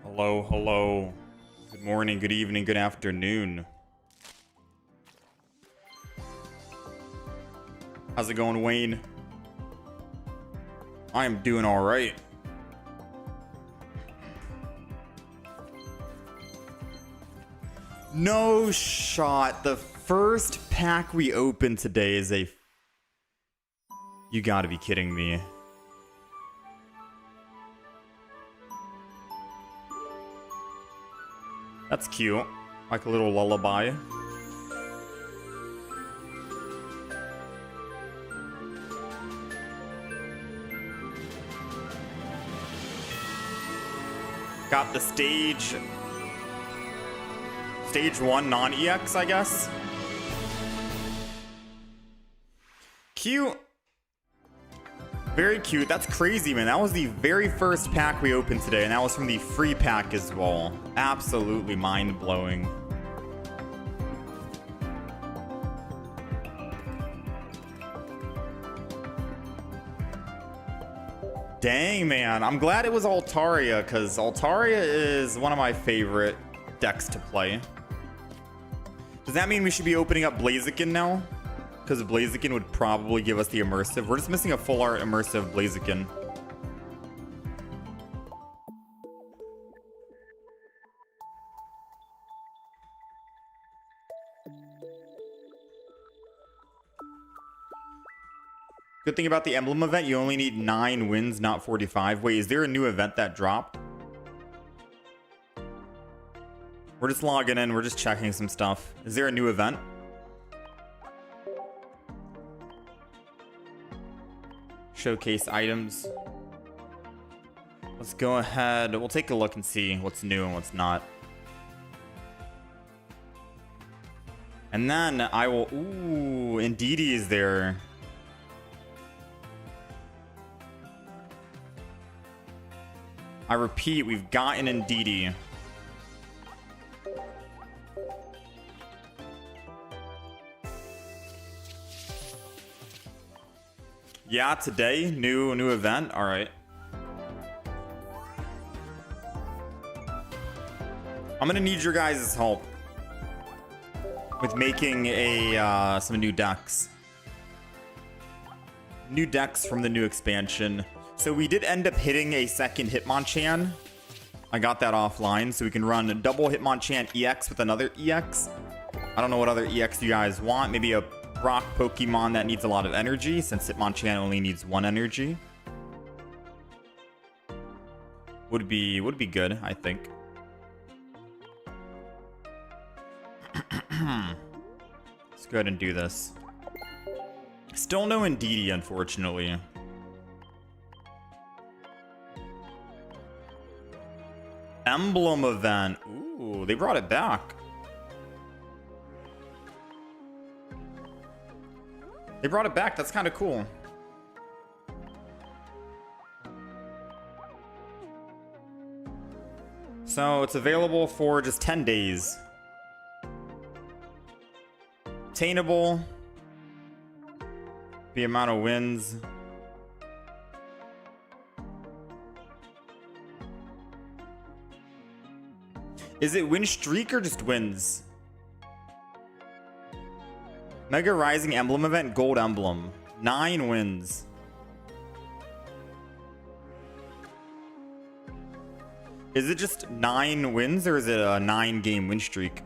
Hello, hello. Good morning, good evening, good afternoon. How's it going, Wayne? I am doing all right. No shot. The first pack we opened today is a... You gotta be kidding me. That's cute. Like a little lullaby. Got the stage 1 non-EX, I guess. Cute. Very cute. That's crazy, man. That was the very first pack we opened today, and that was from the free pack as well. Absolutely mind-blowing. Dang, man. I'm glad it was Altaria, because Altaria is one of my favorite decks to play. Does that mean we should be opening up Blaziken now? Because Blaziken would probably give us the immersive. We're just missing a full art immersive Blaziken. Good thing about the emblem event, you only need 9 wins, not 45. Wait, is there a new event that dropped? We're just logging in. We're just checking some stuff. Is there a new event? Showcase items. Let's go ahead. We'll take a look and see what's new and what's not. And then I will... Ooh, Indeedi is there. I repeat, we've got an Indeedi. Yeah, today, new event. All right. I'm gonna need your guys' help with making a some new decks. New decks from the new expansion. So we did end up hitting a second Hitmonchan. I got that offline, so we can run a double Hitmonchan EX with another EX. I don't know what other EX you guys want. Maybe a rock Pokemon that needs a lot of energy, since Hitmonchan only needs 1 energy. Would be good, I think. Let's go ahead and do this. Still no Indeedi, unfortunately. Emblem event. Ooh, they brought it back. They brought it back. That's kind of cool. So it's available for just 10 days. Attainable. The amount of wins. Is it win streak or just wins? Mega Rising Emblem event, gold emblem. 9 wins. Is it just 9 wins or is it a 9-game win streak?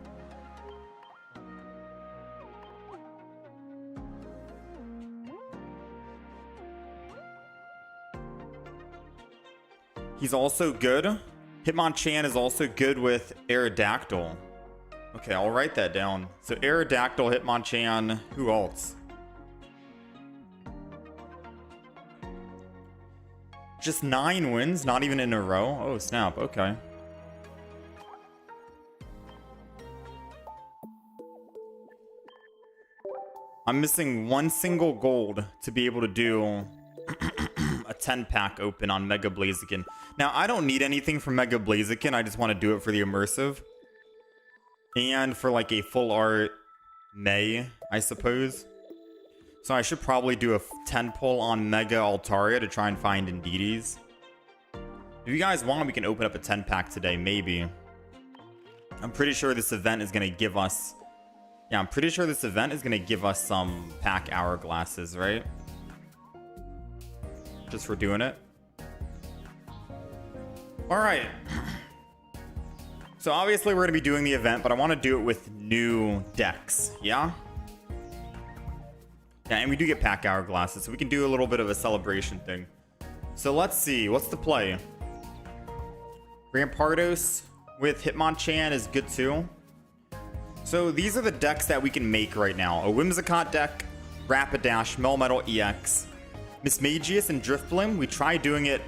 He's also good. Hitmonchan is also good with Aerodactyl. Okay, I'll write that down. So Aerodactyl, Hitmonchan, who else? Just 9 wins, not even in a row. Oh, snap. Okay. I'm missing 1 single gold to be able to do a 10-pack open on Mega Blaziken. Now, I don't need anything from Mega Blaziken. I just want to do it for the immersive. And for like a full art May, I suppose. So I should probably do a 10 pull on Mega Altaria to try and find Indeedis. If you guys want, we can open up a 10-pack today, maybe. I'm pretty sure this event is going to give us... Yeah, I'm pretty sure this event is going to give us some pack hourglasses, right? Just for doing it. Alright. So obviously we're going to be doing the event, but I want to do it with new decks, yeah? Yeah, and we do get pack hourglasses, so we can do a little bit of a celebration thing. So let's see, what's the play? Rampardos with Hitmonchan is good too. So these are the decks that we can make right now. A Whimsicott deck, Rapidash, Melmetal EX, Mismagius, and Drifblim. We tried doing it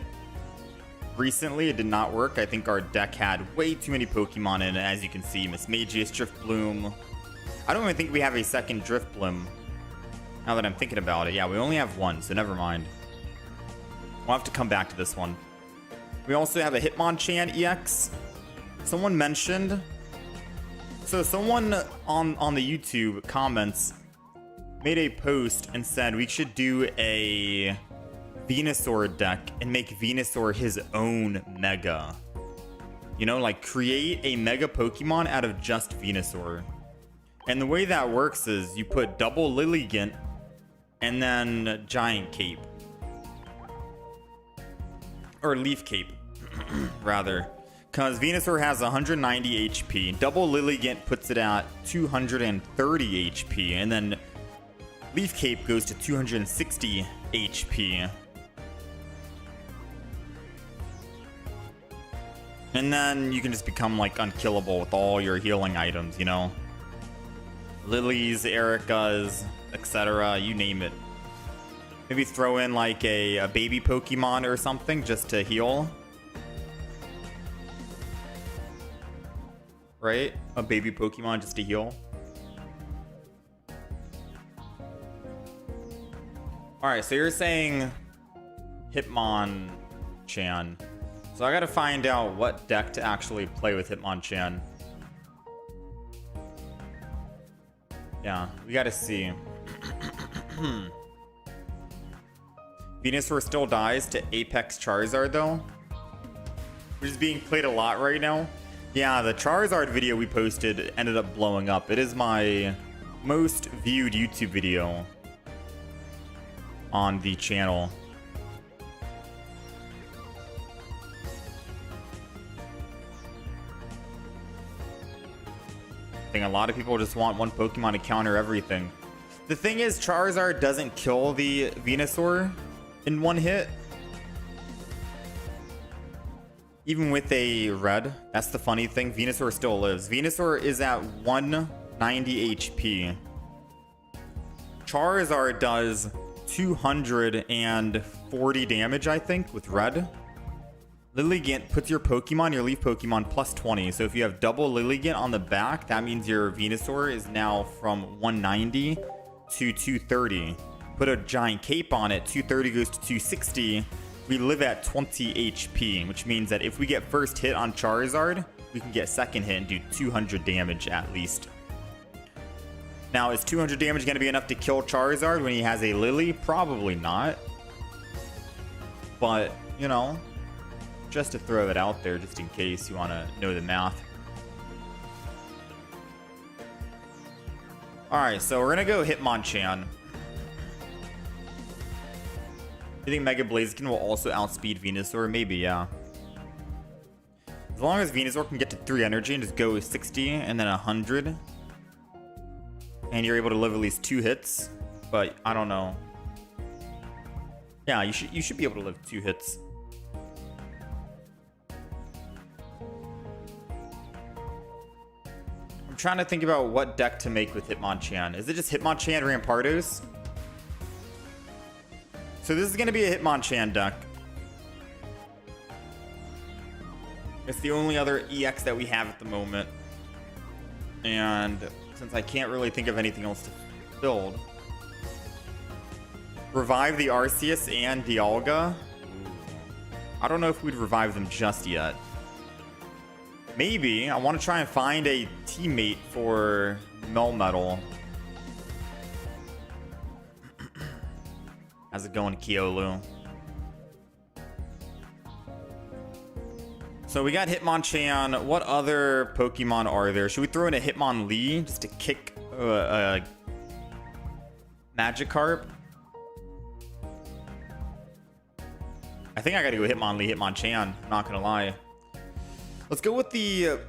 recently, it did not work. I think our deck had way too many Pokemon in it, as you can see. Mismagius, Drifblim. I don't even think we have a second Drifblim. Now that I'm thinking about it. Yeah, we only have one, so never mind. We'll have to come back to this one. We also have a Hitmonchan EX. Someone mentioned... So someone on the YouTube comments made a post and said we should do a Venusaur deck and make Venusaur his own Mega. You know, like create a Mega Pokemon out of just Venusaur. And the way that works is you put double Lilligant and then Giant Cape. Or Leaf Cape, rather. Because Venusaur has 190 HP. Double Lilligant puts it at 230 HP. And then Leaf Cape goes to 260 HP. And then you can just become like unkillable with all your healing items, you know? Lilies, Ericas, etc. You name it. Maybe throw in like a baby Pokemon or something just to heal. Right? A baby Pokemon just to heal. Alright, so you're saying Hitmonchan. So I gotta find out what deck to actually play with Hitmonchan. Yeah, we gotta see. Venusaur still dies to Apex Charizard though, which is being played a lot right now. Yeah, the Charizard video we posted ended up blowing up. It is my most viewed YouTube video on the channel. I think a lot of people just want one Pokemon to counter everything. The thing is, Charizard doesn't kill the Venusaur in one hit. Even with a red, that's the funny thing. Venusaur still lives. Venusaur is at 190 HP. Charizard does 240 damage, I think, with red. Lilligant puts your Pokemon, your Leaf Pokemon, plus 20. So if you have double Lilligant on the back, that means your Venusaur is now from 190 to 230. Put a Giant Cape on it, 230 goes to 260. We live at 20 HP, which means that if we get first hit on Charizard, we can get second hit and do 200 damage at least. Now, is 200 damage going to be enough to kill Charizard when he has a Lily? Probably not. But, you know, just to throw it out there, just in case you want to know the math. Alright, so we're going to go Hitmonchan. You think Mega Blaziken will also outspeed Venusaur? Maybe, yeah. As long as Venusaur can get to 3 energy and just go 60 and then 100. And you're able to live at least 2 hits. But I don't know. Yeah, you should be able to live 2 hits. I'm trying to think about what deck to make with Hitmonchan. Is it just Hitmonchan Rampardos? So this is going to be a Hitmonchan deck. It's the only other EX that we have at the moment. And since I can't really think of anything else to build. Revive the Arceus and Dialga. I don't know if we'd revive them just yet. Maybe. I want to try and find a teammate for Melmetal. How's it going, Kyolu? So we got Hitmonchan. What other Pokemon are there? Should we throw in a Hitmonlee just to kick Magikarp? I think I gotta go Hitmonlee, Hitmonchan. I'm not gonna lie. Let's go with the.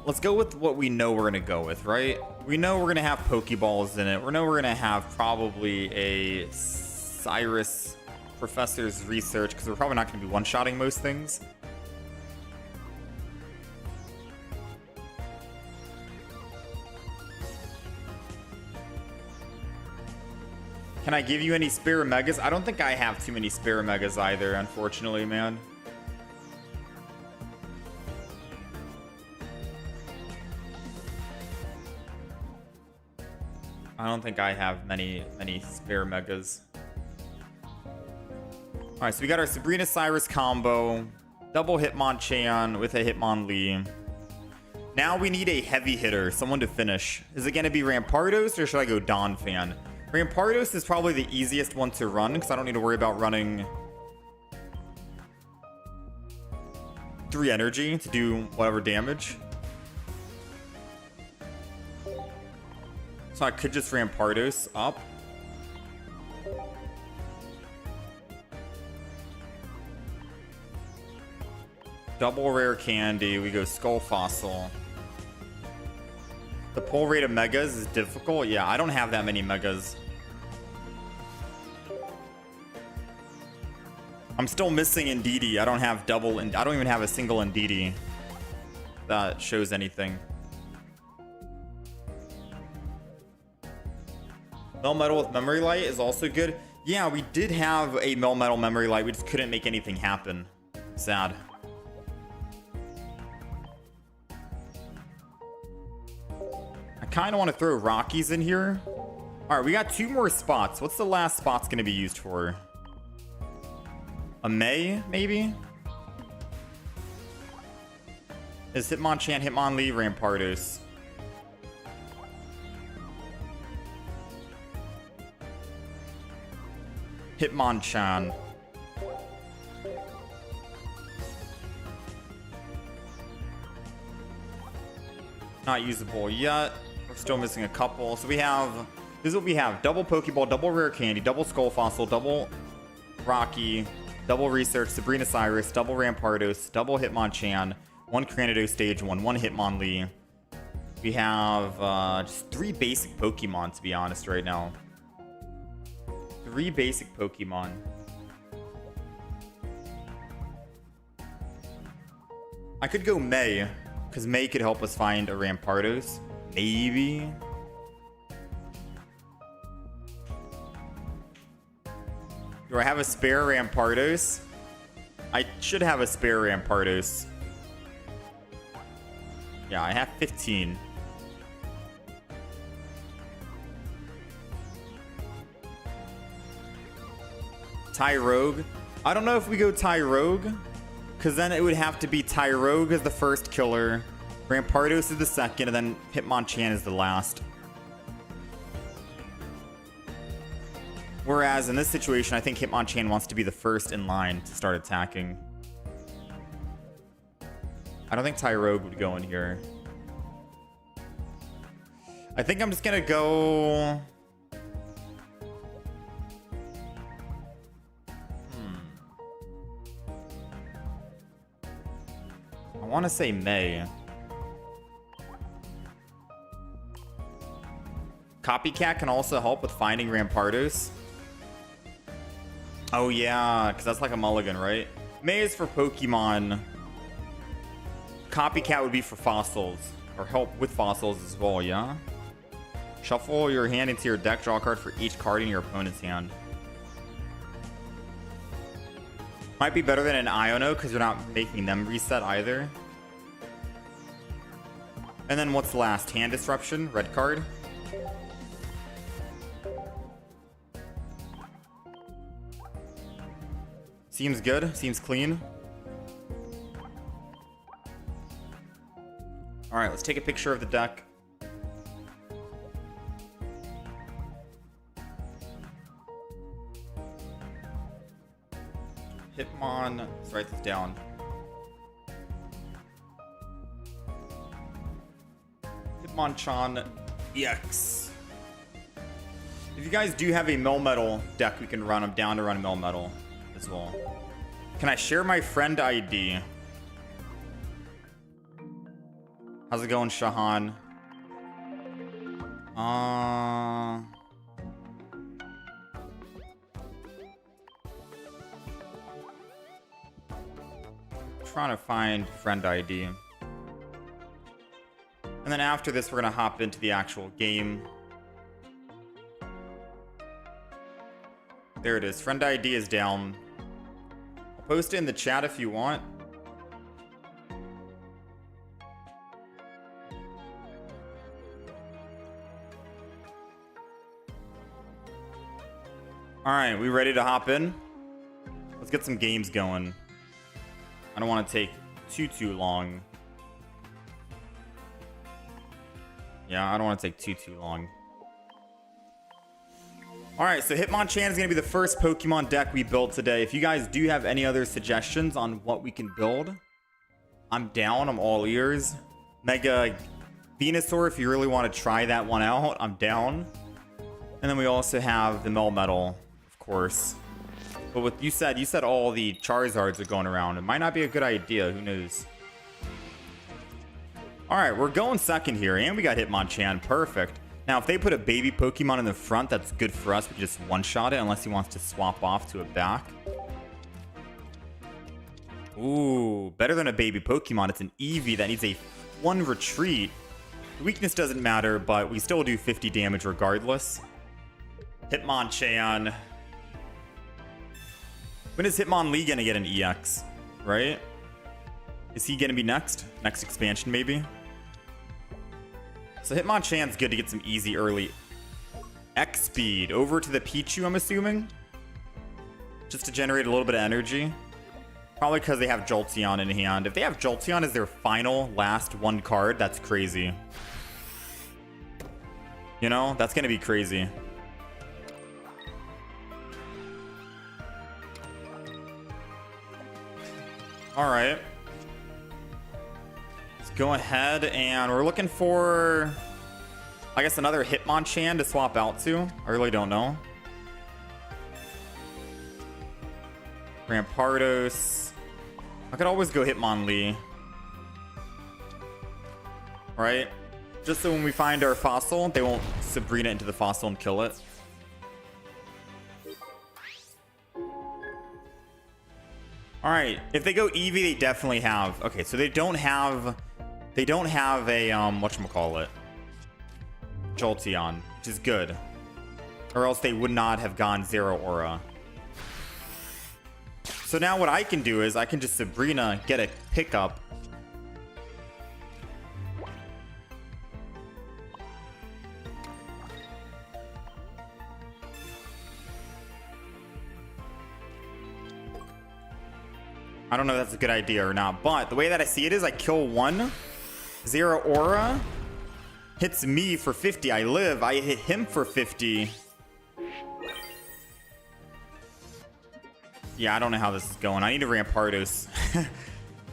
Let's go with what we know we're gonna go with, right? We know we're gonna have Pokeballs in it. We know we're gonna have probably a Cyrus Professor's Research because we're probably not gonna be one-shotting most things. Can I give you any spare megas? I don't think I have too many spare megas either, unfortunately, man. I don't think I have many spare megas. Alright, so we got our Sabrina Cyrus combo. Double Hitmonchan with a Hitmonlee. Now we need a heavy hitter, someone to finish. Is it going to be Rampardos or should I go Donphan? Rampardos is probably the easiest one to run because I don't need to worry about running 3 energy to do whatever damage. So I could just Rampardos up. Double rare candy. We go Skull Fossil. The pull rate of megas is difficult. Yeah, I don't have that many megas. I'm still missing Indeedi. I don't have double, and I don't even have a single Indeedi that shows anything. Melmetal with Memory Light is also good. Yeah, we did have a Melmetal Memory Light. We just couldn't make anything happen. Sad. I kind of want to throw Rockies in here. All right, we got 2 more spots. What's the last spot's going to be used for? A May, maybe? Is Hitmonchan, Hitmonlee, Rampardos? Hitmonchan. Not usable yet. We're still missing a couple. So we have, this is what we have. Double Pokeball, double Rare Candy, double Skull Fossil, double Rocky, double Research, Sabrina Cyrus, double Rampardos, double Hitmonchan, 1 Cranidos Stage 1, 1 Hitmonlee. We have just 3 basic Pokemon, to be honest, right now. 3 basic Pokemon. I could go May, because May could help us find a Rampardos. Maybe. Do I have a spare Rampardos? I should have a spare Rampardos. Yeah, I have 15. Tyrogue. I don't know if we go Tyrogue, because then it would have to be Tyrogue as the first killer, Rampardos is the second, and then Hitmonchan is the last. Whereas in this situation, I think Hitmonchan wants to be the first in line to start attacking. I don't think Tyrogue would go in here. I think I'm just gonna go... I want to say May. Copycat can also help with finding Rampardos. Oh yeah, because that's like a mulligan, right? May is for Pokemon. Copycat would be for fossils, or help with fossils as well, yeah? Shuffle your hand into your deck, draw a card for each card in your opponent's hand. Might be better than an Iono because you're not making them reset either. And then what's last? Hand Disruption, red card. Seems good, seems clean. All right, let's take a picture of the deck. Hitmon, let's write this down. Hitmonchan EX. If you guys do have a Melmetal deck we can run, I'm down to run Melmetal as well. Can I share my friend ID? How's it going, Shahan? Trying to find friend ID. And then after this, we're gonna hop into the actual game. There it is. Friend ID is down. I'll post it in the chat if you want. All right, we ready to hop in? Let's get some games going. I don't want to take too long. Yeah, I don't want to take too long. All right, so Hitmonchan is going to be the first Pokemon deck we built today. If you guys do have any other suggestions on what we can build, I'm down. I'm all ears. Mega Venusaur, if you really want to try that one out, I'm down. And then we also have the Melmetal, of course. But what you said all the Charizards are going around. It might not be a good idea. Who knows? All right, we're going second here, and we got Hitmonchan. Perfect. Now, if they put a baby Pokemon in the front, that's good for us. We can just one-shot it unless he wants to swap off to a back. Ooh, better than a baby Pokemon. It's an Eevee that needs a 1 retreat. The weakness doesn't matter, but we still do 50 damage regardless. Hitmonchan. When is Hitmonlee gonna get an EX, right? Is he gonna be next? Next expansion, maybe? So Hitmonchan's good to get some easy early X speed. Over to the Pichu, I'm assuming? Just to generate a little bit of energy. Probably because they have Jolteon in hand. If they have Jolteon as their final, last one card, that's crazy. You know, that's gonna be crazy. All right. Let's go ahead and we're looking for, I guess, another Hitmonchan to swap out to. I really don't know. Rampardos. I could always go Hitmonlee. Right? Just so when we find our fossil, they won't Sabrina into the fossil and kill it. All right, if they go Eevee, they definitely have. Okay, so they don't have a whatchamacallit, Jolteon, which is good, or else they would not have gone Zero Aura. So now what I can do is I can just Sabrina, get a pickup. I don't know if that's a good idea or not, but the way that I see it is I kill one, Zero Aura, hits me for 50. I live, I hit him for 50. Yeah, I don't know how this is going. I need a Rampardos.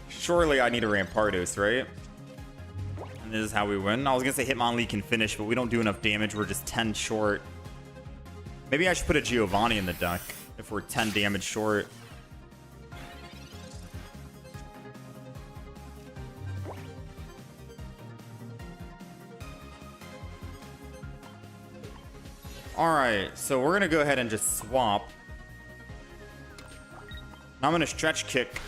Surely I need a Rampardos, right? And this is how we win. I was gonna say Hitmonlee can finish, but we don't do enough damage. We're just 10 short. Maybe I should put a Giovanni in the deck if we're 10 damage short. Alright, so we're gonna go ahead and just swap. Now I'm gonna stretch kick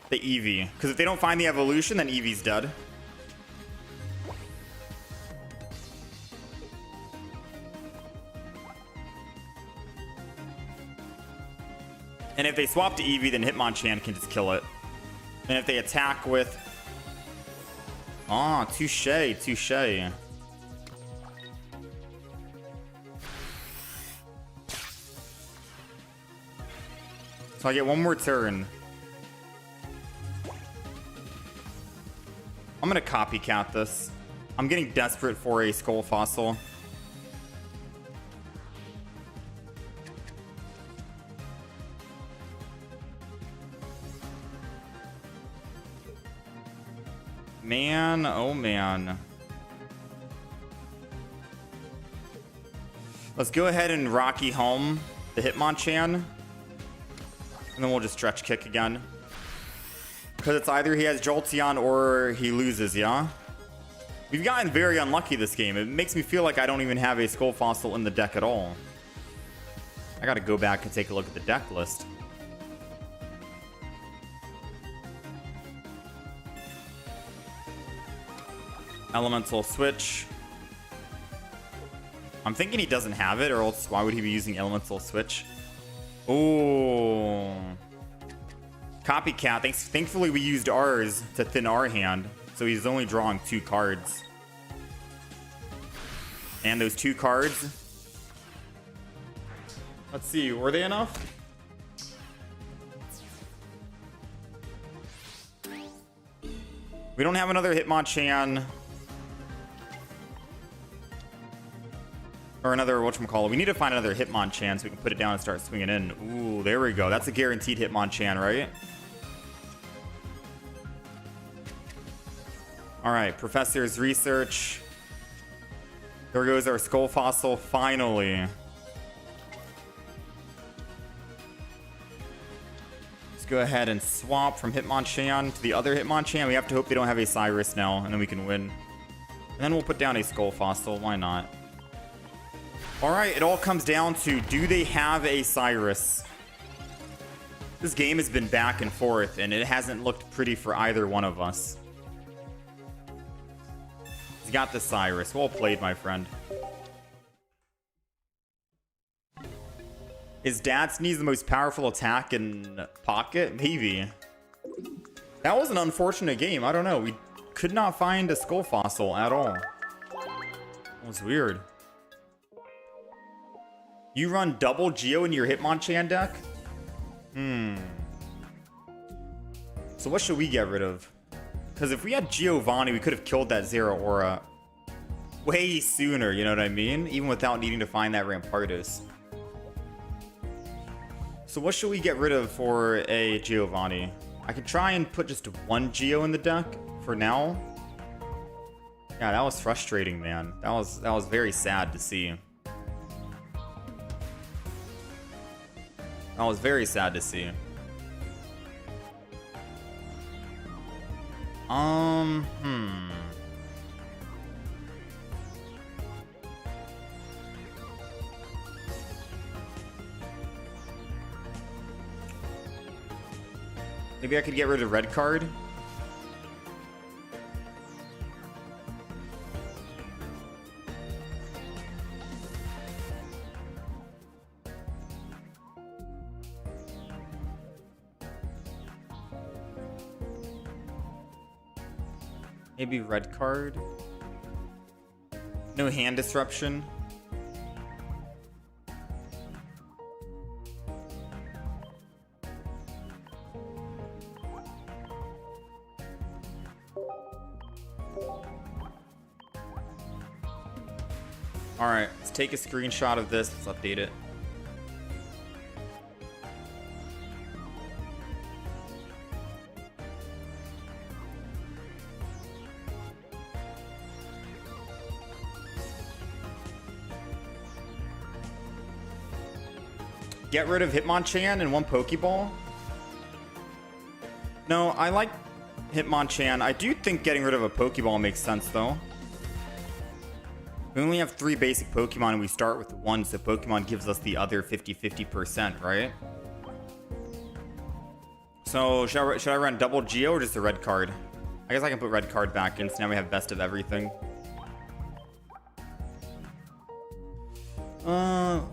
the Eevee, because if they don't find the evolution, then Eevee's dead. And if they swap to Eevee, then Hitmonchan can just kill it. And if they attack with Ah, touche, touche. So I get one more turn. I'm gonna copycat this. I'm getting desperate for a skull fossil. Man, oh man. Let's go ahead and Rocky home the Hitmonchan. And then we'll just stretch kick again. Because it's either he has Jolteon or he loses, yeah? We've gotten very unlucky this game. It makes me feel like I don't even have a Skull Fossil in the deck at all. I gotta go back and take a look at the deck list. Elemental Switch. I'm thinking he doesn't have it, or else why would he be using Elemental Switch? Oh. Copycat. Thankfully we used ours to thin our hand, so he's only drawing 2 cards. And those 2 cards, let's see, were they enough? We don't have another Hitmonchan. Or another, whatchamacallit. We need to find another Hitmonchan so we can put it down and start swinging in. Ooh, there we go. That's a guaranteed Hitmonchan, right? Alright, Professor's Research. There goes our Skull Fossil, finally. Let's go ahead and swap from Hitmonchan to the other Hitmonchan. We have to hope they don't have a Cyrus now, and then we can win. And then we'll put down a Skull Fossil. Why not? Alright, it all comes down to, do they have a Cyrus? This game has been back and forth, and it hasn't looked pretty for either one of us. He's got the Cyrus. Well played, my friend. Is Dad Sneeze the most powerful attack in Pocket? Maybe. That was an unfortunate game. I don't know. We could not find a Skull Fossil at all. That was weird. You run double Geo in your Hitmonchan deck? So what should we get rid of? Because if we had Giovanni, we could have killed that Zeraora way sooner, you know what I mean? Even without needing to find that Rampardos. So what should we get rid of for a Giovanni? I could try and put just 1 Geo in the deck for now. Yeah, that was frustrating, man. That was very sad to see. That was very sad to see. Maybe I could get rid of red card. Maybe red card. No hand disruption. Alright, let's take a screenshot of this. Let's update it. Get rid of Hitmonchan and 1 Pokeball? No, I like Hitmonchan. I do think getting rid of a Pokeball makes sense, though. We only have 3 basic Pokemon and we start with 1, so Pokemon gives us the other 50-50%, right? So, should I run double Geo or just a red card? I guess I can put red card back in, so now we have best of everything.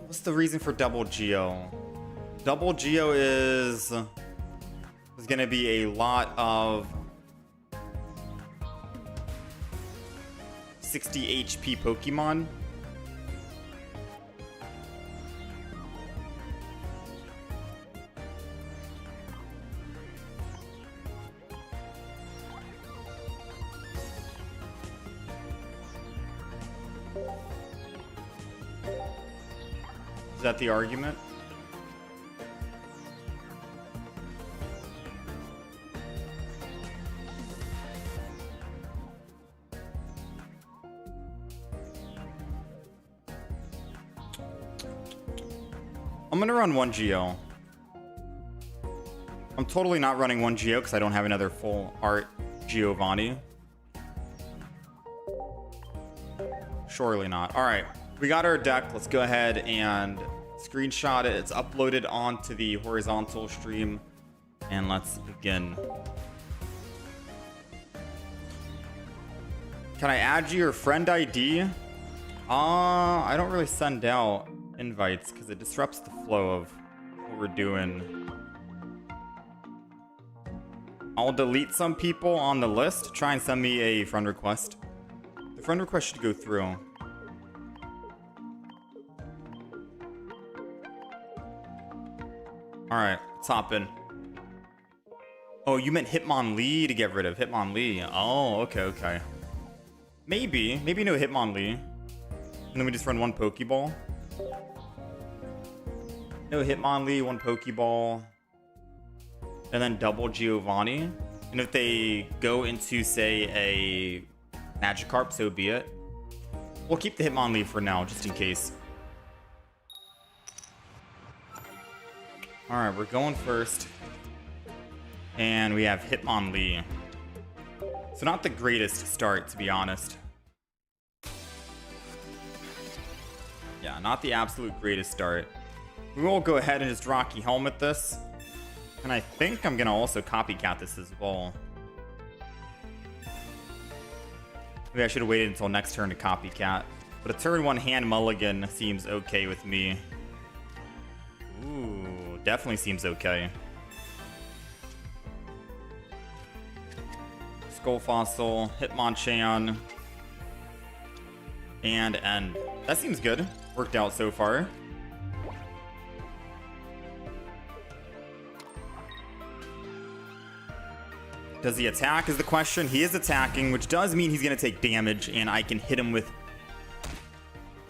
What's the reason for double Geo? Double Geo is gonna be a lot of 60 HP Pokemon. Is that the argument? I'm gonna run one Geo. I'm totally not running one Geo because I don't have another full art Giovanni. Surely not. All right, we got our deck. Let's go ahead and screenshot it. It's uploaded onto the horizontal stream, and let's begin. Can I add your friend ID? I don't really send out invites because it disrupts the flow of what we're doing. I'll delete some people on the list. Try and send me a friend request. The friend request should go through. Alright, let's hop in. Oh, you meant Hitmonlee to get rid of. Hitmonlee. Oh, okay. Maybe no Hitmonlee. And then we just run one Pokeball. No Hitmonlee, one Pokeball. And then double Giovanni. And if they go into, say, a Magikarp, so be it. We'll keep the Hitmonlee for now, just in case. Alright, we're going first. And we have Hitmonlee. So not the greatest start, to be honest. Yeah, not the absolute greatest start. We will go ahead and just Rocky Helmet this. And I think I'm going to also copycat this as well. Maybe I should have waited until next turn to copycat. But a turn one hand mulligan seems okay with me. Ooh, definitely seems okay. Skull Fossil, Hitmonchan, and end. That seems good. Worked out so far. Does he attack is the question. He is attacking, which does mean he's going to take damage, and I can hit him with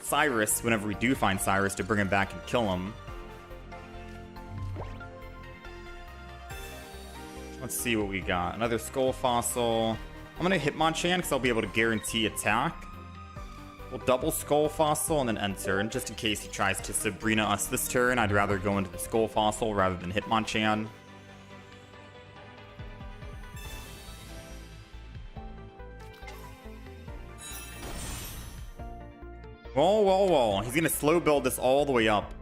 Cyrus whenever we do find Cyrus to bring him back and kill him. Let's see what we got. Another Skull Fossil. I'm going to Hitmonchan because I'll be able to guarantee attack. We'll double Skull Fossil and then end turn, just in case he tries to Sabrina us this turn. I'd rather go into the Skull Fossil rather than Hitmonchan. Whoa. He's going to slow build this all the way up.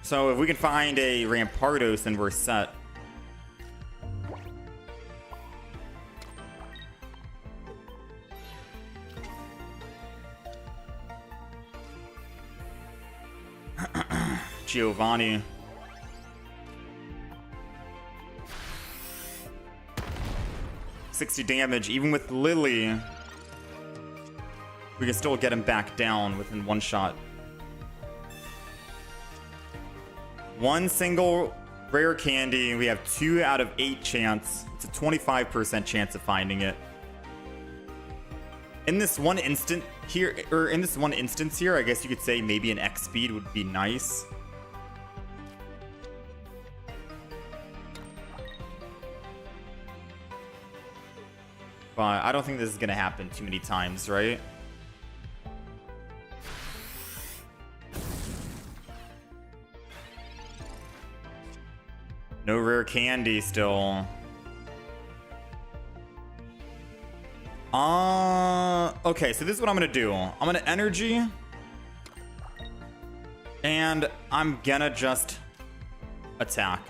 So if we can find a Rampardos, then we're set. Giovanni. $60 damage, even with Lily. We can still get him back down within one shot. One single rare candy. We have 2 out of 8 chance. It's a 25% chance of finding it. In this one instant here, I guess you could say maybe an X speed would be nice. But I don't think this is gonna happen too many times, right? No rare candy still. Okay, so this is what I'm gonna do. I'm gonna energy. And I'm gonna just attack.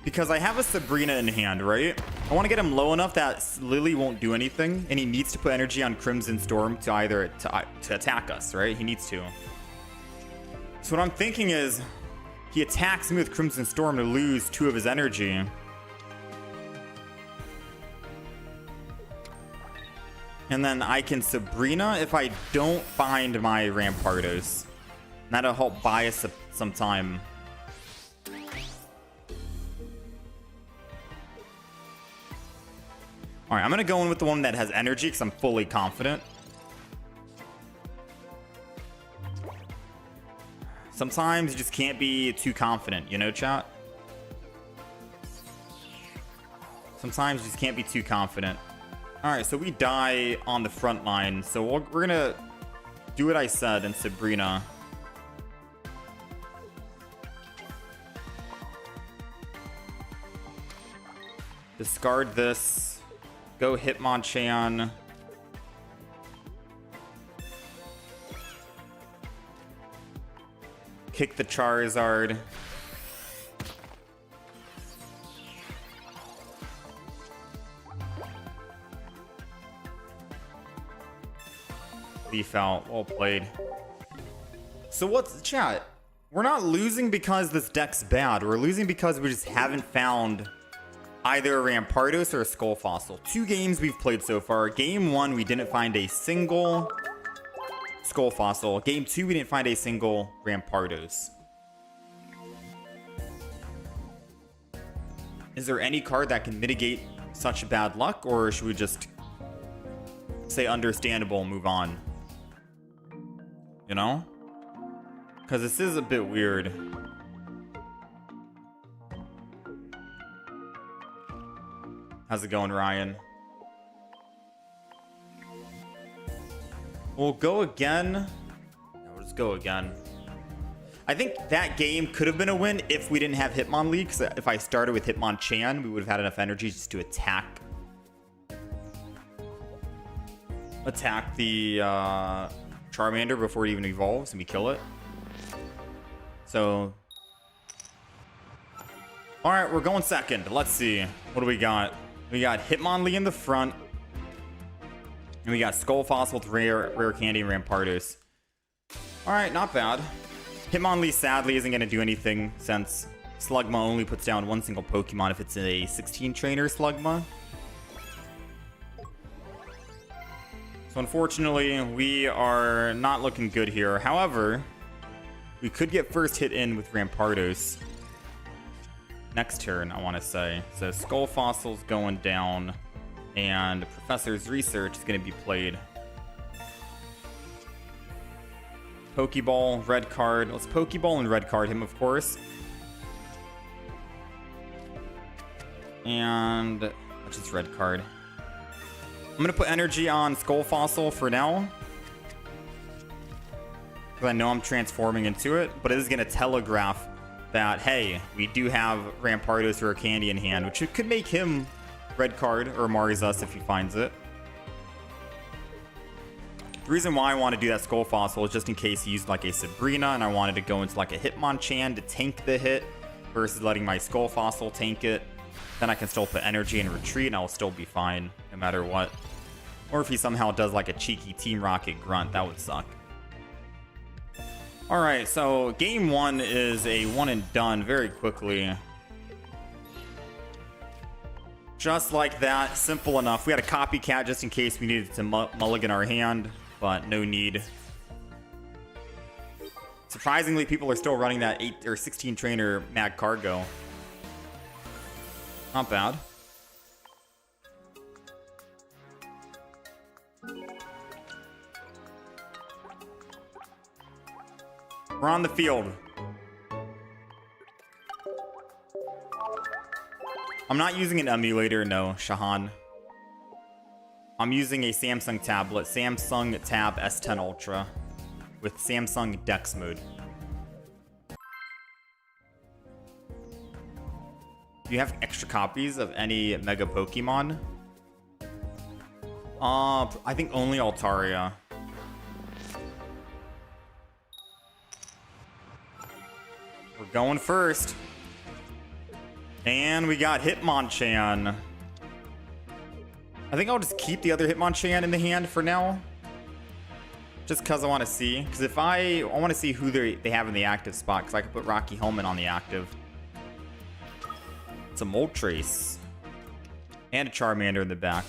Because I have a Sabrina in hand, right? I want to get him low enough that Lily won't do anything, and he needs to put energy on Crimson Storm to either to attack us, right? He needs to. So what I'm thinking is, he attacks me with Crimson Storm to lose 2 of his energy. And then I can Sabrina if I don't find my Rampardos. That'll help buy us some time. Alright, I'm going to go in with the one that has energy because I'm fully confident. Sometimes you just can't be too confident, you know, chat? Sometimes you just can't be too confident. Alright, so we die on the front line. So we're gonna do what I said in Sabrina. Discard this. Go Hitmonchan. Kick the Charizard. Leaf out. Well played. So what's chat? We're not losing because this deck's bad. We're losing because we just haven't found either a Rampardos or a Skull Fossil. 2 games we've played so far. Game 1, we didn't find a single Skull Fossil. Game 2, we didn't find a single Rampardos. Is there any card that can mitigate such bad luck, or should we just say understandable and move on? You know? Because this is a bit weird. How's it going, Ryan? We'll go again. Yeah, we'll just go again. I think that game could have been a win if we didn't have Hitmonlee, because if I started with Hitmonchan, we would have had enough energy just to attack the Charmander before it even evolves and we kill it. So, all right, we're going second. Let's see. What do we got? We got Hitmonlee in the front. And we got Skull Fossil with Rare Candy and Rampardos. All right, not bad. Hitmonlee sadly isn't going to do anything since Slugma only puts down one single Pokemon if it's a 16 trainer Slugma. So unfortunately, we are not looking good here. However, we could get first hit in with Rampardos next turn, I want to say. So Skull Fossil's going down, and Professor's Research is going to be played. Pokeball, red card. Let's Pokeball and red card him, of course. And let's just red card. I'm going to put energy on Skull Fossil for now, because I know I'm transforming into it, but it is going to telegraph that, hey, we do have Rampardos or a Candy in hand, which could make him red card or Marzus if he finds it. The reason why I want to do that Skull Fossil is just in case he used like a Sabrina and I wanted to go into like a Hitmonchan to tank the hit versus letting my Skull Fossil tank it. Then I can still put energy and retreat and I'll still be fine no matter what. Or if he somehow does like a cheeky Team Rocket grunt, that would suck. Alright, so game 1 is a one and done very quickly. Just like that, simple enough. We had a copycat just in case we needed to mulligan our hand, but no need. Surprisingly, people are still running that 8 or 16 trainer Mag Cargo. Not bad. We're on the field. I'm not using an emulator, no, Shahan. I'm using a Samsung tablet, Samsung Tab S10 Ultra with Samsung Dex mode. Do you have extra copies of any Mega Pokemon? I think only Altaria. We're going first. And we got Hitmonchan. I think I'll just keep the other Hitmonchan in the hand for now. Just because I want to see. Because if I want to see who they have in the active spot. Because I could put Rocky Helmet on the active. It's a Moltres. And a Charmander in the back.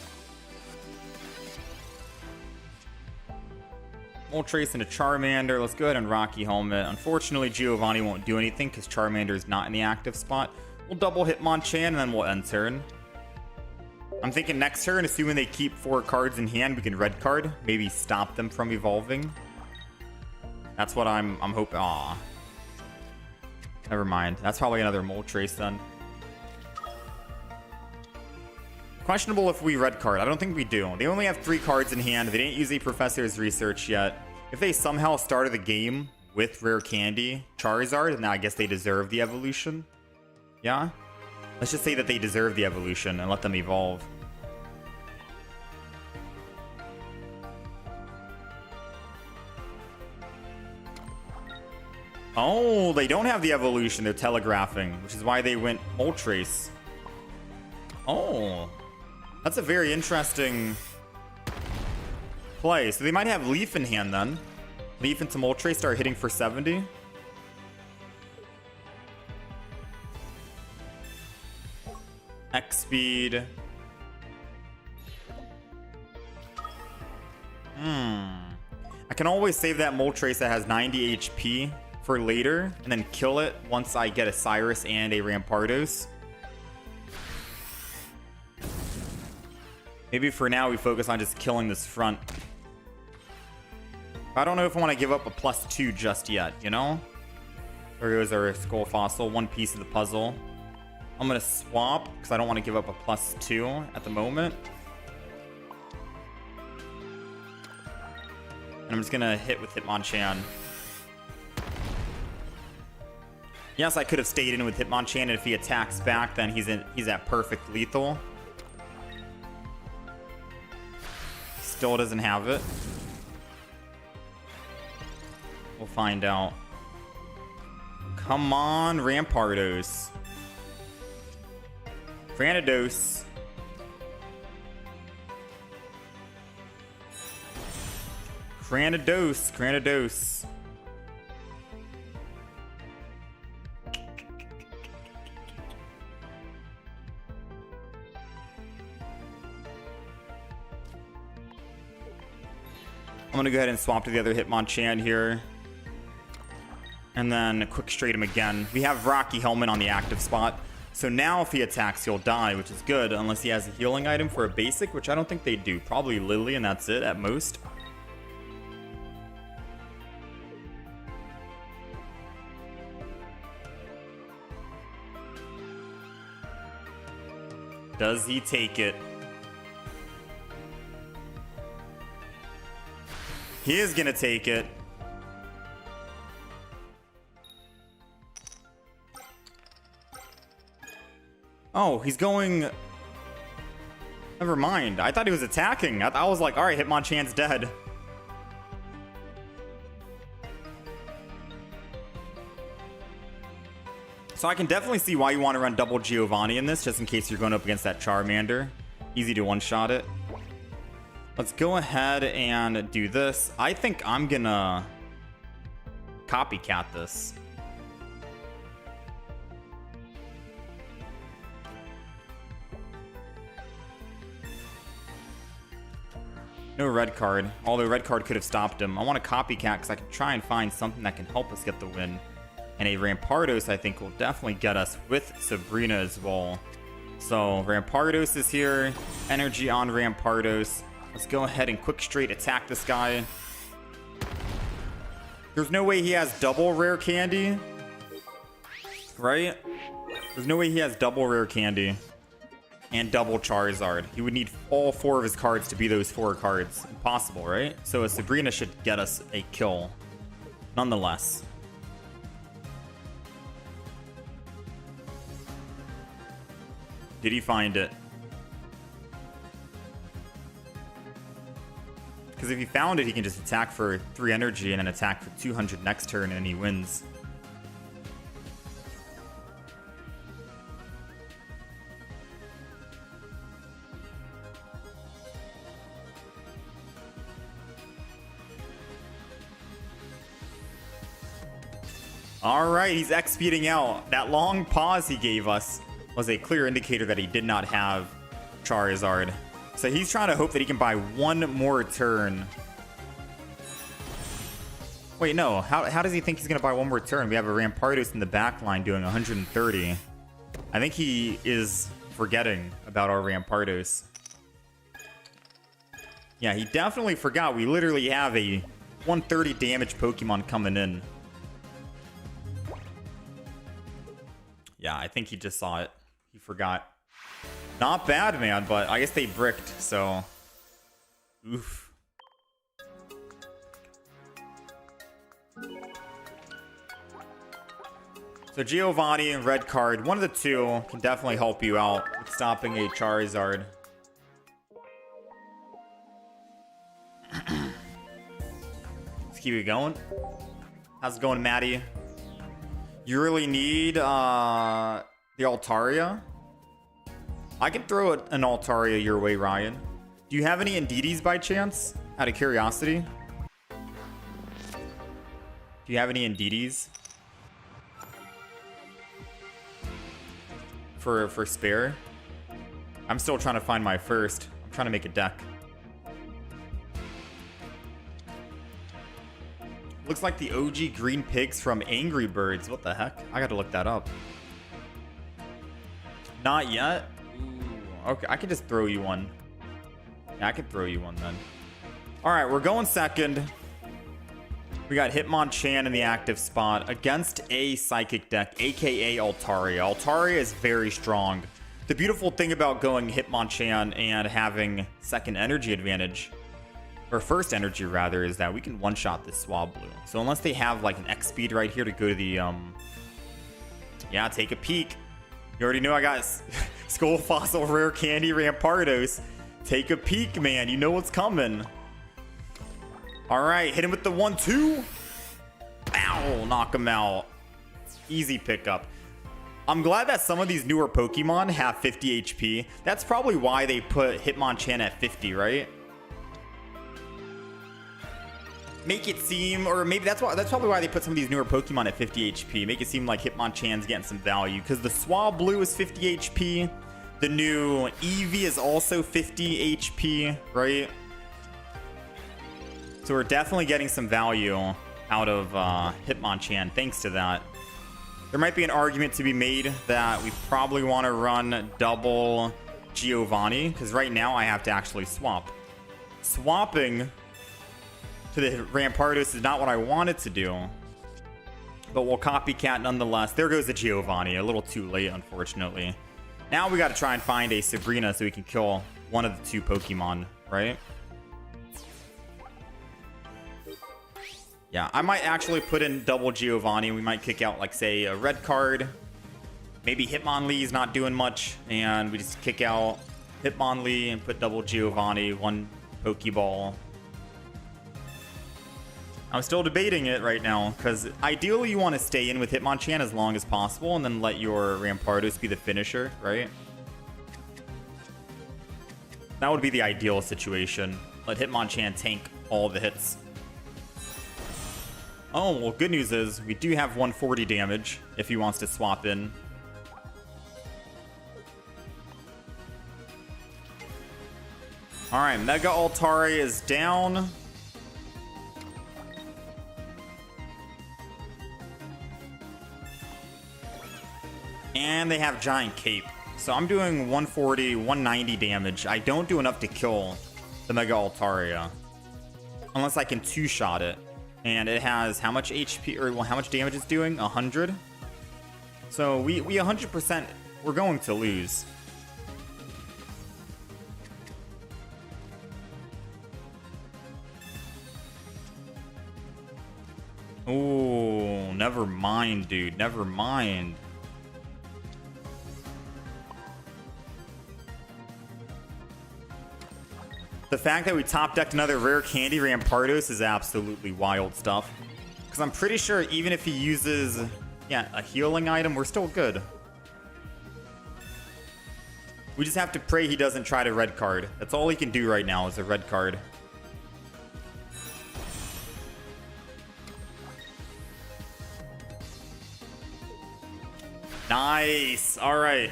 Moltres into Charmander. Let's go ahead and Rocky Helmet. Unfortunately, Giovanni won't do anything because Charmander is not in the active spot. We'll double Hitmonchan and then we'll end turn. I'm thinking next turn, assuming they keep 4 cards in hand, we can red card. Maybe stop them from evolving. That's what I'm hoping. Aw. Never mind. That's probably another Moltres then. Questionable if we red card. I don't think we do. They only have 3 cards in hand. They didn't use a Professor's Research yet. If they somehow started the game with Rare Candy Charizard, then I guess they deserve the evolution. Yeah? Let's just say that they deserve the evolution and let them evolve. Oh, they don't have the evolution. They're telegraphing, which is why they went Moltres. Oh. That's a very interesting play. So they might have Leaf in hand then. Leaf into Moltres, start hitting for 70. X speed. I can always save that Moltres that has 90 HP for later and then kill it once I get a Cyrus and a Rampardos. Maybe for now we focus on just killing this front. I don't know if I want to give up a +2 just yet, you know? There goes our Skull Fossil, one piece of the puzzle. I'm going to swap because I don't want to give up a +2 at the moment. And I'm just going to hit with Hitmonchan. Yes, I could have stayed in with Hitmonchan, and if he attacks back, then he's at perfect lethal. Still doesn't have it. We'll find out. Come on, Rampardos. Granados. Granados. I'm going to go ahead and swap to the other Hitmonchan here. And then quick straight him again. We have Rocky Helmet on the active spot. So now if he attacks, he'll die, which is good. Unless he has a healing item for a basic, which I don't think they do. Probably Lily, and that's it at most. Does he take it? He is going to take it. Oh, he's going... Never mind. I thought he was attacking. I was like, alright, Hitmonchan's dead. So I can definitely see why you want to run double Giovanni in this, just in case you're going up against that Charmander. Easy to one-shot it. Let's go ahead and do this. I think I'm gonna copycat this. No red card, although red card could have stopped him. I want to copycat because I can try and find something that can help us get the win. And a Rampardos, I think, will definitely get us with Sabrina as well. So Rampardos is here. Energy on Rampardos. Let's go ahead and quick straight attack this guy. There's no way he has double rare candy. Right? There's no way he has double rare candy. And double Charizard. He would need all 4 of his cards to be those 4 cards. Impossible, right? So a Sabrina should get us a kill. Nonetheless. Did he find it? Because if he found it, he can just attack for 3 energy and then attack for 200 next turn and he wins. Alright, he's X-speeding out. That long pause he gave us was a clear indicator that he did not have Charizard. So he's trying to hope that he can buy 1 more turn Wait, no. How does he think he's going to buy one more turn? We have a Rampardos in the back line doing 130. I think he is forgetting about our Rampardos. Yeah, he definitely forgot. We literally have a 130 damage Pokemon coming in. Yeah, I think he just saw it. He forgot. Not bad, man, but I guess they bricked, so... Oof. So Giovanni and red card, one of the two can definitely help you out with stopping a Charizard. Let's keep it going. How's it going, Maddie? You really need the Altaria? I can throw an Altaria your way, Ryan. Do you have any Indeedis by chance? Out of curiosity. Do you have any Indeedis? For spare? I'm still trying to find my first. I'm trying to make a deck. Looks like the OG green pigs from Angry Birds. What the heck? I gotta look that up. Not yet? Ooh, okay, I can just throw you one. Yeah, I can throw you one then. Alright, we're going second. We got Hitmonchan in the active spot against a Psychic deck, aka Altaria. Altaria is very strong. The beautiful thing about going Hitmonchan and having second energy advantage, or first energy rather, is that we can one-shot this Swablu. So unless they have like an X speed right here to go to the, yeah, take a peek. You already know I got Skull Fossil Rare Candy Rampardos. Take a peek, man. You know what's coming. All right, hit him with the 1-2. Ow, knock him out. Easy pickup. I'm glad that some of these newer Pokemon have 50 HP. That's probably why they put Hitmonchan at 50, right? Make it seem, or maybe that's probably why they put some of these newer Pokemon at 50 HP. Make it seem like Hitmonchan's getting some value, because the Swablu is 50 HP. The new Eevee is also 50 HP, right? So we're definitely getting some value out of Hitmonchan thanks to that. There might be an argument to be made that we probably want to run double Giovanni, because right now I have to actually swap. Swapping to the Rampardos is not what I wanted to do, but we'll copycat nonetheless. There goes the Giovanni, a little too late, unfortunately. Now we got to try and find a Sabrina so we can kill one of the two Pokemon, right? Yeah, I might actually put in double Giovanni. We might kick out, like, say, a red card. Maybe Hitmonlee's not doing much, and we just kick out Hitmonlee and put double Giovanni, one Pokeball. I'm still debating it right now, because ideally you want to stay in with Hitmonchan as long as possible, and then let your Rampardos be the finisher, right? That would be the ideal situation. Let Hitmonchan tank all the hits. Oh, well, good news is we do have 140 damage if he wants to swap in. Alright, Mega Altaria is down. And they have Giant Cape. So I'm doing 140, 190 damage. I don't do enough to kill the Mega Altaria. Unless I can two-shot it. And it has how much HP, or well, how much damage it's doing? 100? So we 100%, we're going to lose. Oh, never mind, dude. Never mind. The fact that we top decked another rare candy Rampardos is absolutely wild stuff. Because I'm pretty sure even if he uses, yeah, a healing item, we're still good. We just have to pray he doesn't try to red card. That's all he can do right now is a red card. Nice. All right.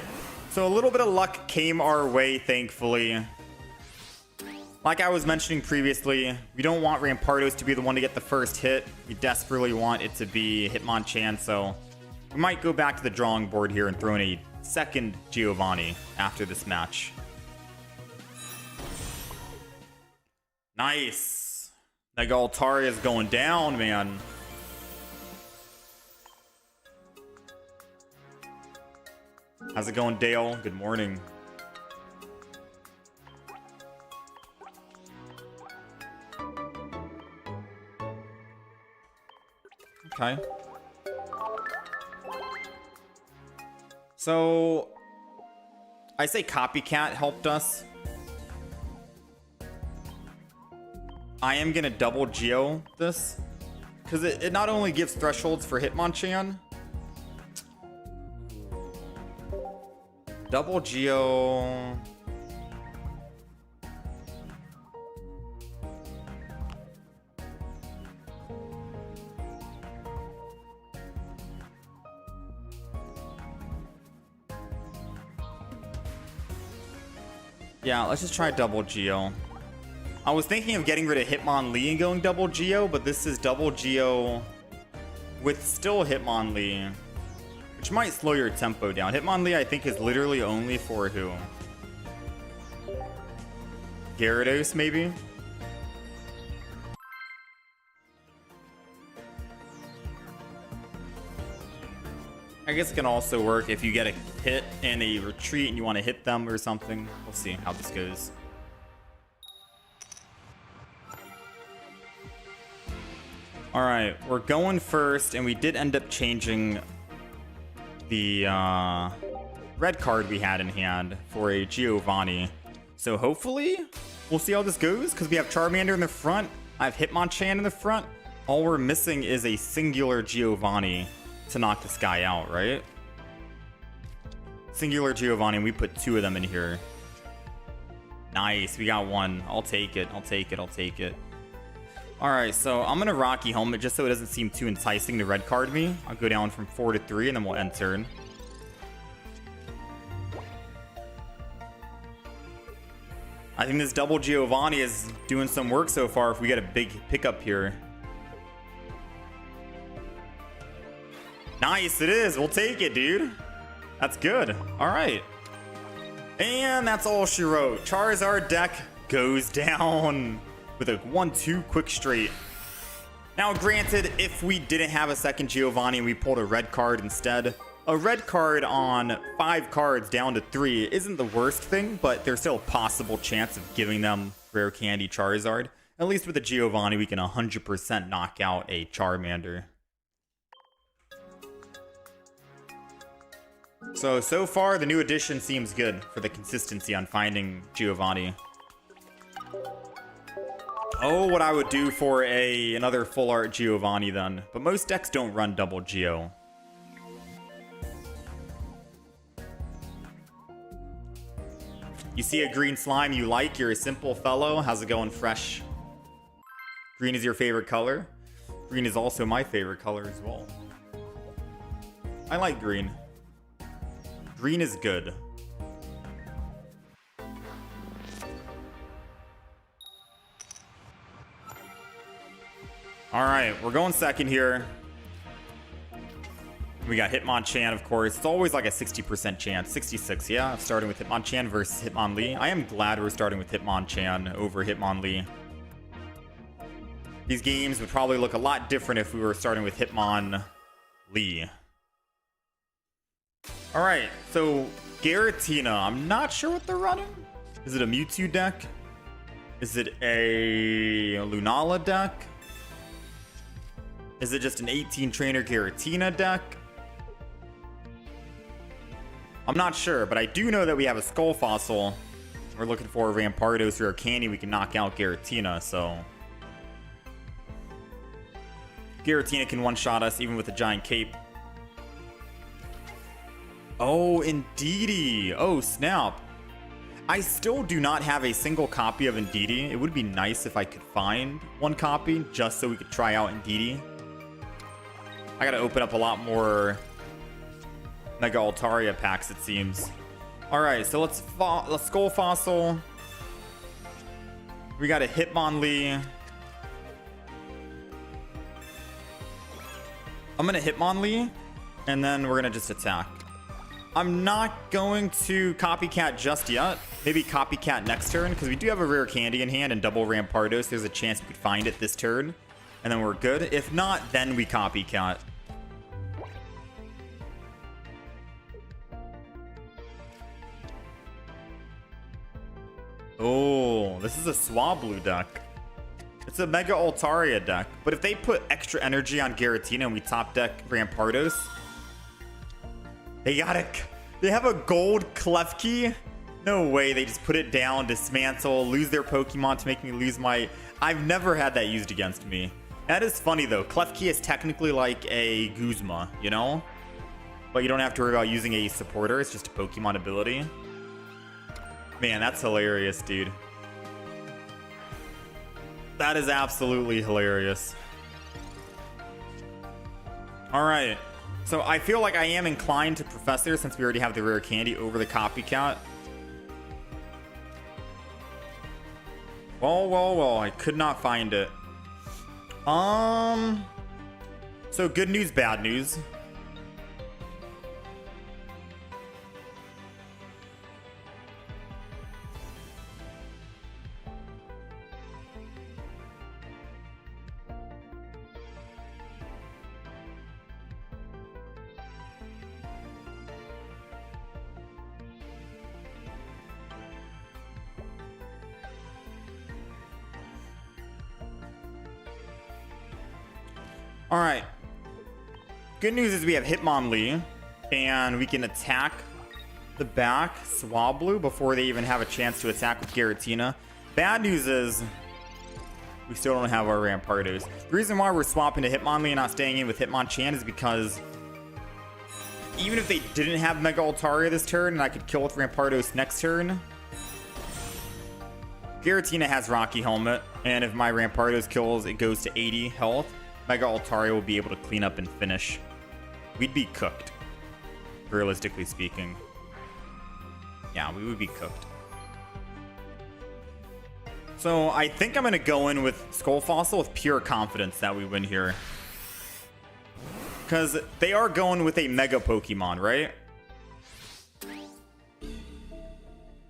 So a little bit of luck came our way, thankfully. Like I was mentioning previously, we don't want Rampardos to be the one to get the first hit. We desperately want it to be Hitmonchan, so we might go back to the drawing board here and throw in a second Giovanni after this match. Nice. Mega Altaria is going down, man. How's it going, Dale? Good morning. Okay. So, I say Copycat helped us. I am going to double Geo this. Because it not only gives thresholds for Hitmonchan. Double Geo... Yeah, let's just try double Geo. I was thinking of getting rid of Hitmonlee and going double Geo, but this is double Geo with still Hitmonlee, which might slow your tempo down. Hitmonlee, I think, is literally only for who? Gyarados, maybe? I guess it can also work if you get a hit and a retreat and you want to hit them or something. We'll see how this goes. All right, we're going first, and we did end up changing the red card we had in hand for a Giovanni. So hopefully we'll see how this goes, because we have Charmander in the front. I have Hitmonchan in the front. All we're missing is a singular Giovanni to knock this guy out, right? Singular Giovanni, we put two of them in here. Nice, we got one. I'll take it, I'll take it, I'll take it. Alright, so I'm gonna Rocky Helmet just so it doesn't seem too enticing to red card me. I'll go down from 4 to 3 and then we'll end turn. I think this double Giovanni is doing some work so far if we get a big pickup here. Nice, it is. We'll take it, dude. That's good. All right. And that's all she wrote. Charizard deck goes down with a 1-2 quick straight. Now, granted, if we didn't have a second Giovanni and we pulled a red card instead, a red card on 5 cards down to 3 isn't the worst thing, but there's still a possible chance of giving them Rare Candy Charizard. At least with a Giovanni, we can 100% knock out a Charmander. So far, the new addition seems good for the consistency on finding Giovanni. Oh, what I would do for another full art Giovanni then. But most decks don't run double Geo. You see a green slime you like, you're a simple fellow. How's it going, Fresh? Green is your favorite color? Green is also my favorite color as well. I like green. Green is good. All right, we're going second here. We got Hitmonchan, of course. It's always like a 60% chance. 66, yeah. Starting with Hitmonchan versus Hitmonlee. I am glad we're starting with Hitmonchan over Hitmonlee. These games would probably look a lot different if we were starting with Hitmonlee. All right, so Giratina. I'm not sure what they're running. Is it a Mewtwo deck? Is it a Lunala deck? Is it just an 18 trainer Giratina deck? I'm not sure, but I do know that we have a Skull Fossil. We're looking for a Rampardos or a Candy. We can knock out Giratina, so... Giratina can one-shot us even with a giant cape. Oh, Indeedi. Oh, snap. I still do not have a single copy of Indeedi. It would be nice if I could find one copy just so we could try out Indeedi. I gotta open up a lot more Mega Altaria packs, it seems. All right, so let's Skull Fossil. We got a Hitmonlee. I'm gonna Hitmonlee, and then we're gonna just attack. I'm not going to Copycat just yet. Maybe Copycat next turn, because we do have a rare candy in hand and double Rampardos. There's a chance we could find it this turn, and then we're good. If not, then we Copycat. Oh, this is a Swablu deck. It's a Mega Altaria deck. But if they put extra energy on Giratina and we top deck Rampardos, they have a gold Klefki? No way, they just put it down, dismantle, lose their Pokemon to make me lose my... I've never had that used against me. That is funny though. Klefki is technically like a Guzma, you know? But you don't have to worry about using a supporter, it's just a Pokemon ability. Man, that's hilarious, dude. That is absolutely hilarious. Alright. So I feel like I am inclined to Professor since we already have the rare candy over the Copycat. Well, I could not find it. So good news, bad news. All right. Good news is we have Hitmonlee, and we can attack the back Swablu before they even have a chance to attack with Giratina. Bad news is we still don't have our Rampardos. The reason why we're swapping to Hitmonlee and not staying in with Hitmonchan is because even if they didn't have Mega Altaria this turn and I could kill with Rampardos next turn, Giratina has Rocky Helmet, and if my Rampardos kills, it goes to 80 health. Mega Altaria will be able to clean up and finish. We'd be cooked, realistically speaking. Yeah, we would be cooked. So I think I'm going to go in with Skull Fossil with pure confidence that we win here. Because they are going with a Mega Pokemon, right?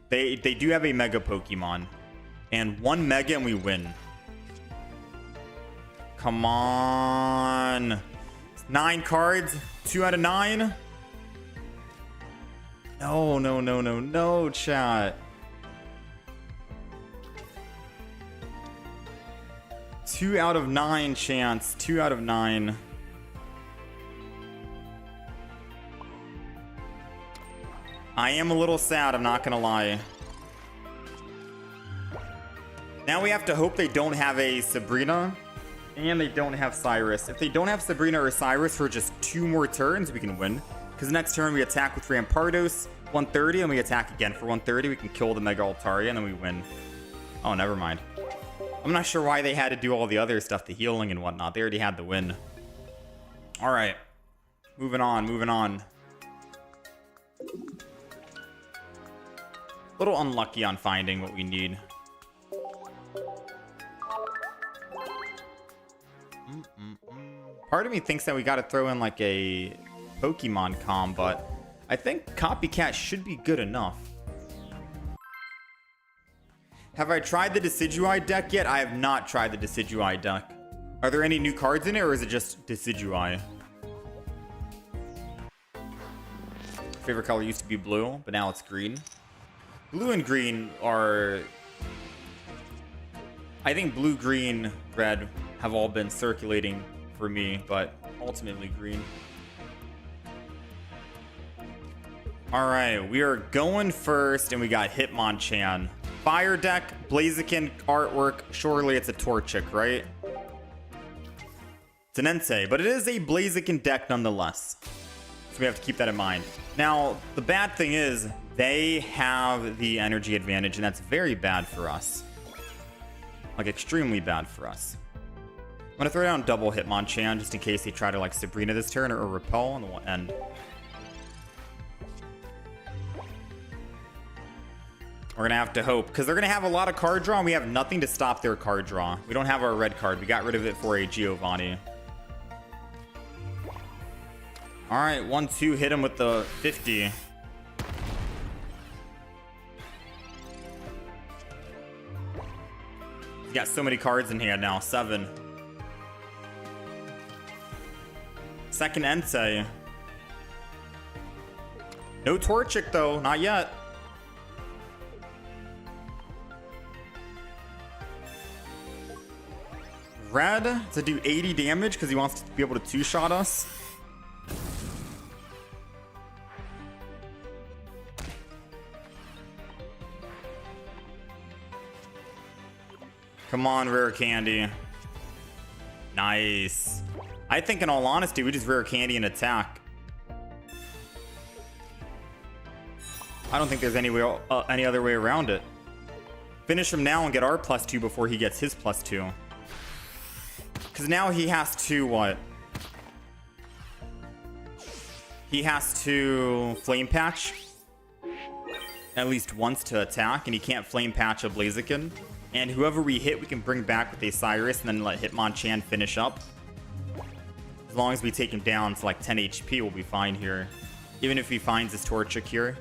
They do have a Mega Pokemon. And one Mega and we win. Come on. 9 cards. 2 out of 9. No, chat. 2 out of 9 chance. 2 out of 9. I am a little sad, I'm not gonna lie. Now we have to hope they don't have a Sabrina. And they don't have Cyrus. If they don't have Sabrina or Cyrus for just 2 more turns, we can win. Because next turn we attack with Rampardos, 130, and we attack again for 130. We can kill the Mega Altaria, and then we win. Oh, never mind. I'm not sure why they had to do all the other stuff, the healing and whatnot. They already had the win. Alright. Moving on. A little unlucky on finding what we need. Part of me thinks that we got to throw in like a Pokemon comm, but I think Copycat should be good enough. Have I tried the Decidueye deck yet? I have not tried the Decidueye deck. Are there any new cards in it, or is it just Decidueye? Favorite color used to be blue, but now it's green. Blue and green are... I think blue, green, red have all been circulating for me, but ultimately green. Alright, we are going first, and we got Hitmonchan. Fire deck, Blaziken artwork. Surely it's a Torchic, right? It's an Entei, but it is a Blaziken deck nonetheless. So we have to keep that in mind. Now, the bad thing is, they have the energy advantage, and that's very bad for us. Like, extremely bad for us. I'm gonna throw down double Hitmonchan just in case they try to like Sabrina this turn or repel on the end. We're gonna have to hope, because they're gonna have a lot of card draw and we have nothing to stop their card draw. We don't have our red card. We got rid of it for a Giovanni. All right, 1-2, hit him with the 50. He's got so many cards in hand now, 7. Second Entei. No Torchic though, not yet. Red to do 80 damage because he wants to be able to two-shot us. Come on, rare candy. Nice. I think in all honesty, we just rare candy and attack. I don't think there's any other way around it. Finish him now and get our +2 before he gets his +2. Because now he has to what? He has to Flame Patch at least once to attack, and he can't Flame Patch a Blaziken. And whoever we hit, we can bring back with a Cyrus and then let Hitmonchan finish up. As long as we take him down to like 10 HP, we'll be fine here. Even if he finds his Torchic here.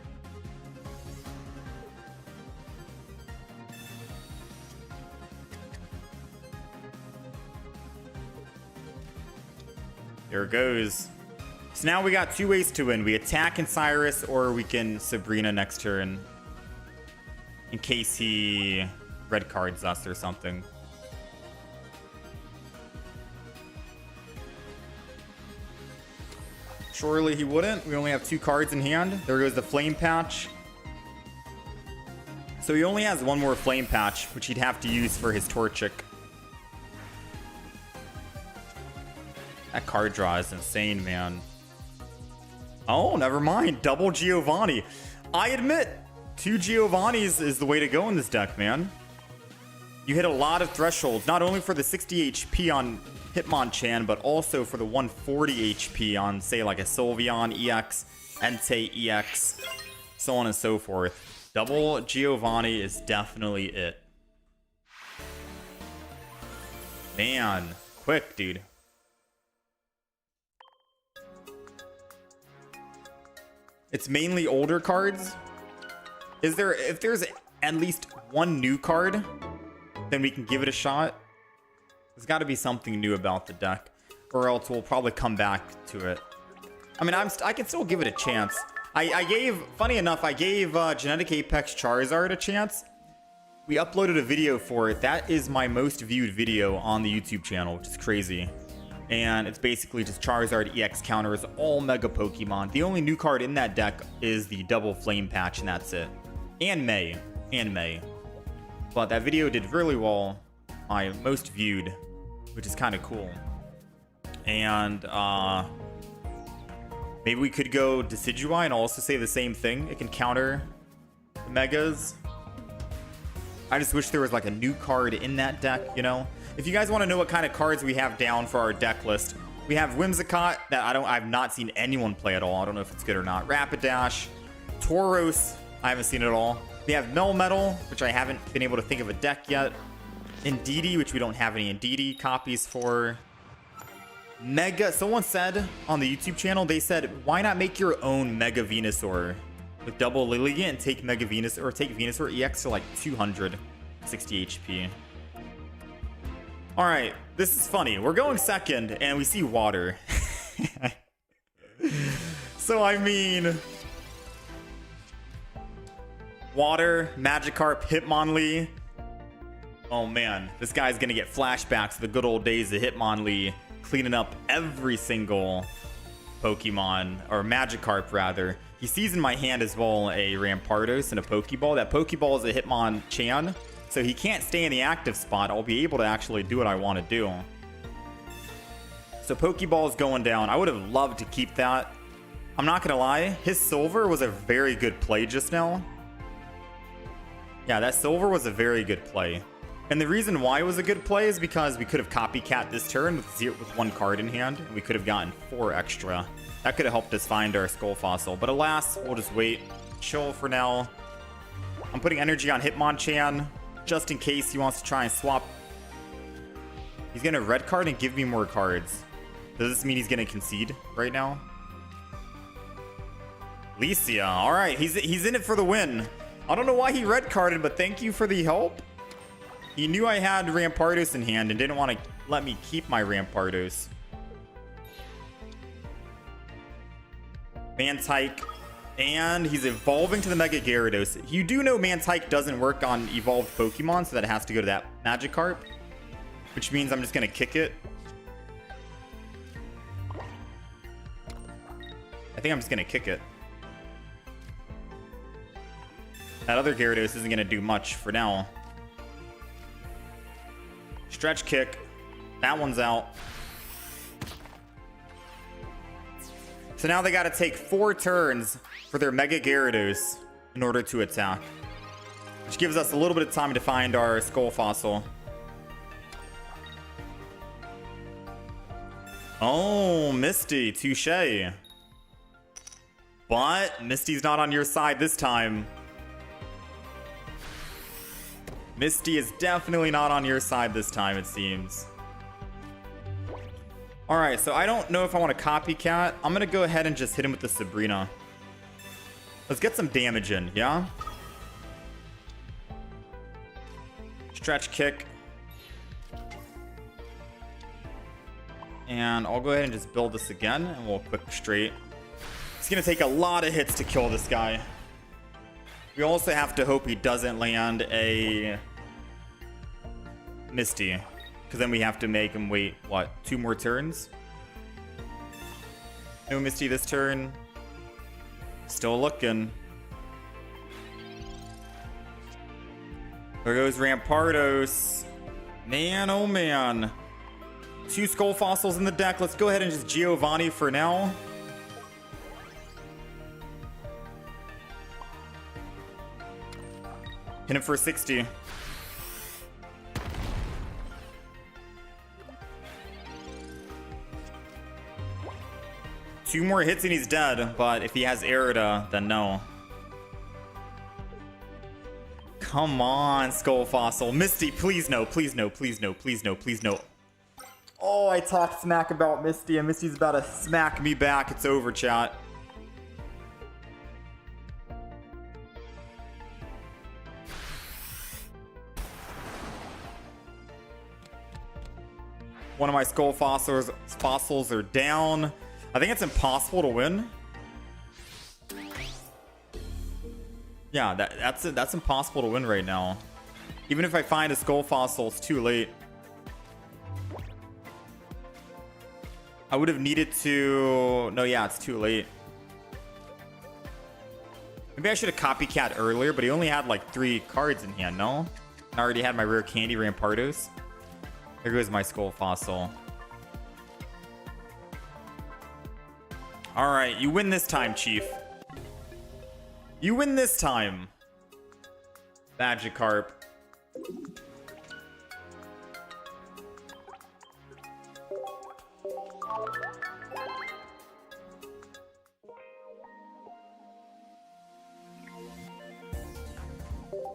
There it goes. So now we got 2 ways to win. We attack in Cyrus, or we can Sabrina next turn. In case he red cards us or something. Surely he wouldn't. We only have 2 cards in hand. There goes the Flame Patch. So he only has 1 more Flame Patch, which he'd have to use for his Torchic. That card draw is insane, man. Oh, never mind. Double Giovanni. I admit, 2 Giovannis is the way to go in this deck, man. You hit a lot of thresholds, not only for the 60 HP on Hitmonchan, but also for the 140 HP on, say, like a Sylveon EX, Entei EX, so on and so forth. Double Giovanni is definitely it. Man, quick, dude. It's mainly older cards. If there's at least 1 new card, then we can give it a shot. There's got to be something new about the deck, or else we'll probably come back to it. I mean, I can still give it a chance. Funny enough, I gave Genetic Apex Charizard a chance. We uploaded a video for it. That is my most viewed video on the YouTube channel, which is crazy. And it's basically just Charizard EX counters all Mega Pokemon. The only new card in that deck is the double Flame Patch, and that's it. And May. But that video did really well. My most viewed, which is kind of cool. And maybe we could go Decidueye and also say the same thing. It can counter the Megas. I just wish there was like a new card in that deck, you know? If you guys want to know what kind of cards we have down for our deck list, we have Whimsicott that I've not seen anyone play at all. I don't know if it's good or not. Rapidash, Tauros, I haven't seen it at all. We have Melmetal, which I haven't been able to think of a deck yet. Indeedi, which we don't have any Indeedi copies for. Mega, someone said on the YouTube channel, they said, why not make your own Mega Venusaur with double Lilligant and take Mega Venusaur, or take Venusaur EX to like 260 HP. All right, this is funny. We're going second and we see water. So, I mean, water, Magikarp, Hitmonlee. Oh man, this guy's gonna get flashbacks to the good old days of Hitmonlee, cleaning up every single Pokemon, or Magikarp rather. He sees in my hand as well a Rampardos and a Pokeball. That Pokeball is a Hitmonchan, so he can't stay in the active spot. I'll be able to actually do what I want to do. So Pokeball is going down. I would have loved to keep that. I'm not gonna lie, his Silver was a very good play just now. Yeah, that Silver was a very good play. And the reason why it was a good play is because we could have copycat this turn with 1 card in hand, and we could have gotten 4 extra. That could have helped us find our Skull Fossil. But alas, we'll just wait. Chill for now. I'm putting energy on Hitmonchan just in case he wants to try and swap. He's gonna red card and give me more cards. Does this mean he's gonna concede right now? Licia, all right, he's in it for the win. I don't know why he red carded, but thank you for the help. He knew I had Rampardos in hand and didn't want to let me keep my Rampardos. Mantike, and he's evolving to the Mega Gyarados. You do know Mantike doesn't work on evolved Pokemon, so that it has to go to that Magikarp, which means I'm just gonna kick it. I think I'm just gonna kick it. That other Gyarados isn't gonna do much for now. Stretch kick. That one's out. So now they got to take 4 turns for their Mega Gyarados in order to attack, which gives us a little bit of time to find our Skull Fossil. Oh, Misty, touche. But Misty's not on your side this time. Misty is definitely not on your side this time, it seems. Alright, so I don't know if I want to copycat. I'm going to go ahead and just hit him with the Sabrina. Let's get some damage in, yeah? Stretch kick. And I'll go ahead and just build this again, and we'll quick straight. It's going to take a lot of hits to kill this guy. We also have to hope he doesn't land a Misty, because then we have to make him wait, what, 2 more turns? No Misty this turn. Still looking. There goes Rampardos. Man, oh man. 2 Skull Fossils in the deck. Let's go ahead and just Giovanni for now. Hit him for 60. Two more hits and he's dead, but if he has Erida, then no. Come on, Skull Fossil. Misty, please no, please no, please no, please no, please no. Oh, I talked smack about Misty, and Misty's about to smack me back. It's over, chat. One of my Skull fossils are down. I think it's impossible to win. Yeah, that's impossible to win right now. Even if I find a Skull Fossil, it's too late. I would have needed to... No, yeah, it's too late. Maybe I should have copycat earlier, but he only had like 3 cards in hand, no? I already had my rare candy Rampardos. There goes my Skull Fossil. Alright, you win this time, Chief. You win this time. Magikarp.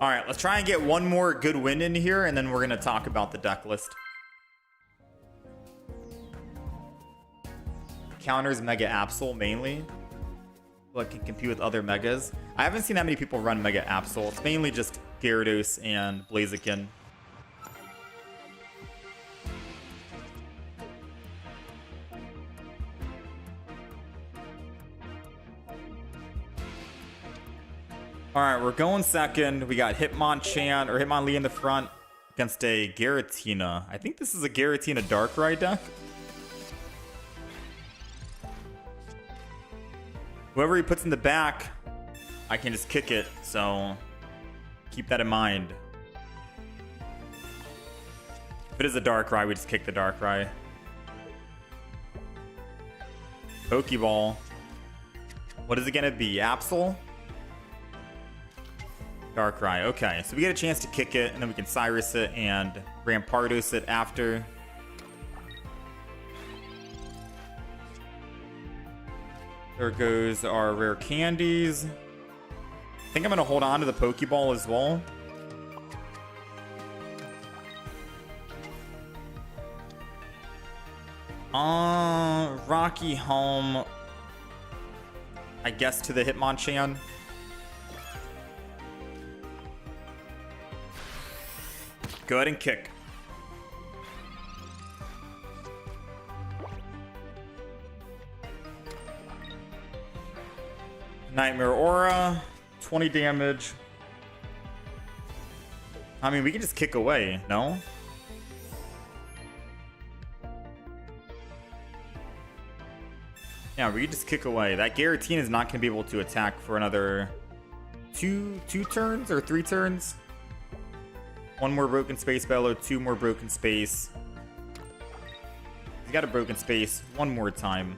Alright, let's try and get one more good win in here, and then we're going to talk about the deck list. Counters Mega Absol mainly. Like, can compete with other Megas. I haven't seen that many people run Mega Absol. It's mainly just Gyarados and Blaziken. Alright, we're going second. We got Hitmonchan, or Hitmonlee in the front against a Giratina. I think this is a Giratina Darkrai deck. Whoever he puts in the back, I can just kick it, so keep that in mind. If it is a Darkrai, we just kick the Darkrai. Pokeball. What is it gonna be? Absol? Darkrai. Okay, so we get a chance to kick it, and then we can Cyrus it and Rampardos it after. There goes our rare candies. think I'm going to hold on to the Pokeball as well. Rocky Home, I guess, to the Hitmonchan. Go ahead and kick. Nightmare Aura, 20 damage. I mean, we can just kick away, no? Yeah, we can just kick away. That Giratina is not going to be able to attack for another two turns or 3 turns. 1 more Broken Space Bellow, 2 more Broken Space. He's got a Broken Space 1 more time.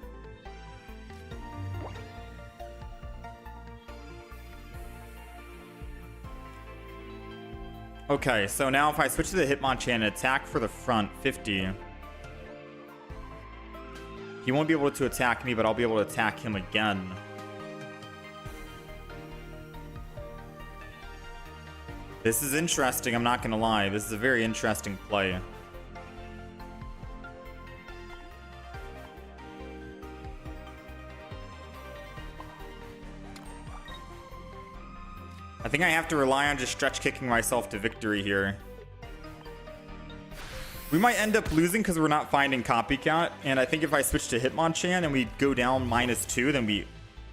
Okay, so now if I switch to the Hitmonchan and attack for the front, 50. He won't be able to attack me, but I'll be able to attack him again. This is interesting, I'm not gonna lie. This is a very interesting play. I think I have to rely on just stretch kicking myself to victory here. We might end up losing because we're not finding Copycat, and I think if I switch to Hitmonchan and we go down -2, then we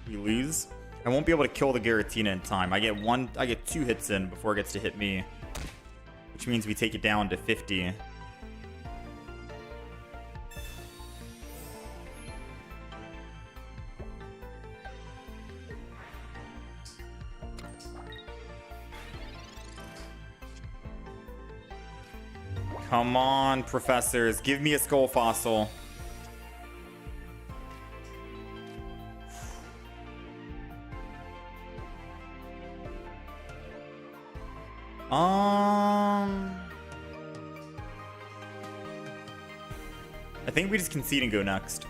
lose. I won't be able to kill the Giratina in time. I get 2 hits in before it gets to hit me, which means we take it down to 50. Come on, professors. Give me a Skull Fossil. I think we just concede and go next.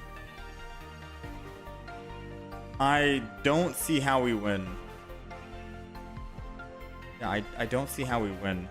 I don't see how we win. Yeah, I don't see how we win.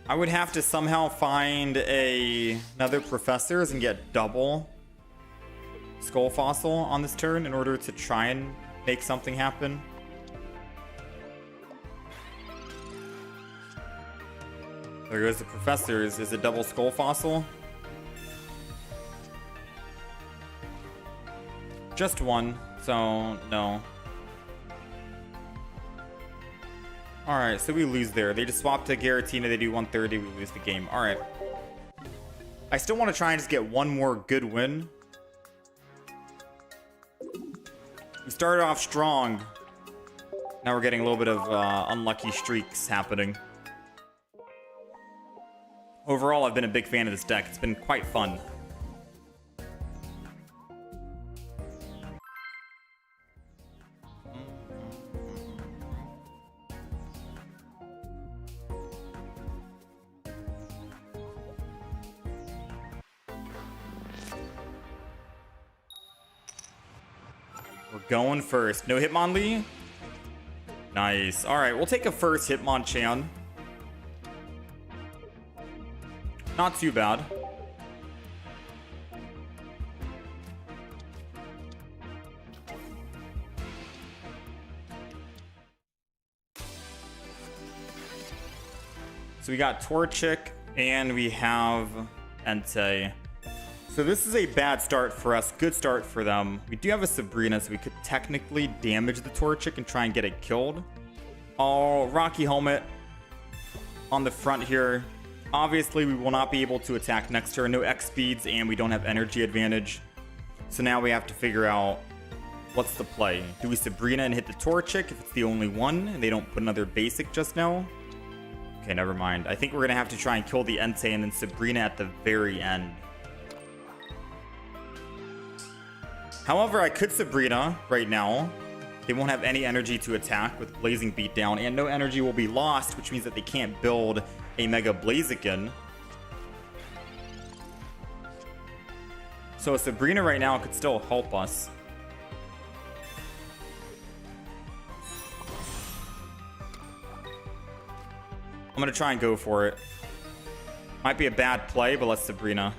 I would have to somehow find another professors and get double Skull Fossil on this turn in order to try and make something happen. There goes the professors. Is it double Skull Fossil? Just 1, so no. Alright, so we lose there. They just swap to Giratina, they do 130, we lose the game. Alright. I still want to try and just get one more good win. We started off strong. Now we're getting a little bit of unlucky streaks happening. Overall, I've been a big fan of this deck. It's been quite fun. We're going first. No Hitmonlee? Nice. Alright, we'll take a first Hitmonchan. Not too bad. So we got Torchic and we have Entei. So this is a bad start for us, good start for them. We do have a Sabrina, so we could technically damage the Torchic and try and get it killed. Oh, Rocky Helmet on the front here. Obviously, we will not be able to attack next turn. No X speeds, and we don't have energy advantage. So now we have to figure out what's the play. Do we Sabrina and hit the Torchic if it's the only one, and they don't put another basic just now? Okay, never mind. I think we're going to have to try and kill the Entei and then Sabrina at the very end. However, I could Sabrina right now. They won't have any energy to attack with Blazing Beatdown, and no energy will be lost, which means that they can't build a Mega Blaziken. So a Sabrina right now could still help us. I'm going to try and go for it. Might be a bad play, but let's Sabrina.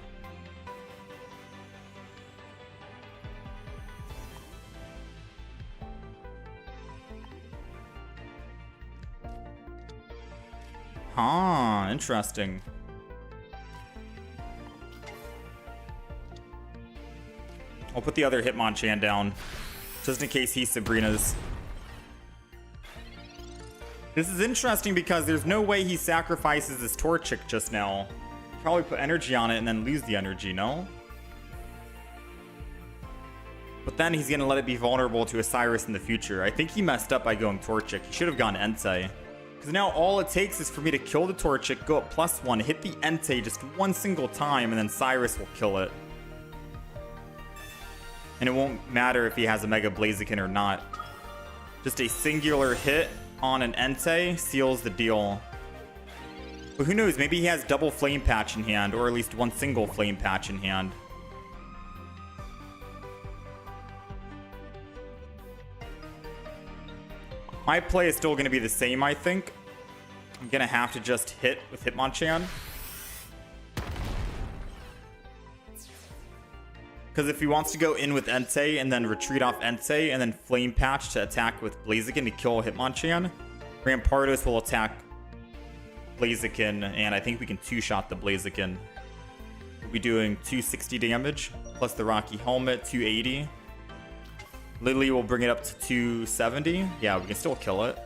Huh, interesting. I'll put the other Hitmonchan down, just in case he Sabrinas. This is interesting because there's no way he sacrifices his Torchic just now. Probably put energy on it and then lose the energy, no? But then he's going to let it be vulnerable to Osiris in the future. I think he messed up by going Torchic. He should have gone Entei. Because now all it takes is for me to kill the Torchic, go up +1, hit the Entei just one single time, and then Cyrus will kill it. And it won't matter if he has a Mega Blaziken or not. Just a singular hit on an Entei seals the deal. But who knows, maybe he has double Flame Patch in hand, or at least one single Flame Patch in hand. My play is still going to be the same, I think. I'm going to have to just hit with Hitmonchan. Because if he wants to go in with Entei and then retreat off Entei and then Flame Patch to attack with Blaziken to kill Hitmonchan, Rampardos will attack Blaziken, and I think we can two-shot the Blaziken. We'll be doing 260 damage, plus the Rocky Helmet, 280. Lily will bring it up to 270. Yeah, we can still kill it.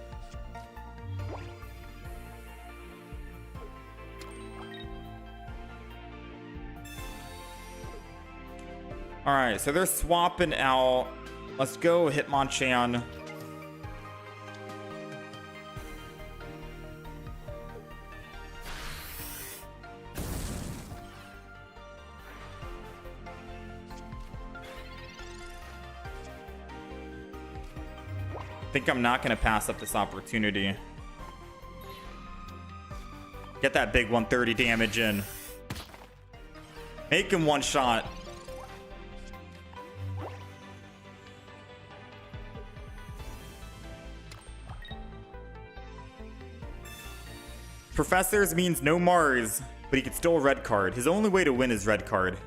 Alright, so they're swapping out. Let's go Hitmonchan. I think I'm not going to pass up this opportunity. Get that big 130 damage in. Make him one shot. Professors means no Mars, but he could still red card. His only way to win is red card.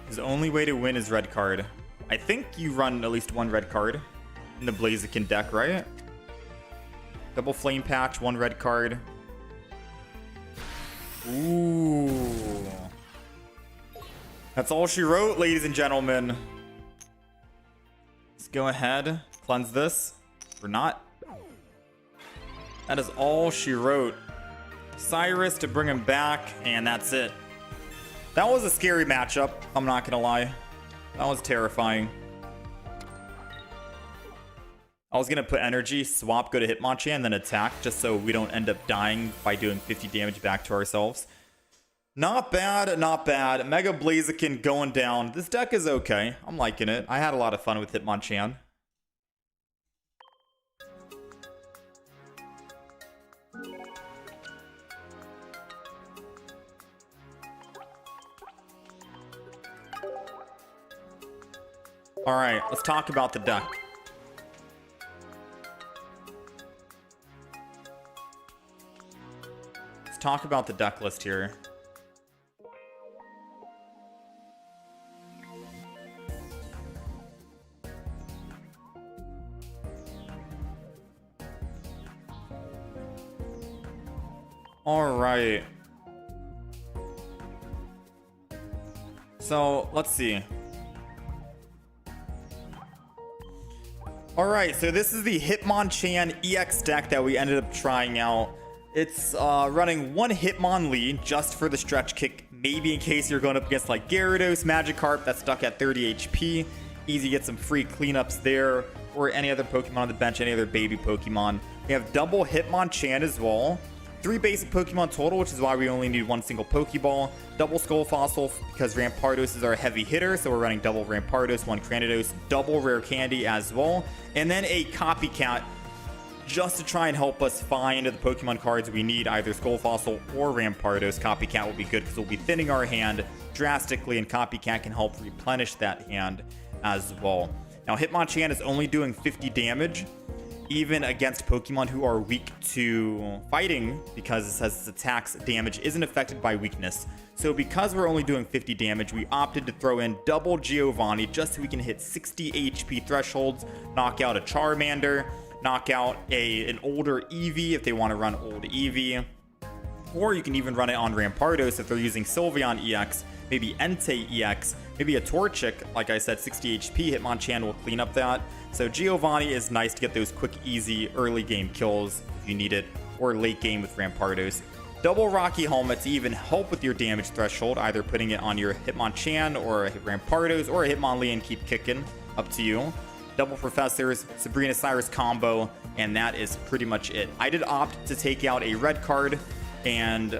His only way to win is red card. I think you run at least one red card in the Blaziken deck, right? Double Flame Patch, one red card. Ooh. That's all she wrote, ladies and gentlemen. Let's go ahead, cleanse this. Or not. That is all she wrote. Cyrus to bring him back, and that's it. That was a scary matchup, I'm not gonna lie. That was terrifying. I was gonna put energy, swap, go to Hitmonchan, then attack, just so we don't end up dying by doing 50 damage back to ourselves. Not bad, not bad. Mega Blaziken going down. This deck is okay. I'm liking it. I had a lot of fun with Hitmonchan. Alright, let's talk about the deck. Let's talk about the deck list here. Alright. So, let's see. Alright, so this is the Hitmonchan EX deck that we ended up trying out. It's running one Hitmonlee just for the stretch kick, maybe in case you're going up against like Gyarados, Magikarp that's stuck at 30 HP. Easy to get some free cleanups there, or any other Pokemon on the bench, any other baby Pokemon. We have double Hitmonchan as well. 3 basic Pokemon total, which is why we only need 1 single Pokeball. Double Skull Fossil because Rampardos is our heavy hitter, so we're running double Rampardos, 1 Cranidos, double Rare Candy as well. And then a Copycat just to try and help us find the Pokemon cards we need, either Skull Fossil or Rampardos. Copycat will be good because we'll be thinning our hand drastically, and Copycat can help replenish that hand as well. Now, Hitmonchan is only doing 50 damage, even against Pokemon who are weak to fighting, because it says its attacks damage isn't affected by weakness. So because we're only doing 50 damage, we opted to throw in double Giovanni just so we can hit 60 HP thresholds, knock out a Charmander, knock out an older Eevee if they want to run old Eevee. Or you can even run it on Rampardos if they're using Sylveon EX, maybe Entei EX, maybe a Torchic, like I said, 60 HP. Hitmonchan will clean up that. So Giovanni is nice to get those quick, easy early game kills if you need it, or late game with Rampardos. Double Rocky Helmet to even help with your damage threshold, either putting it on your Hitmonchan or a Rampardos or a Hitmonlee and keep kicking, up to you. Double Professors, Sabrina Cyrus combo, and that is pretty much it. I did opt to take out a red card and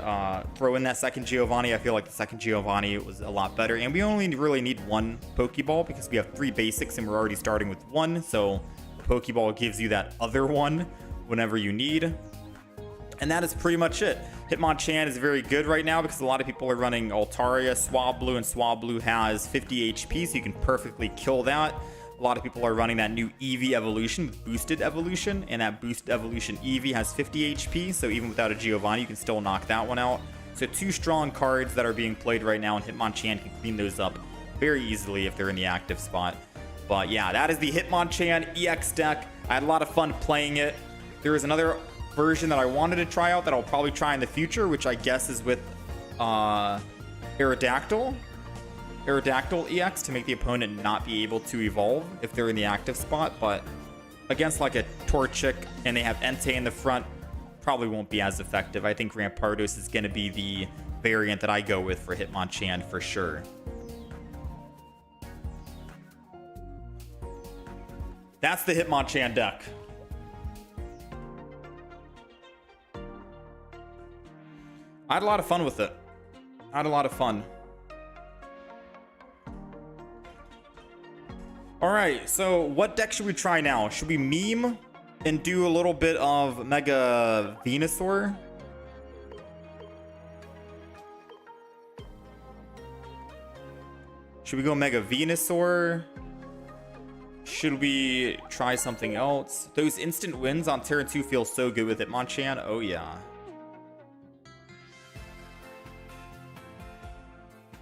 throw in that second Giovanni. I feel like the second Giovanni was a lot better, and we only really need 1 Pokeball because we have 3 basics and we're already starting with 1, so the Pokeball gives you that other one whenever you need. And that is pretty much it. Hitmonchan is very good right now because a lot of people are running Altaria, Swablu, and Swablu has 50 HP, so you can perfectly kill that. A lot of people are running that new Eevee evolution with boosted evolution, and that boosted evolution Eevee has 50 HP, so even without a Giovanni, you can still knock that one out. So 2 strong cards that are being played right now, and Hitmonchan can clean those up very easily if they're in the active spot. But yeah, that is the Hitmonchan EX deck. I had a lot of fun playing it. There is another version that I wanted to try out that I'll probably try in the future, which I guess is with Aerodactyl EX to make the opponent not be able to evolve if they're in the active spot, but against like a Torchic and they have Entei in the front, probably won't be as effective. I think Rampardos is going to be the variant that I go with for Hitmonchan for sure. That's the Hitmonchan deck. I had a lot of fun with it. I had a lot of fun. Alright, so what deck should we try now? Should we meme and do a little bit of Mega Venusaur? Should we go Mega Venusaur? Should we try something else? Those instant wins on Terran 2 feel so good with Hitmonchan. Oh yeah.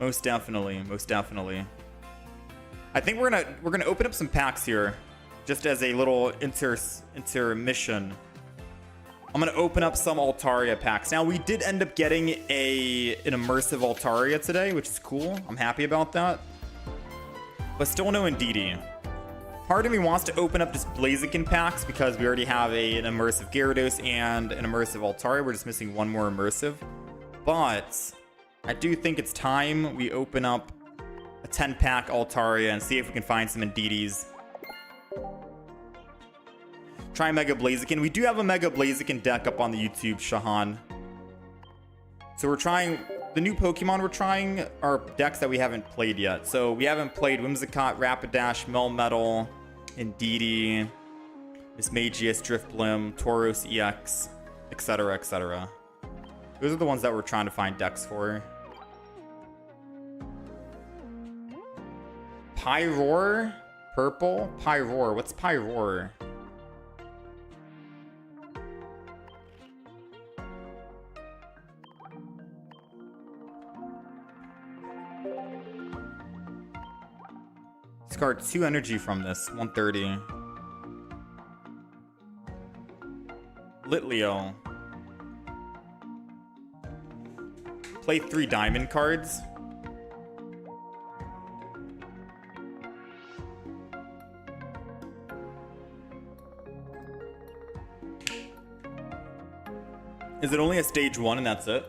Most definitely, most definitely. I think we're gonna open up some packs here, just as a little intermission. I'm gonna open up some Altaria packs. Now we did end up getting an immersive Altaria today, which is cool. I'm happy about that. But still no Indeedi. Part of me wants to open up just Blaziken packs because we already have an immersive Gyarados and an immersive Altaria. We're just missing 1 more immersive. But I do think it's time we open up a 10-pack Altaria and see if we can find some Indeedis. Try Mega Blaziken. We do have a Mega Blaziken deck up on the YouTube, Shahan. So we're trying... The new Pokemon we're trying are decks that we haven't played yet. So we haven't played Whimsicott, Rapidash, Melmetal, Indeedi, Mismagius, Drifblim, Tauros EX, etc., etc. Those are the ones that we're trying to find decks for. Pyroar? Purple? Pyroar. What's Pyroar? Discard 2 energy from this. 130. Litleo. Play 3 diamond cards. Is it only a stage 1 and that's it?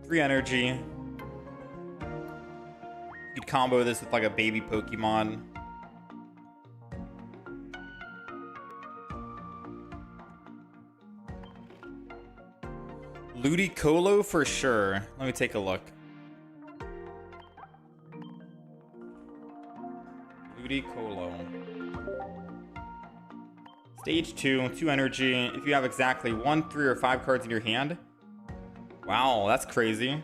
3 energy. You'd combo this with like a baby Pokemon. Ludicolo for sure. Let me take a look. Ludicolo. Stage 2, 2 energy. If you have exactly 1, 3, or 5 cards in your hand. Wow, that's crazy.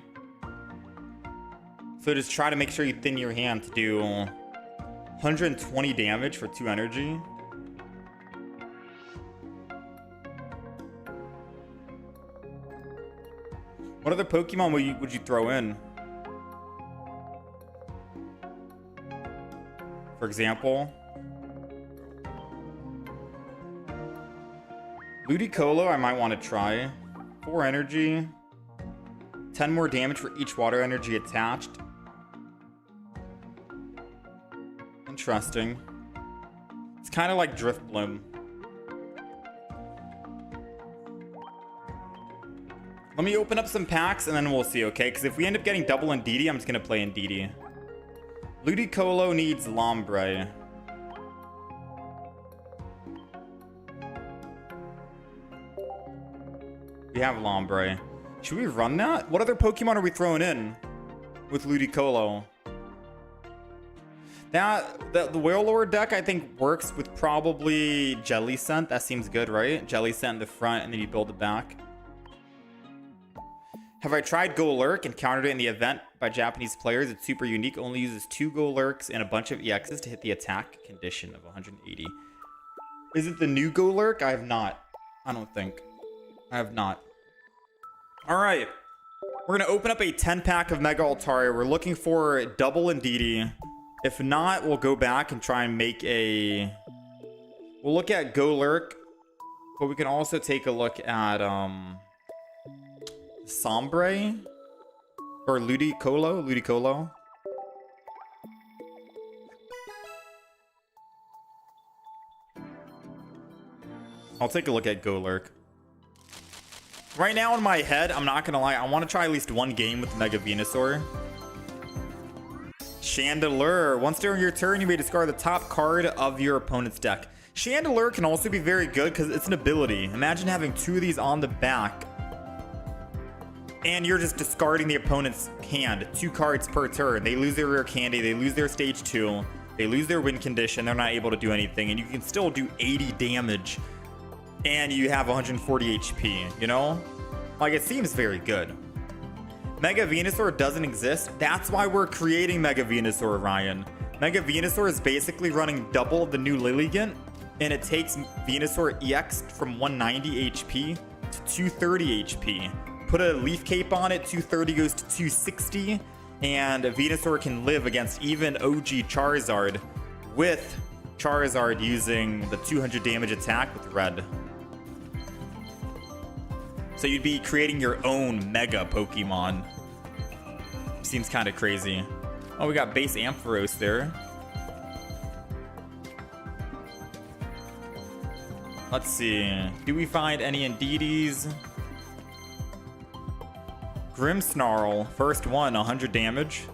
So just try to make sure you thin your hand to do 120 damage for 2 energy. What other Pokemon would you throw in? For example, Ludicolo I might want to try. 4 energy. 10 more damage for each water energy attached. Interesting. It's kind of like Drift Bloom. Let me open up some packs and then we'll see, okay? Because if we end up getting double Indeedi, I'm just going to play Indeedi. Ludicolo needs Lombre. We have Lombre. Should we run that? What other Pokemon are we throwing in with Ludicolo? The Wailord deck, I think, works with probably Jellicent. That seems good, right? Jellicent in the front, and then you build it back. Have I tried Golurk? Encountered it in the event by Japanese players. It's super unique. Only uses 2 Golurks and a bunch of EXs to hit the attack condition of 180. Is it the new Golurk? I have not. I don't think. I have not. All right. We're going to open up a 10-pack of Mega Altaria. We're looking for double Indeedi. If not, we'll go back and try and make a... We'll look at Golurk. But we can also take a look at... Sombre? Or Ludicolo? I'll take a look at Golurk. Right now in my head, I'm not gonna lie, I want to try at least one game with Mega Venusaur. Chandelure. Once during your turn, you may discard the top card of your opponent's deck. Chandelure can also be very good because it's an ability. Imagine having 2 of these on the back. And you're just discarding the opponent's hand. 2 cards per turn. They lose their rare candy. They lose their stage 2. They lose their win condition. They're not able to do anything. And you can still do 80 damage. And you have 140 HP, you know? Like, it seems very good. Mega Venusaur doesn't exist. That's why we're creating Mega Venusaur, Ryan. Mega Venusaur is basically running double the new Lilligant. And it takes Venusaur EX from 190 HP to 230 HP. Put a Leaf Cape on it, 230 goes to 260, and Venusaur can live against even OG Charizard with Charizard using the 200 damage attack with red. So you'd be creating your own Mega Pokemon. Seems kind of crazy. Oh, we got base Ampharos there. Let's see. Do we find any Indeedis? Grimmsnarl, first one, 100 damage.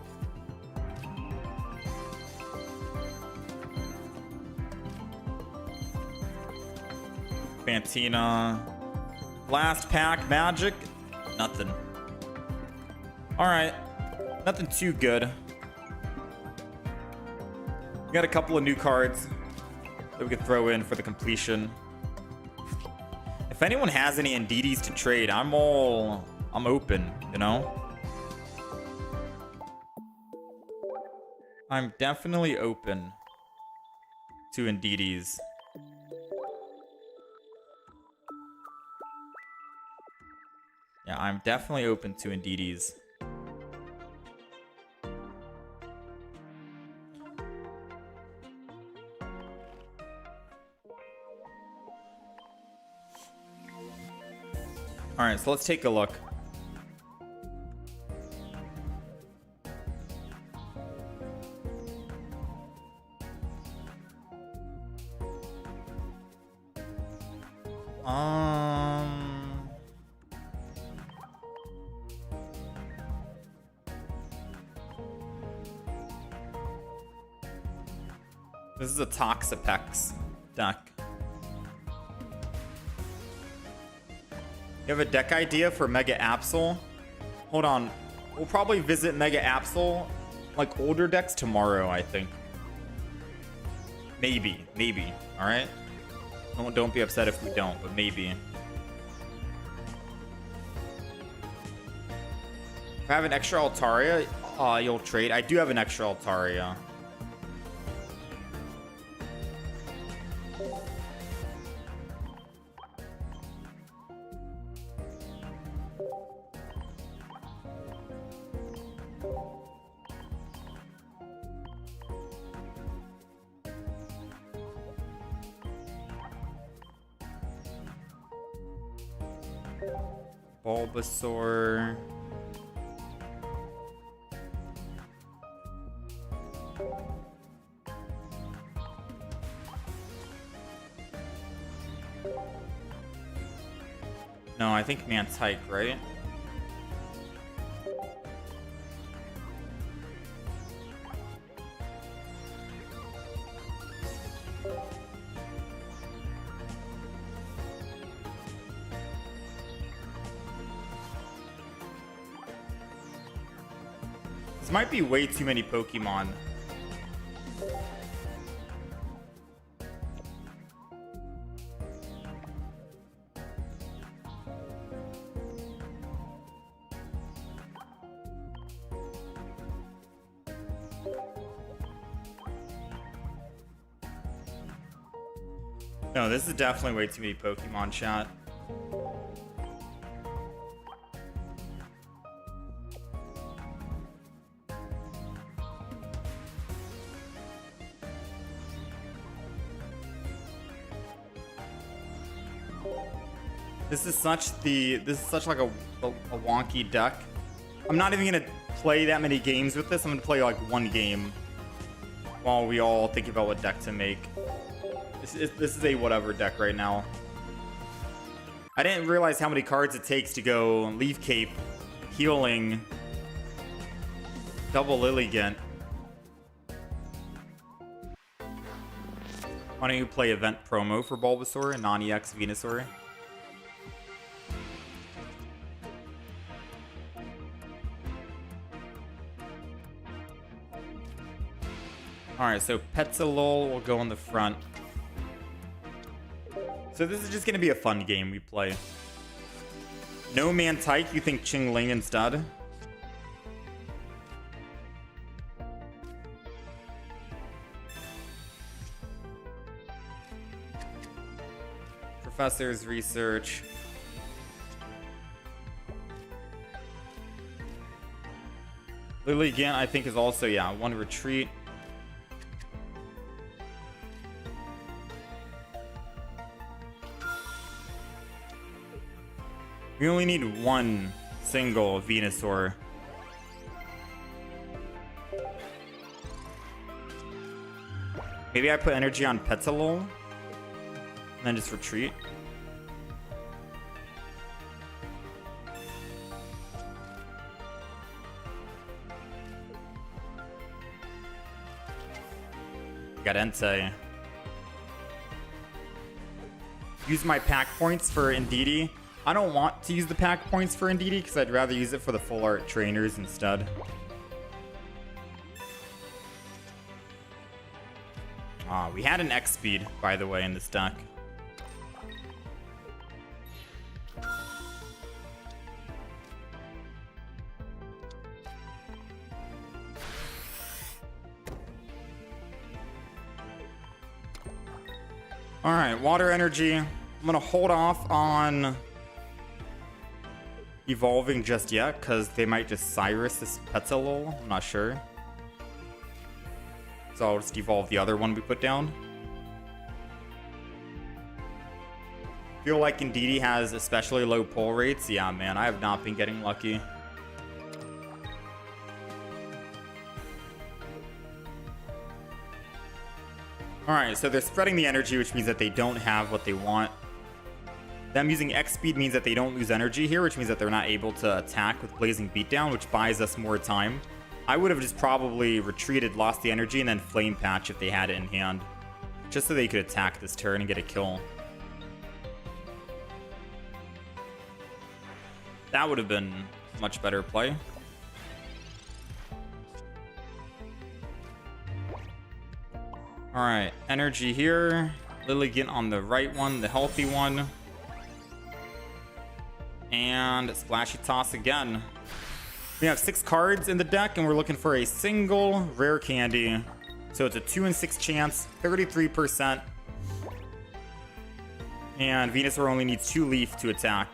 Fantina. Last pack, magic. Nothing. Alright. Nothing too good. We got a couple of new cards that we could throw in for the completion. If anyone has any Indeedis to trade, I'm open, you know? I'm definitely open to Indeedis. Yeah, I'm definitely open to Indeedis. All right, so let's take a look. This is a Toxapex deck. You have a deck idea for Mega Absol? Hold on. We'll probably visit Mega Absol, like older decks tomorrow, I think. Maybe. Alright? Don't be upset if we don't, but maybe. If I have an extra Altaria, you'll trade. I do have an extra Altaria. Bulbasaur. No, I think Mantike, right? This might be way too many Pokemon. No, this is definitely way too many Pokemon, chat. This is such like a wonky deck. I'm not even gonna play that many games with this. I'm gonna play like one game while we all think about what deck to make. This is a whatever deck right now. I didn't realize how many cards it takes to go Leaf Cape, Healing, double Lilligant. Why don't you play event promo for Bulbasaur and non-EX Venusaur? Alright, so Petzalol will go on the front. So this is just going to be a fun game we play. No Mantike, you think Chingling instead? Professor's research. Lilligant, I think, is also, yeah, one retreat. We only need one single Venusaur. Maybe I put energy on Petzalol and then just retreat. Got Entei. Use my pack points for Indeedi. I don't want to use the pack points for Indeedi because I'd rather use it for the full art trainers instead. We had an X speed, by the way, in this deck. Alright, water energy. I'm gonna hold off on evolving just yet because they might just Cyrus this Petzalol. I'm not sure. So I'll just evolve the other one we put down. Feel like Indeedi has especially low pull rates. Yeah, man, I have not been getting lucky. Alright, so they're spreading the energy, which means that they don't have what they want. Them using X speed means that they don't lose energy here, which means that they're not able to attack with Blazing Beatdown, which buys us more time. I would have just probably retreated, lost the energy, and then Flame Patch if they had it in hand. Just so they could attack this turn and get a kill. That would have been a much better play. Alright, energy here. Lilligant on the right one, the healthy one. And Splashy Toss again. We have 6 cards in the deck, and we're looking for a single rare candy. So it's a 2 in 6 chance, 33%. And Venusaur only needs 2 leaf to attack.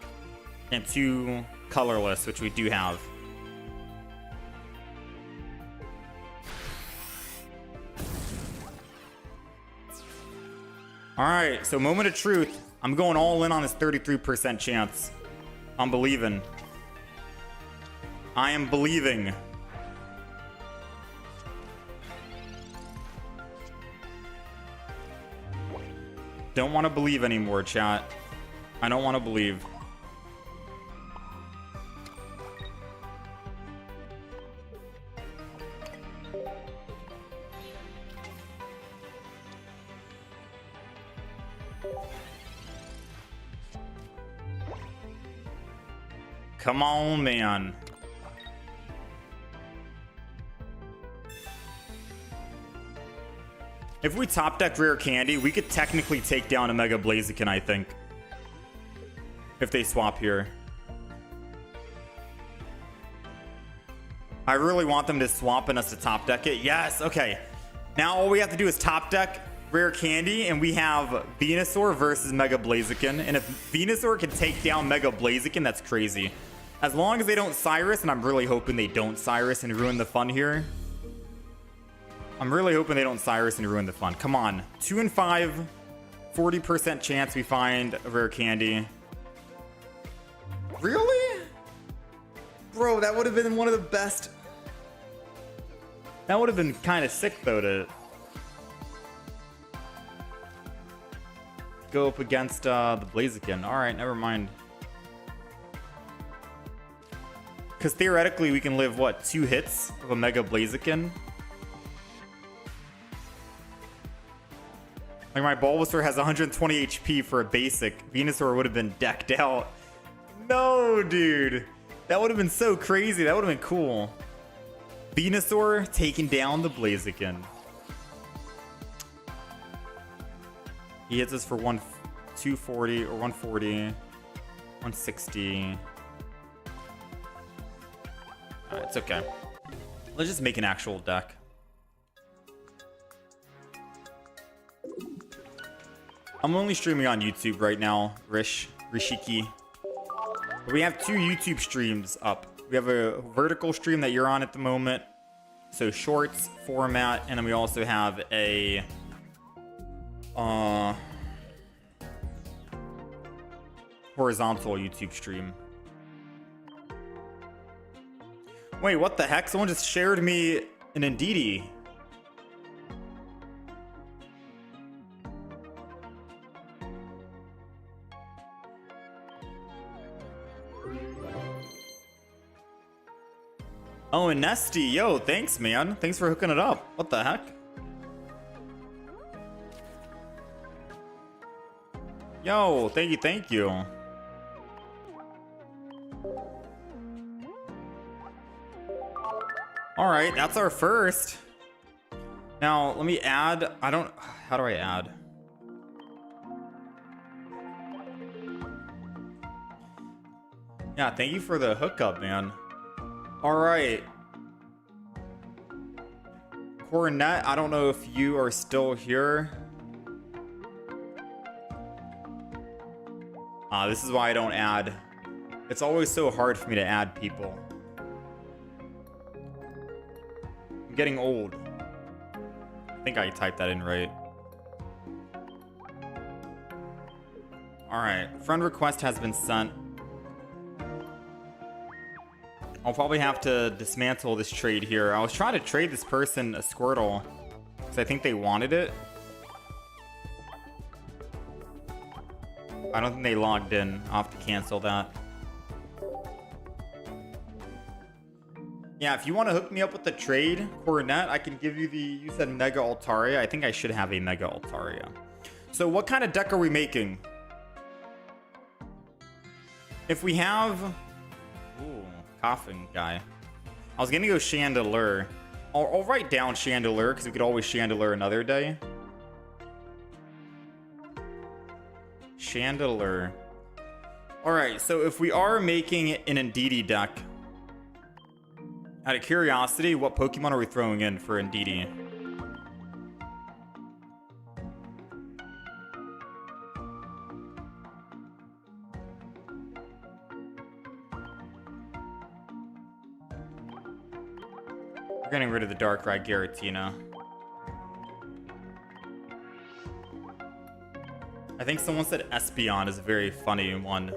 And 2 colorless, which we do have. Alright, so moment of truth. I'm going all in on this 33% chance. I'm believing. I am believing. Don't want to believe anymore, chat. I don't want to believe. Come on, man. If we top deck rare candy, we could technically take down a Mega Blaziken, I think. If they swap here. I really want them to swap and us to top deck it. Yes, okay. Now all we have to do is top deck rare candy, and we have Venusaur versus Mega Blaziken. And if Venusaur can take down Mega Blaziken, that's crazy. As long as they don't Cyrus, and I'm really hoping they don't Cyrus and ruin the fun here. I'm really hoping they don't Cyrus and ruin the fun. Come on. 2 in 5. 40% chance we find a rare candy. Really? Bro, that would have been one of the best. That would have been kind of sick, though, to go up against the Blaziken. Alright, never mind. Because theoretically, we can live, what, 2 hits of a Mega Blaziken? Like, my Bulbasaur has 120 HP for a basic. Venusaur would have been decked out. No, dude. That would have been so crazy. That would have been cool. Venusaur taking down the Blaziken. He hits us for 240 or 140. 160. Alright, it's okay. Let's just make an actual deck. I'm only streaming on YouTube right now, Rishiki. But we have 2 YouTube streams up. We have a vertical stream that you're on at the moment. So shorts format, and then we also have a horizontal YouTube stream. Wait, what the heck? Someone just shared me an Indeedi. Oh, and Nesty. Yo, thanks, man. Thanks for hooking it up. What the heck? Yo, thank you, thank you. Alright, that's our first. Now, let me add. How do I add? Yeah, thank you for the hookup, man. Alright. Coronet, I don't know if you are still here. This is why I don't add. It's always so hard for me to add people. I'm getting old. I think I typed that in right. Alright, friend request has been sent. I'll probably have to dismantle this trade here. I was trying to trade this person a Squirtle because I think they wanted it. I don't think they logged in. I'll have to cancel that. Yeah, if you want to hook me up with the trade, Coronet, I can give you the... You said Mega Altaria. I think I should have a Mega Altaria. So what kind of deck are we making? If we have... Ooh, coughing guy. I was going to go Chandelure. I'll write down Chandelure because we could always Chandelure another day. Chandelure. Alright, so if we are making an Indeedi deck, out of curiosity, what Pokemon are we throwing in for Indeedi? We're getting rid of the Darkrai Giratina. I think someone said Espeon is a very funny one.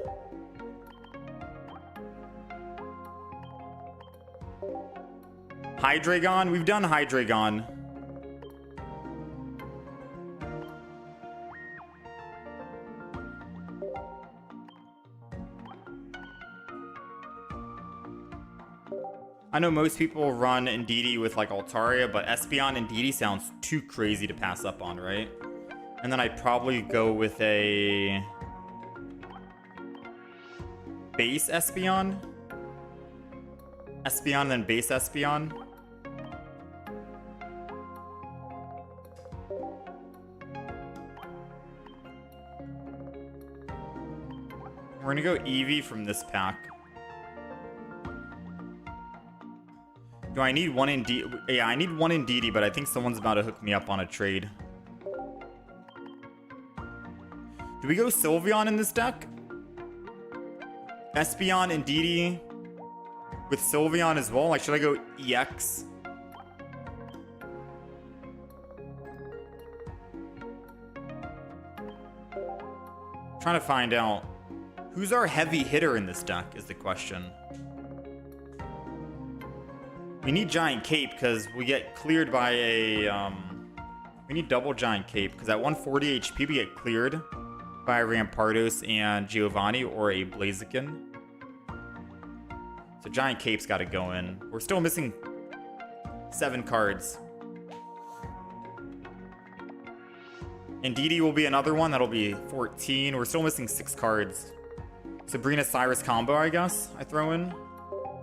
Hydreigon? We've done Hydreigon. I know most people run Indeedi with like Altaria, but Espeon Indeedi sounds too crazy to pass up on, right? And then I'd probably go with a base Espeon. Espeon, then base Espeon. We're gonna go Eevee from this pack. Do I need one Indeedi? Yeah, I need one Indeedi, but I think someone's about to hook me up on a trade. Do we go Sylveon in this deck? Espeon, Indeedi with Sylveon as well? Like, should I go EX? Trying to find out. Who's our heavy hitter in this deck is the question. We need Giant Cape because we get cleared by a... we need double Giant Cape because at 140 HP we get cleared by a Rampardos and Giovanni or a Blaziken. So Giant Cape's got to go in. We're still missing 7 cards. Indeedi will be another one. That'll be 14. We're still missing 6 cards. Sabrina Cyrus combo, I guess, I throw in.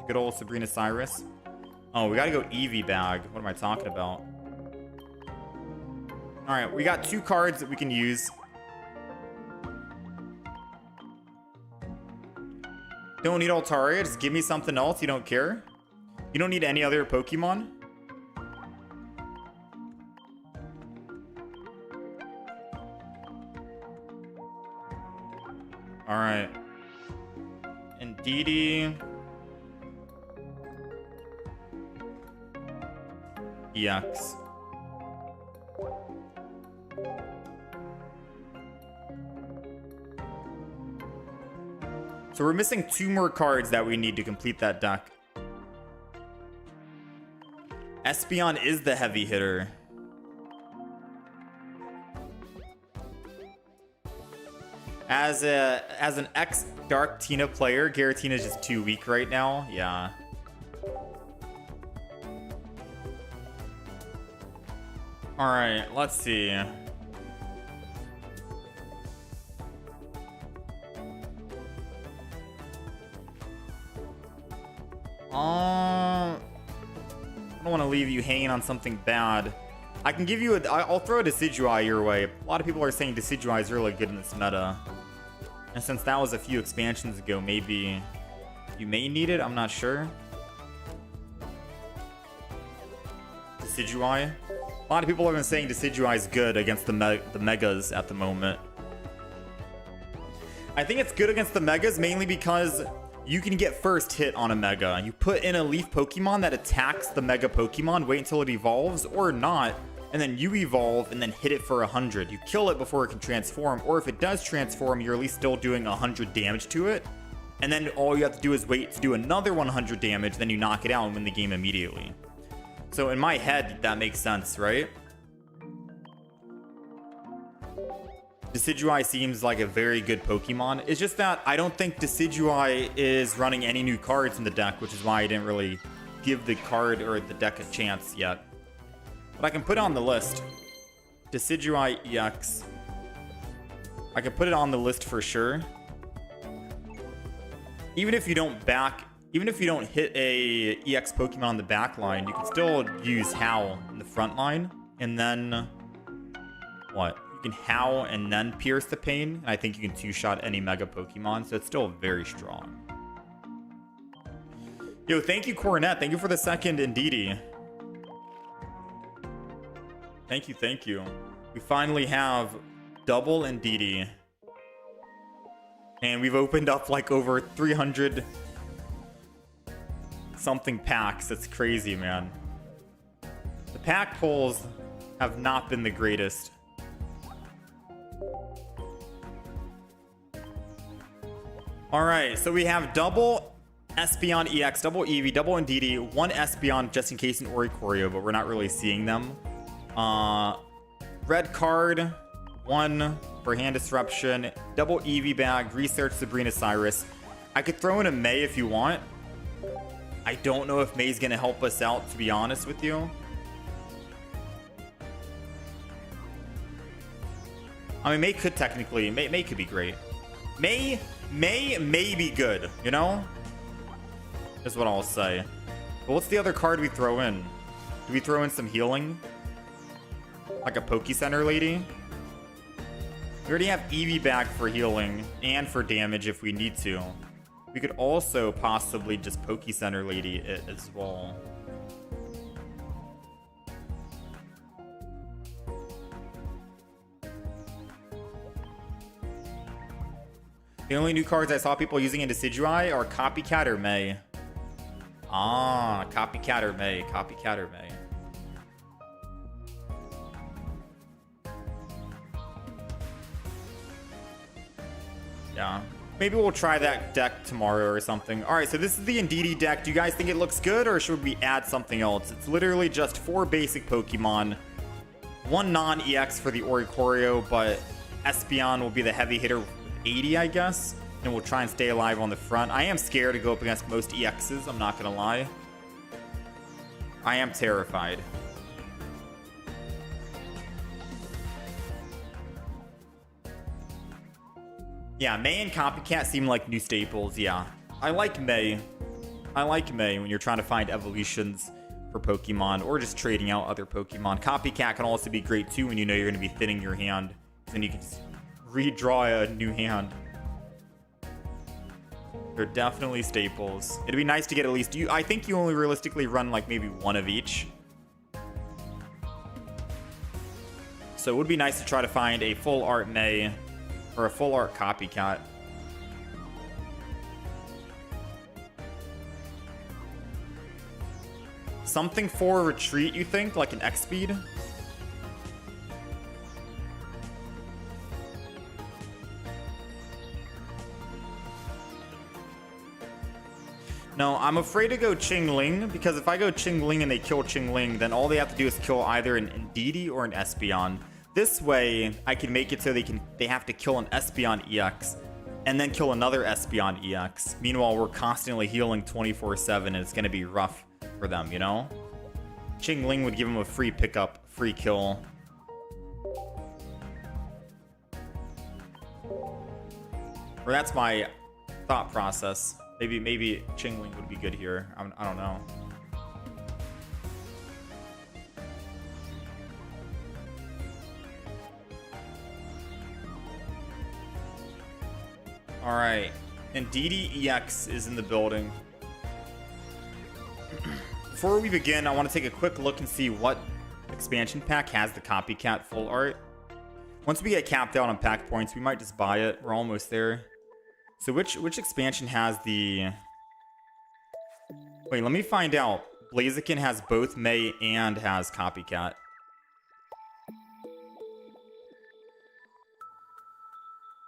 Good old Sabrina Cyrus. Oh, we got to go Eevee bag. What am I talking about? Alright, we got 2 cards that we can use. Don't need Altaria, just give me something else. You don't care? You don't need any other Pokemon? Alright. Indeedi. EX. So we're missing 2 more cards that we need to complete that deck. Espeon is the heavy hitter. As an ex-Dark Tina player, Giratina is just too weak right now. Yeah. Alright, let's see. I don't want to leave you hanging on something bad. I can give you I'll throw a Decidueye your way. A lot of people are saying Decidueye is really good in this meta. And since that was a few expansions ago, maybe you may need it. I'm not sure. Decidueye. A lot of people have been saying Decidueye is good against the Megas at the moment. I think it's good against the Megas mainly because you can get first hit on a Mega. You put in a Leaf Pokemon that attacks the Mega Pokemon, wait until it evolves, or not, and then you evolve and then hit it for 100. You kill it before it can transform, or if it does transform, you're at least still doing 100 damage to it. And then all you have to do is wait to do another 100 damage, then you knock it out and win the game immediately. So in my head, that makes sense, right? Decidueye seems like a very good Pokemon. It's just that I don't think Decidueye is running any new cards in the deck, which is why I didn't really give the card or the deck a chance yet. But I can put it on the list. Decidueye EX. I can put it on the list for sure. Even if you don't hit a EX Pokemon on the back line, you can still use Howl in the front line. And then what? You can Howl and then Pierce the Pain. And I think you can two-shot any Mega Pokemon, so it's still very strong. Yo, thank you, Coronet. Thank you for the second Indeedi. Thank you, thank you. We finally have double Indeedi. And we've opened up like over 300 something packs. That's crazy, man. The pack pulls have not been the greatest. Alright, so we have double Espeon EX, double Eevee, double Indeedi, one Espeon just in case an Oricorio, but we're not really seeing them. Red card, one for Hand Disruption, double Eevee bag, Research Sabrina Cyrus. I could throw in a May if you want. I don't know if May's gonna help us out, to be honest with you. I mean, May could technically, May could be great. May be good, you know? Is what I'll say. But what's the other card we throw in? Do we throw in some healing? Like a Poke Center lady? We already have Eevee back for healing and for damage if we need to. We could also possibly just Poke Center lady it as well. The only new cards I saw people using in Decidueye are Copycat or May. Ah, Copycat or May. Copycat or May. Yeah. Maybe we'll try that deck tomorrow or something. Alright, so this is the Indeedi deck. Do you guys think it looks good, or should we add something else? It's literally just 4 basic Pokemon. 1 non-EX for the Oricorio, but Espeon will be the heavy hitter with 80, I guess. And we'll try and stay alive on the front. I am scared to go up against most EXs, I'm not gonna lie. I am terrified. Yeah, May and Copycat seem like new staples, yeah. I like May. I like May when you're trying to find evolutions for Pokemon or just trading out other Pokemon. Copycat can also be great too when you know you're going to be thinning your hand. Then you can just redraw a new hand. They're definitely staples. It'd be nice to get at least... I think you only realistically run like maybe one of each. So it would be nice to try to find a full art May or a full art Copycat. Something for retreat, you think? Like an X-Speed? No, I'm afraid to go Qingling, because if I go Qingling and they kill Qingling, then all they have to do is kill either an Indeedi or an Espeon. This way, I can make it so they have to kill an Espeon EX and then kill another Espeon EX. Meanwhile, we're constantly healing 24/7 and it's going to be rough for them, you know? Qingling would give them a free pickup, free kill. Or that's my thought process. Maybe Qingling would be good here. I don't know. Alright, Indeedi EX is in the building. Before we begin, I want to take a quick look and see what expansion pack has the Copycat full art. Once we get capped out on pack points, we might just buy it. We're almost there. So which expansion has the... Wait, let me find out. Blaziken has both May and has Copycat.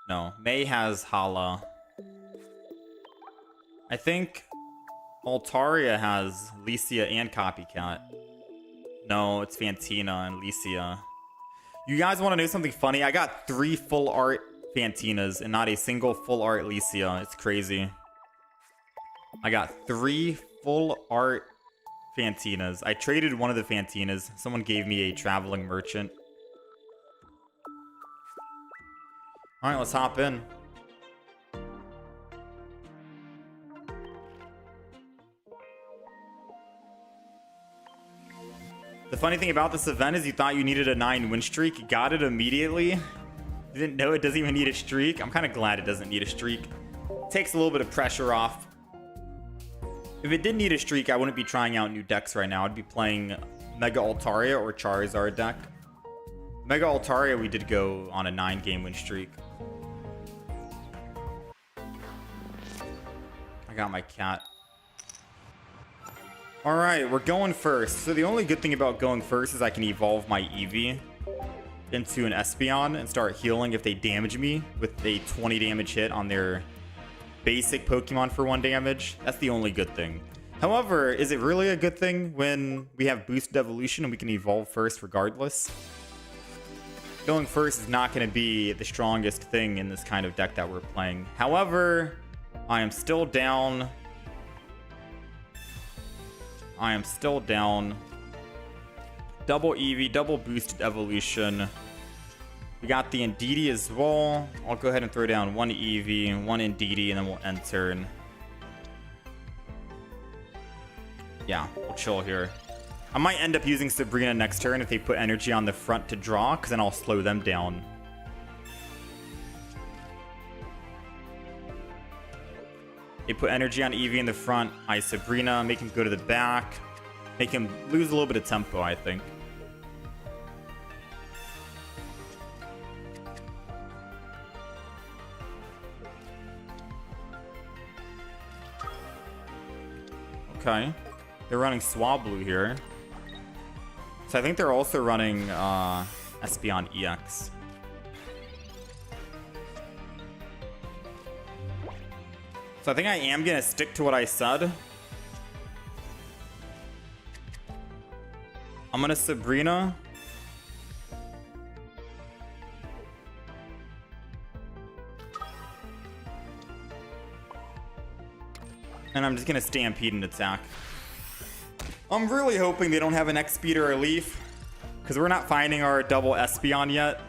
No, May has Hala. I think Altaria has Licia and Copycat. No, it's Fantina and Licia. You guys want to know something funny? I got 3 full art Fantinas and not a single full art Licia. It's crazy. I got 3 full art Fantinas. I traded one of the Fantinas. Someone gave me a traveling merchant. Alright, let's hop in. The funny thing about this event is you thought you needed a 9 win streak. You got it immediately. You didn't know it doesn't even need a streak. I'm kind of glad it doesn't need a streak. It takes a little bit of pressure off. If it did need a streak, I wouldn't be trying out new decks right now. I'd be playing Mega Altaria or Charizard deck. Mega Altaria, we did go on a 9-game win streak. I got my cat. Alright, we're going first. So the only good thing about going first is I can evolve my Eevee into an Espeon and start healing if they damage me with a 20 damage hit on their basic Pokemon for 1 damage. That's the only good thing. However, is it really a good thing when we have boosted evolution and we can evolve first regardless? Going first is not going to be the strongest thing in this kind of deck that we're playing. However, I am still down. Double Eevee, double boosted evolution. We got the Indeedi as well. I'll go ahead and throw down 1 Eevee, 1 Indeedi, and then we'll end turn. Yeah, we'll chill here. I might end up using Sabrina next turn if they put energy on the front to draw, because then I'll slow them down. They put energy on Eevee in the front. I Sabrina, make him go to the back. Make him lose a little bit of tempo, I think. Okay. They're running Swablu here. So I think they're also running Espeon EX. So I think I am going to stick to what I said. I'm going to Sabrina. And I'm just going to Stampede and attack. I'm really hoping they don't have an X-Speed or a Leaf, because we're not finding our double Espeon yet.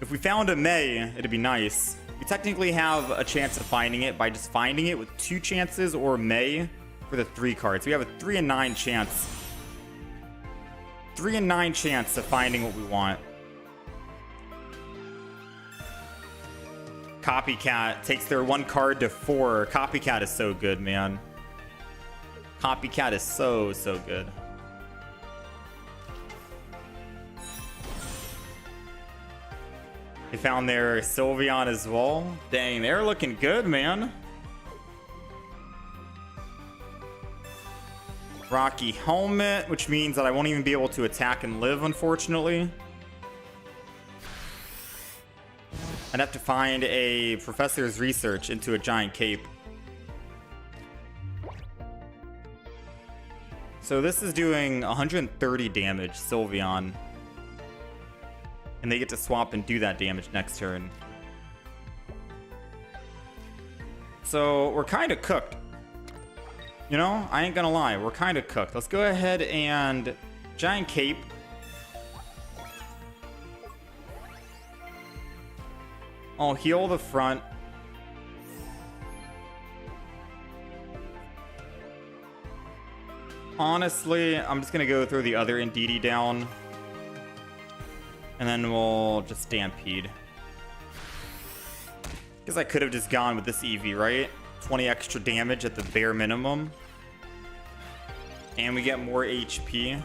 If we found a May, it'd be nice. We technically have a chance of finding it by just finding it with 2 chances or May for the 3 cards. We have a 3 in 9 chance. 3 in 9 chance of finding what we want. Copycat takes their 1 card to 4. Copycat is so good, man. Copycat is so good. They found their Sylveon as well. Dang, they're looking good, man. Rocky Helmet, which means that I won't even be able to attack and live, unfortunately. I'd have to find a Professor's Research into a Giant Cape. So this is doing 130 damage, Sylveon. And they get to swap and do that damage next turn. So we're kind of cooked. You know, I ain't gonna lie, we're kind of cooked. Let's go ahead and Giant Cape. I'll heal the front. Honestly, I'm just gonna go throw the other Indeedi down. And then we'll just Stampede. Guess I could have just gone with this Eevee, right? 20 extra damage at the bare minimum. And we get more HP.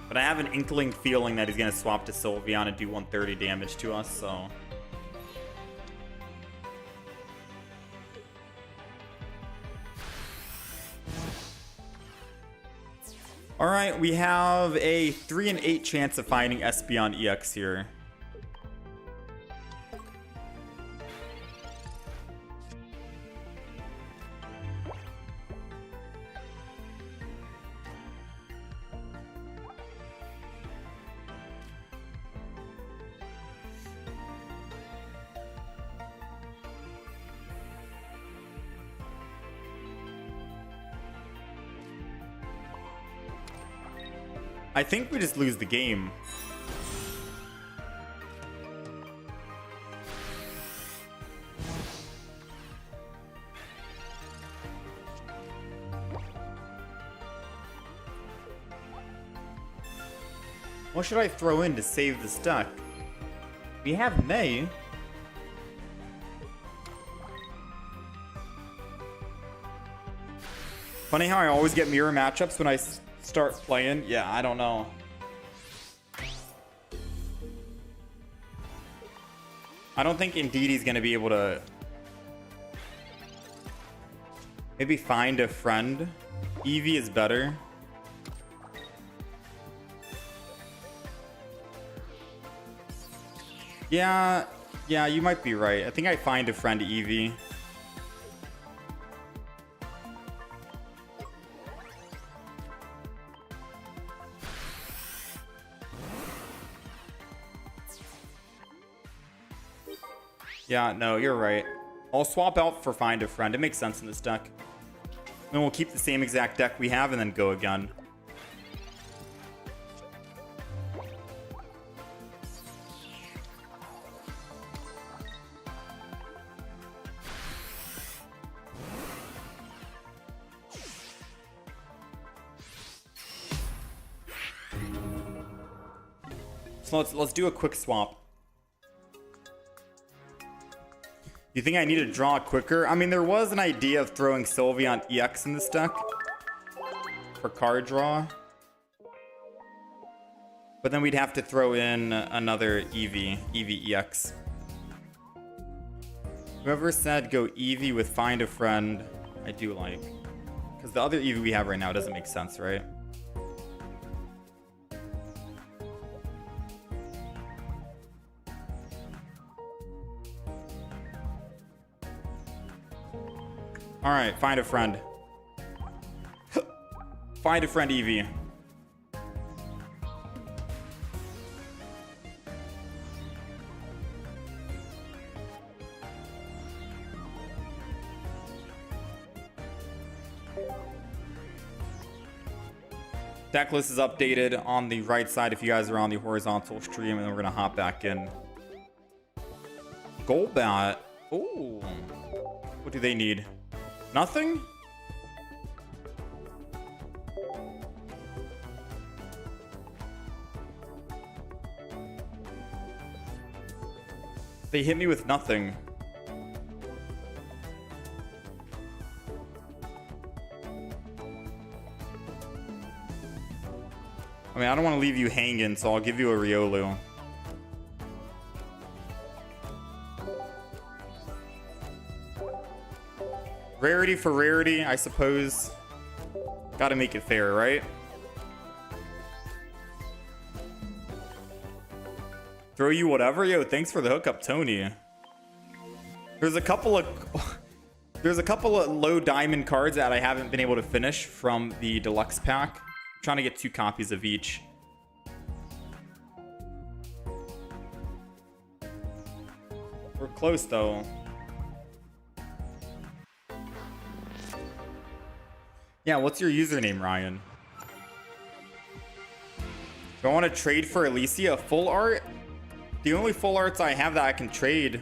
But I have an inkling feeling that he's going to swap to Sylveon and do 130 damage to us, so... Alright, we have a 3 in 8 chance of finding Espeon EX here. I think we just lose the game. What should I throw in to save this deck? We have May. Funny how I always get mirror matchups when I start playing. Yeah, I don't know. I don't think Indeedi's gonna be able to maybe find a friend. Eevee is better. Yeah, you might be right. I think I find a friend Eevee. Yeah, no, you're right. I'll swap out for find a friend. It makes sense in this deck. Then we'll keep the same exact deck we have and then go again. So let's do a quick swap. You think I need to draw quicker? I mean, there was an idea of throwing Sylveon EX in this deck for card draw. But then we'd have to throw in another Eevee EX. Whoever said go Eevee with Find a Friend, I do like. Because the other Eevee we have right now doesn't make sense, right? Alright, find a friend. Find a friend, Eevee. Deck list is updated on the right side if you guys are on the horizontal stream, and then we're gonna hop back in. Golbat. Ooh. What do they need? Nothing? They hit me with nothing. I mean, I don't want to leave you hanging, so I'll give you a Riolu. Rarity for rarity, I suppose. Gotta make it fair, right? Throw you whatever? Yo, thanks for the hookup, Tony. There's a couple of low diamond cards that I haven't been able to finish from the deluxe pack. I'm trying to get 2 copies of each. We're close though. Yeah, what's your username, Ryan? Do I want to trade for Alicia full art? The only full arts I have that I can trade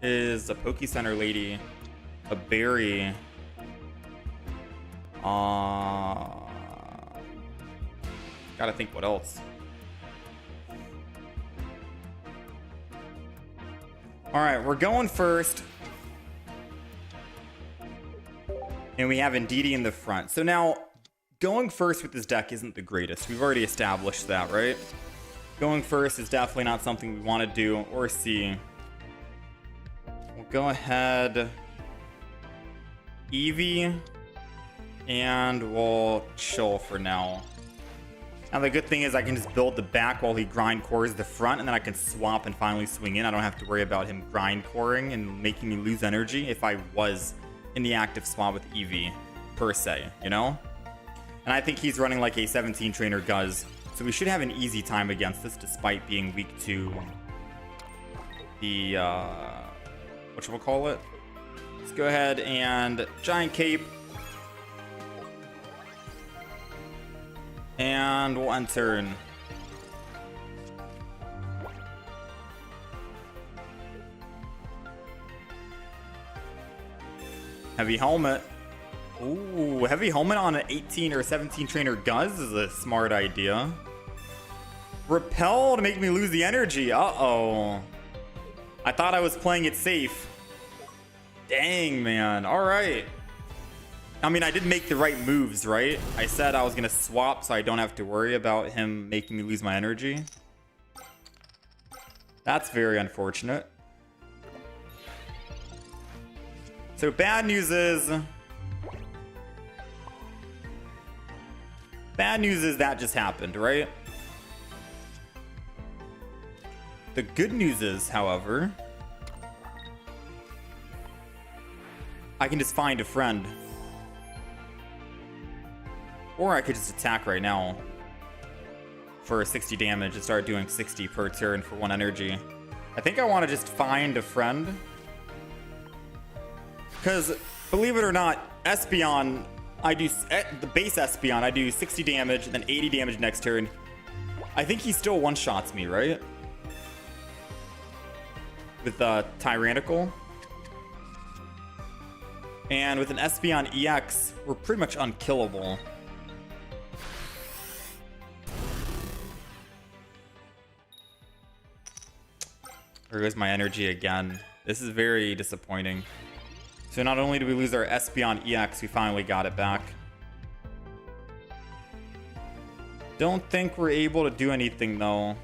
is a Poke Center lady, a berry. Gotta think what else. All right, we're going first. And we have Indeedi in the front. So now, going first with this deck isn't the greatest. We've already established that, right? Going first is definitely not something we want to do or see. We'll go ahead. Eevee. And we'll chill for now. Now the good thing is I can just build the back while he grind cores the front, and then I can swap and finally swing in. I don't have to worry about him grind coring and making me lose energy if I was in the active swap with Eevee, per se, you know? And I think he's running like a 17 trainer Guz, so we should have an easy time against this despite being weak to the, whatchamacallit? Let's go ahead and Giant Cape. And we'll end turn. Heavy helmet. Ooh, heavy helmet on an 18 or 17 trainer Guz is a smart idea. Repel to make me lose the energy. Uh-oh. I thought I was playing it safe. Dang, man. All right. I mean, I did make the right moves, right? I said I was going to swap so I don't have to worry about him making me lose my energy. That's very unfortunate. So bad news is that just happened, right? The good news is, however, I can just find a friend. Or I could just attack right now for 60 damage and start doing 60 per turn for 1 energy. I think I want to just find a friend. Because, believe it or not, Espeon, I do the base Espeon, I do 60 damage, then 80 damage next turn. I think he still one-shots me, right? With Tyrannical. And with an Espeon EX, we're pretty much unkillable. There goes my energy again. This is very disappointing. So not only do we lose our Espeon EX, we finally got it back. Don't think we're able to do anything though.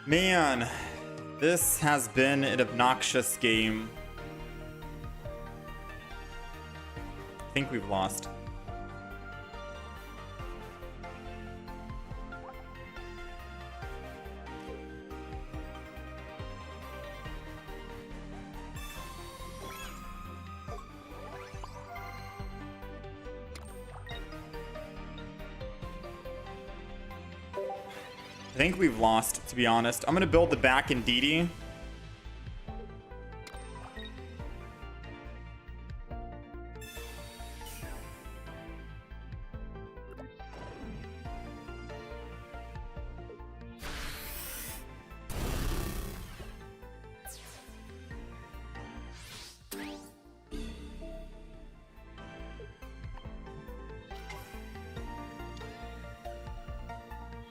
Man, this has been an obnoxious game. I think we've lost. I think we've lost, to be honest. I'm gonna build the back Indeedi.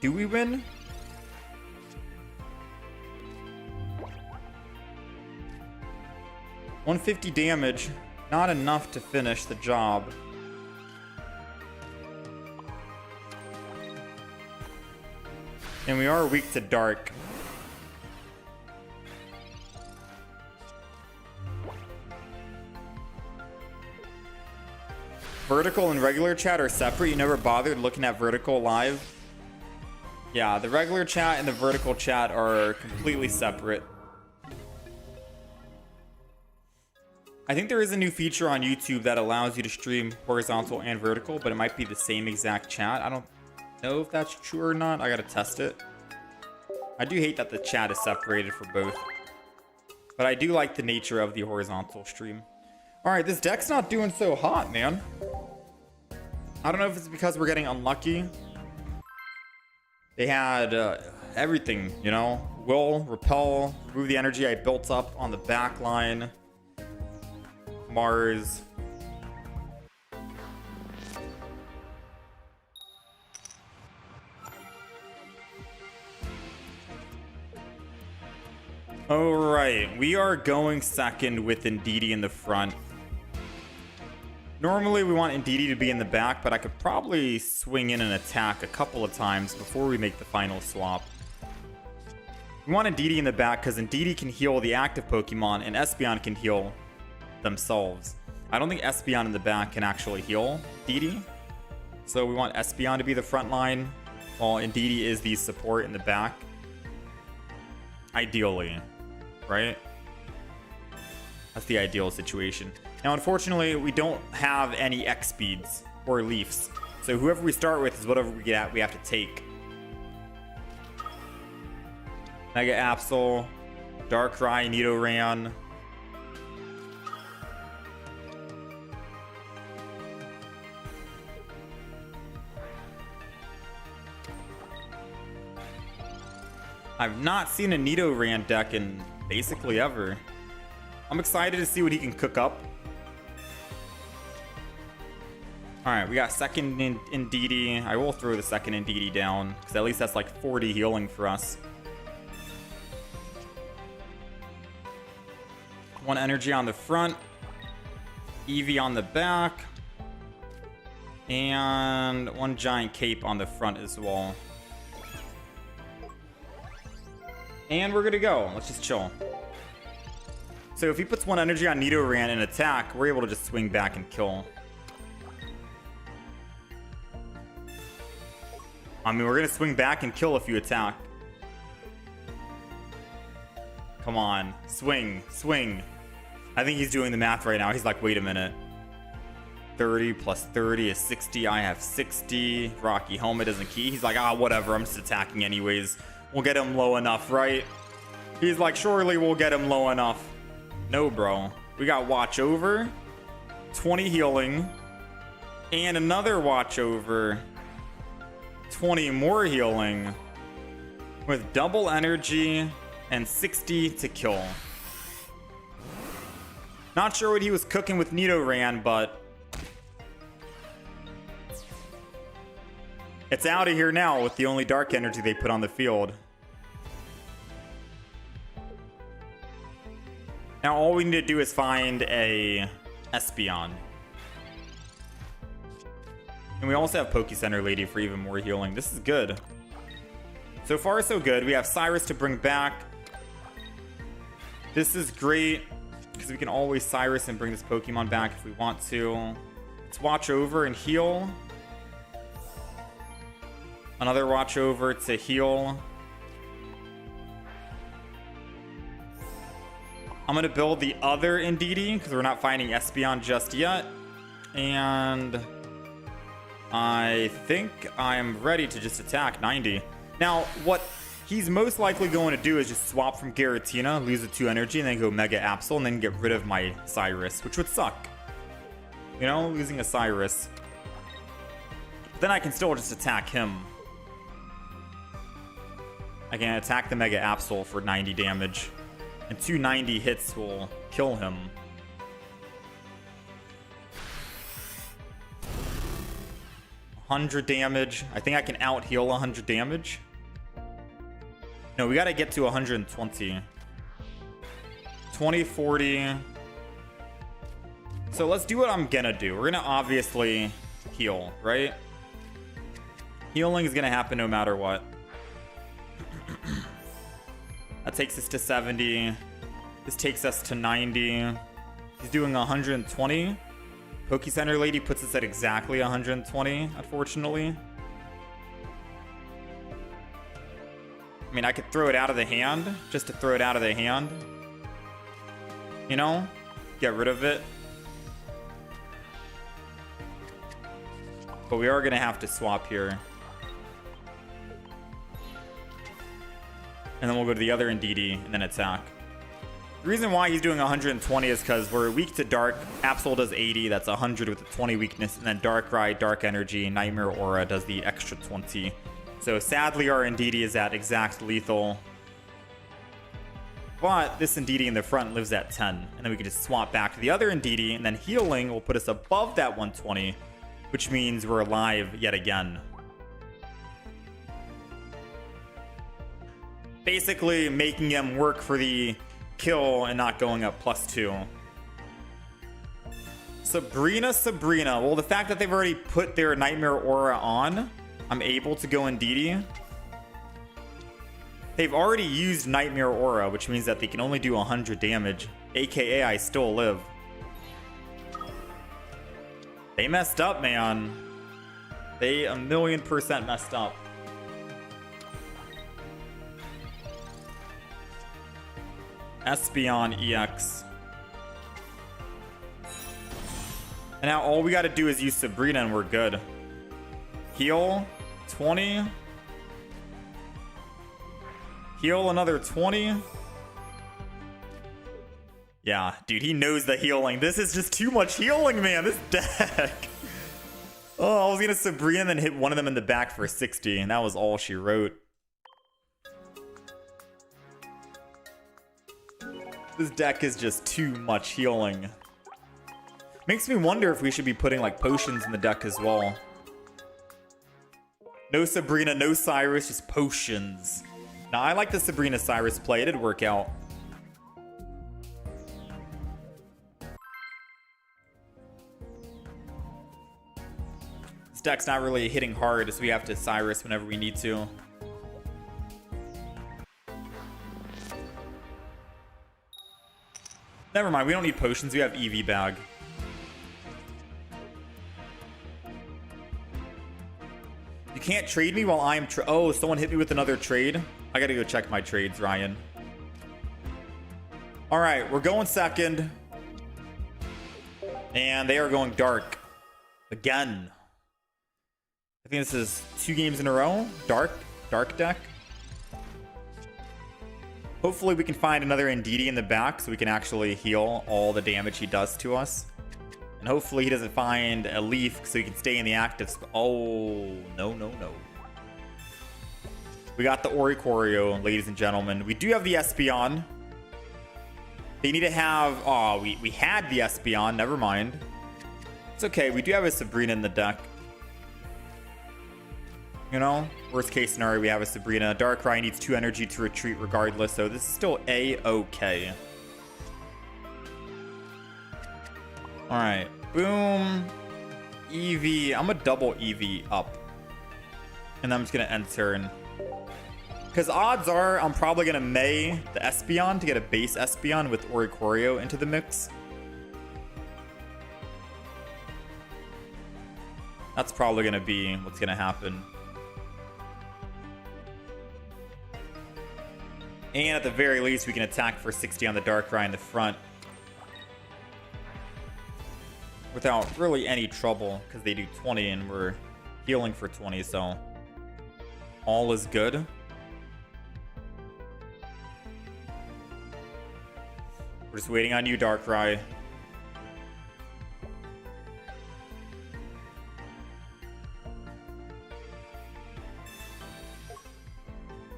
Do we win? $150 damage, not enough to finish the job. And we are weak to dark. Vertical and regular chat are separate. You never bothered looking at vertical live? Yeah, the regular chat and the vertical chat are completely separate. I think there is a new feature on YouTube that allows you to stream horizontal and vertical, but it might be the same exact chat. I don't know if that's true or not. I gotta test it. I do hate that the chat is separated for both, but I do like the nature of the horizontal stream. All right, this deck's not doing so hot, man. I don't know if it's because we're getting unlucky. They had everything, you know? Will, repel, remove the energy I built up on the back line. Mars. All right, we are going second with Indeedi in the front. Normally we want Indeedi to be in the back, but I could probably swing in and attack a couple of times before we make the final swap. We want Indeedi in the back because Indeedi can heal the active Pokemon and Espeon can heal themselves. I don't think Espeon in the back can actually heal Indeedi. So we want Espeon to be the front line while Indeedi is the support in the back. Ideally, right? That's the ideal situation. Now, unfortunately, we don't have any X speeds or Leafs. So whoever we start with is whatever we get at, we have to take. Mega Absol, Darkrai, Nidoran. I've not seen a Nidoran deck in basically ever. I'm excited to see what he can cook up. Alright, we got second Indeedi. I will throw the second Indeedi down, because at least that's like 40 healing for us. One energy on the front. Eevee on the back. And one giant cape on the front as well. And we're good to go. Let's just chill. So if he puts one energy on Nidoran and attack, we're able to just swing back and kill. I mean, we're going to swing back and kill if you attack. Come on. Swing. Swing. I think he's doing the math right now. He's like, wait a minute. 30 plus 30 is 60. I have 60. Rocky Helmet isn't key. He's like, whatever. I'm just attacking anyways. We'll get him low enough, right? He's like, surely we'll get him low enough. No, bro. We got Watch Over, 20 healing, and another Watch Over, 20 more healing, with double energy and 60 to kill. Not sure what he was cooking with Nidoran, but it's out of here now with the only dark energy they put on the field. Now all we need to do is find a Espeon. And we also have Poke Center Lady for even more healing. This is good. So far so good. We have Cyrus to bring back. This is great, because we can always Cyrus and bring this Pokemon back if we want to. Let's Watch Over and heal. Another Watch Over to heal. I'm going to build the other Indeedi, because we're not finding Espeon just yet. And I think I'm ready to just attack 90. Now, what he's most likely going to do is just swap from Giratina, lose the 2 energy, and then go Mega Absol, and then get rid of my Cyrus, which would suck. You know, losing a Cyrus. But then I can still just attack him. I can attack the Mega Absol for 90 damage. And 290 hits will kill him. $100 damage. I think I can out heal 100 damage. No, we gotta get to 120. 20, 40. So let's do what I'm gonna do. We're gonna obviously heal, right? Healing is gonna happen no matter what. That takes us to 70. This takes us to 90. He's doing 120. Poke Center Lady puts us at exactly 120, unfortunately. I mean, I could throw it out of the hand, just to throw it out of the hand. You know? Get rid of it. But we are going to have to swap here. And then we'll go to the other Indeedi and then attack. The reason why he's doing 120 is because we're weak to Dark. Absol does 80. That's 100 with a 20 weakness. And then Darkrai, Dark Energy, Nightmare Aura does the extra 20. So sadly, our Indeedi is at exact lethal. But this Indeedi in the front lives at 10. And then we can just swap back to the other Indeedi. And then healing will put us above that 120. Which means we're alive yet again. Basically making him work for the kill and not going up +2. Sabrina. Well, the fact that they've already put their Nightmare Aura on, I'm able to go Indeedi. They've already used Nightmare Aura, which means that they can only do 100 damage. AKA, I still live. They messed up, man. They 1,000,000% messed up. Espeon EX. And now all we got to do is use Sabrina and we're good. Heal 20. Heal another 20. Yeah, dude, he knows the healing. This is just too much healing, man. This deck. Oh, I was going to Sabrina and then hit one of them in the back for 60. And that was all she wrote. This deck is just too much healing. Makes me wonder if we should be putting like potions in the deck as well. No Sabrina, no Cyrus, just potions. Now, I like the Sabrina Cyrus play. It did work out. This deck's not really hitting hard, so we have to Cyrus whenever we need to. Never mind, we don't need potions. We have EV bag. You can't trade me while I'm oh, someone hit me with another trade. I gotta go check my trades, Ryan. All right, we're going second. And they are going dark. Again. I think this is 2 games in a row. Dark deck. Hopefully we can find another Indeedi in the back so we can actually heal all the damage he does to us. And hopefully he doesn't find a leaf so he can stay in the active. Oh, no. We got the Oricorio, ladies and gentlemen. We do have the Espeon. They need to have... Oh, we had the Espeon. Never mind. It's okay. We do have a Sabrina in the deck. You know, worst case scenario, we have a Sabrina. Darkrai needs 2 energy to retreat regardless, so this is still A-okay. Alright, boom. EV, I'm gonna double EV up. And I'm just gonna end turn. Because odds are I'm probably gonna May the Espeon to get a base Espeon with Oricorio into the mix. That's probably gonna be what's gonna happen. And at the very least, we can attack for 60 on the Darkrai in the front. Without really any trouble, because they do 20 and we're healing for 20, so all is good. We're just waiting on you, Darkrai.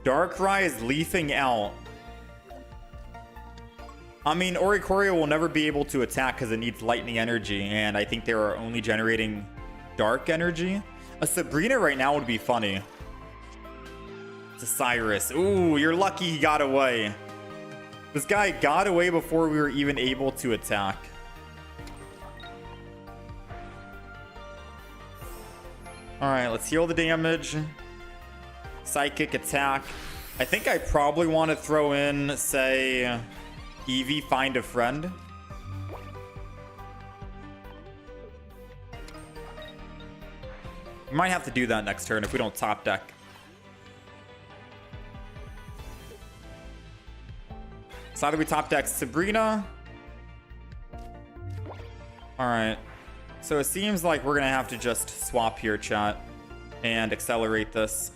Darkrai is leafing out. I mean, Oricorio will never be able to attack because it needs lightning energy, and I think they are only generating dark energy. A Sabrina right now would be funny. It's a Cyrus. Ooh, you're lucky he got away. This guy got away before we were even able to attack. Alright, let's heal the damage. Psychic attack. I think I probably want to throw in, say, Eevee, find a friend. We might have to do that next turn if we don't top deck. So either we top deck Sabrina. Alright. So it seems like we're going to have to just swap here, chat, and accelerate this.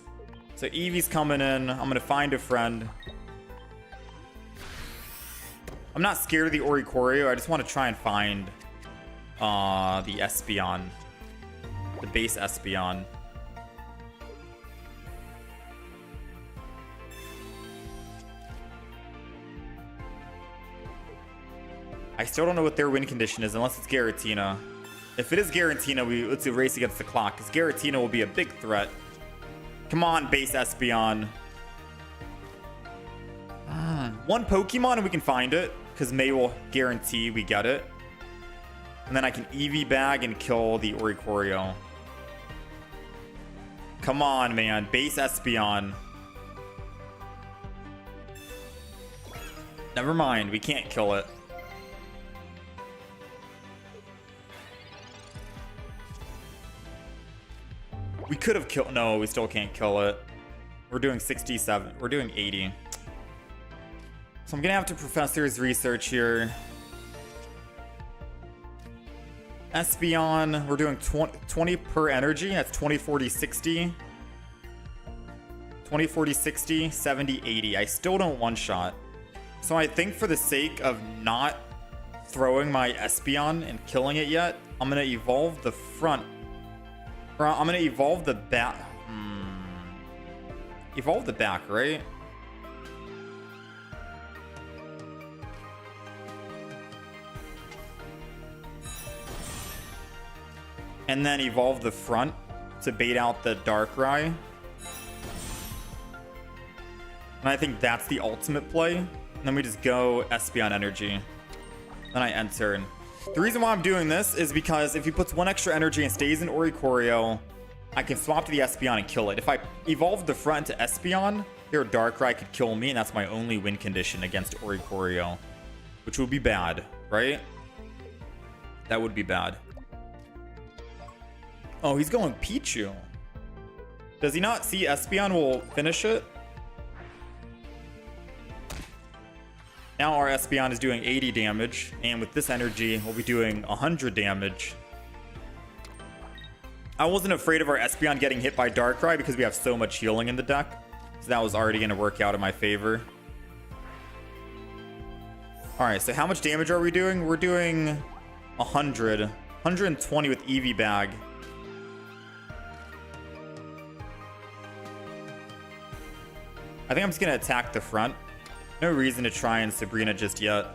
So Eevee's coming in. I'm going to find a friend. I'm not scared of the Oricorio. I just want to try and find the Espeon. The base Espeon. I still don't know what their win condition is unless it's Giratina. If it is Giratina, let's race against the clock, because Giratina will be a big threat. Come on, base Espeon. One Pokemon and we can find it, because May will guarantee we get it. And then I can EV bag and kill the Oricorio. Come on, man. Base Espeon. Never mind. We can't kill it. We could have killed... No, we still can't kill it. We're doing 67. We're doing 80. So I'm going to have to Professor's Research here. Espeon, we're doing 20 per energy. That's 20, 40, 60. 20, 40, 60, 70, 80. I still don't one-shot. So I think for the sake of not throwing my Espeon and killing it yet, I'm going to evolve the front. Or I'm going to evolve the back. Evolve the back, right? And then evolve the front to bait out the Darkrai. And I think that's the ultimate play. And then we just go Espeon energy. Then I end turn. The reason why I'm doing this is because if he puts one extra energy and stays in Oricorio, I can swap to the Espeon and kill it. If I evolve the front to Espeon, their Darkrai could kill me, and that's my only win condition against Oricorio. Which would be bad, right? That would be bad. Oh, he's going Pichu. Does he not see Espeon will finish it? Now our Espeon is doing 80 damage, and with this energy, we'll be doing 100 damage. I wasn't afraid of our Espeon getting hit by Darkrai because we have so much healing in the deck. So that was already going to work out in my favor. Alright, so how much damage are we doing? We're doing 100. 120 with Eevee Bag. I think I'm just going to attack the front. No reason to try and Sabrina just yet.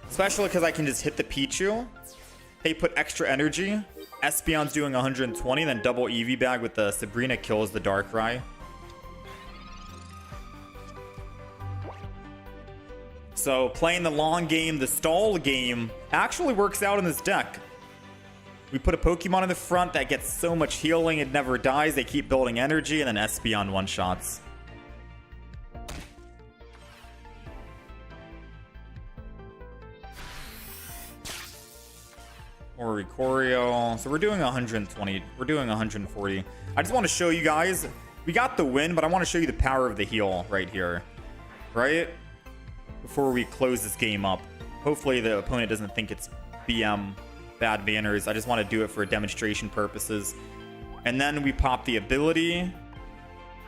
Especially because I can just hit the Pichu. Hey, put extra energy. Espeon's doing 120, then double Eevee Bag with the Sabrina kills the Darkrai. So playing the long game, the stall game, actually works out in this deck. We put a Pokemon in the front that gets so much healing, it never dies. They keep building energy, and then Espeon one-shots. Or Oricorio. So we're doing 120. We're doing 140. I just want to show you guys. We got the win, but I want to show you the power of the heal right here. Right? Before we close this game up. Hopefully the opponent doesn't think it's BM bad manners. I just want to do it for demonstration purposes. And then we pop the ability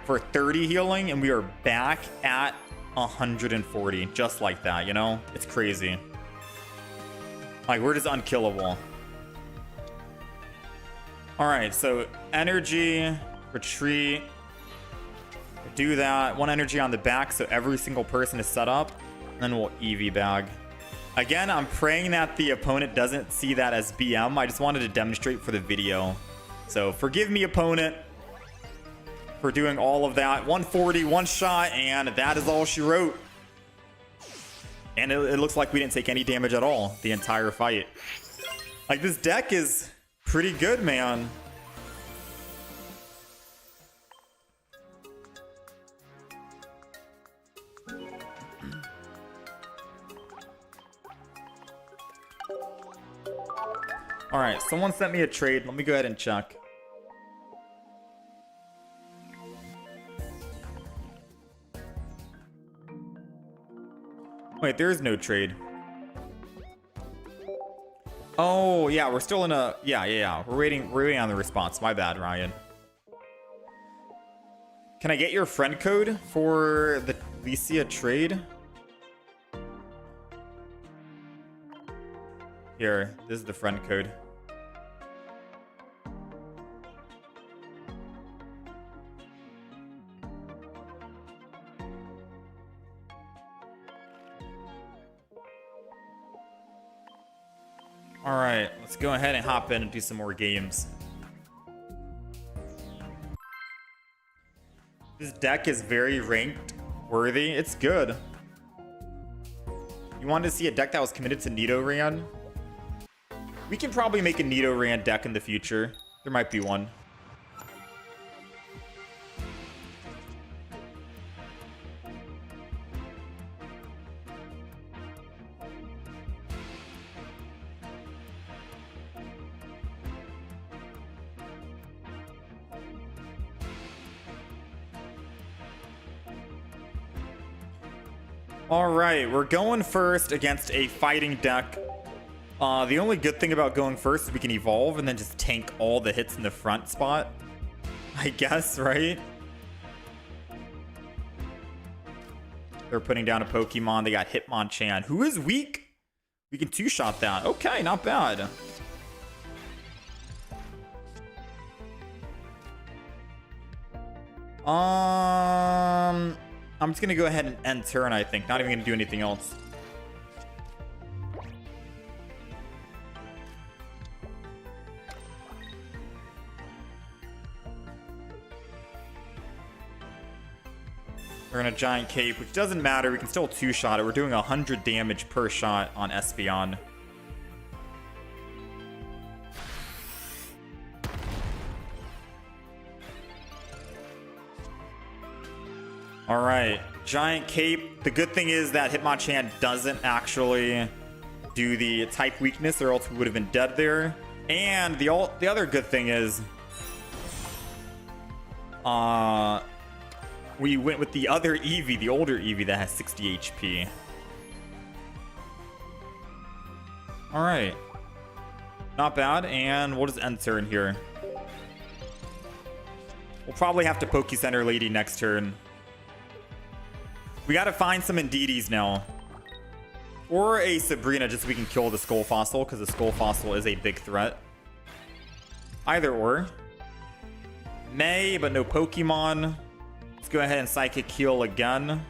for 30 healing, and we are back at 140. Just like that, you know? It's crazy. Like, we're just unkillable. Alright, so energy, retreat, do that. One energy on the back, so every single person is set up. And then we'll Eevee Bag. Again, I'm praying that the opponent doesn't see that as BM. I just wanted to demonstrate for the video. So forgive me, opponent, for doing all of that. 140, one shot, and that is all she wrote. And it looks like we didn't take any damage at all the entire fight. Like, this deck is pretty good, man. Alright, someone sent me a trade. Let me go ahead and check. Wait, there is no trade. Oh, yeah, we're still in a... Yeah. We're waiting on the response. My bad, Ryan. Can I get your friend code for the Licia trade? Here, this is the friend code. Alright, let's go ahead and hop in and do some more games. This deck is very ranked worthy. It's good. You wanted to see a deck that was committed to Nidoran? We can probably make a Nidoran deck in the future. There might be one. All right, we're going first against a fighting deck. The only good thing about going first is we can evolve and then just tank all the hits in the front spot. I guess, right? They're putting down a Pokemon. They got Hitmonchan, who is weak. We can two-shot that. Okay, not bad. I'm just gonna go ahead and end turn, I think. Not even gonna do anything else. We're gonna Giant Cape, which doesn't matter. We can still two-shot it. We're doing 100 damage per shot on Espeon. All right, Giant Cape. The good thing is that Hitmonchan doesn't actually do the type weakness, or else we would have been dead there. And the other good thing is, we went with the other Eevee, the older Eevee that has 60 HP. All right, not bad. And we'll just end turn here. We'll probably have to Poke Center Lady next turn. We gotta find some Indeedis now. Or a Sabrina, just so we can kill the Skull Fossil, because the Skull Fossil is a big threat. Either or. May, but no Pokemon. Let's go ahead and Psychic Heal again.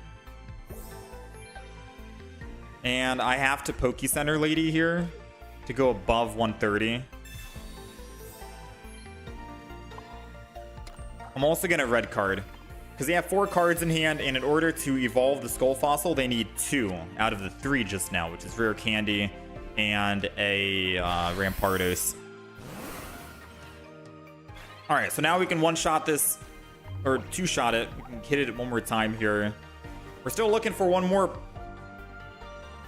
And I have to Poke Center Lady here to go above 130. I'm also gonna red card, because they have 4 cards in hand, and in order to evolve the Skull Fossil, they need 2 out of the 3 just now, which is Rare Candy and a Rampardos. Alright, so now we can one-shot this, or two-shot it. We can hit it one more time here. We're still looking for one more.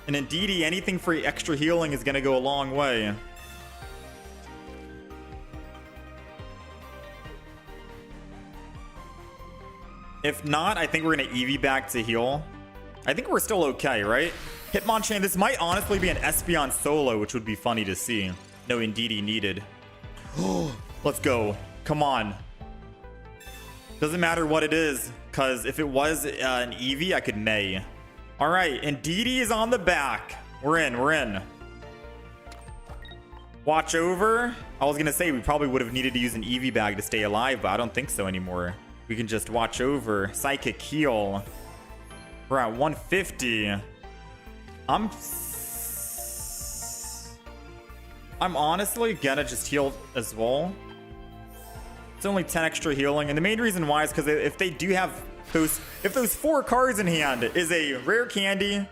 And Indeedi, anything for extra healing is going to go a long way. If not, I think we're going to Eevee back to heal. I think we're still okay, right? Hitmonchan, this might honestly be an Espeon solo, which would be funny to see. No Indeedi needed. Let's go. Come on. Doesn't matter what it is, because if it was an Eevee, I could May. All right, Indeedi is on the back. We're in, we're in. Watch over. I was going to say we probably would have needed to use an Eevee bag to stay alive, but I don't think so anymore. We can just watch over. Psychic Heal. We're at 150. I'm honestly gonna just heal as well. It's only 10 extra healing, and the main reason why is because if they do have those, if those 4 cards in hand is a Rare Candy,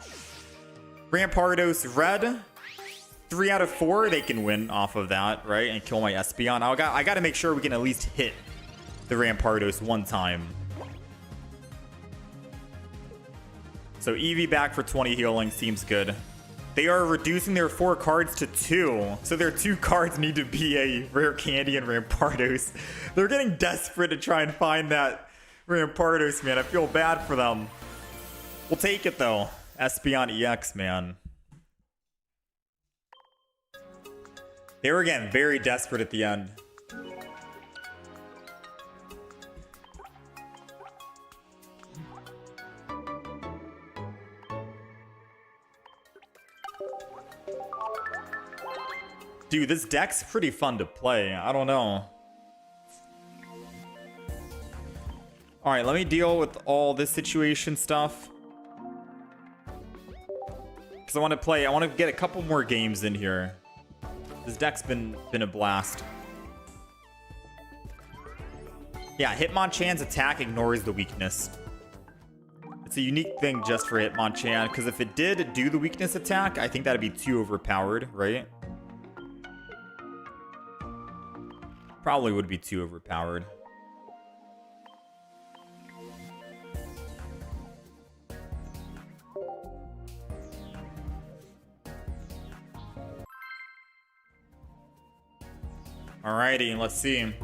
Rampardos Red, 3 out of 4, they can win off of that, right? And kill my Espeon. I got to make sure we can at least hit the Rampardos one time. So Eevee back for 20 healing seems good. They are reducing their 4 cards to 2. So their 2 cards need to be a Rare Candy and Rampardos. They're getting desperate to try and find that Rampardos, man. I feel bad for them. We'll take it, though. Espeon EX, man. They were getting very desperate at the end. Dude, this deck's pretty fun to play. I don't know. All right, let me deal with all this situation stuff. Because I want to get a couple more games in here. This deck's been a blast. Yeah, Hitmonchan's attack ignores the weakness. It's a unique thing just for Hitmonchan, because if it did do the weakness attack, I think that'd be too overpowered, right? Probably would be too overpowered. Alrighty, let's see.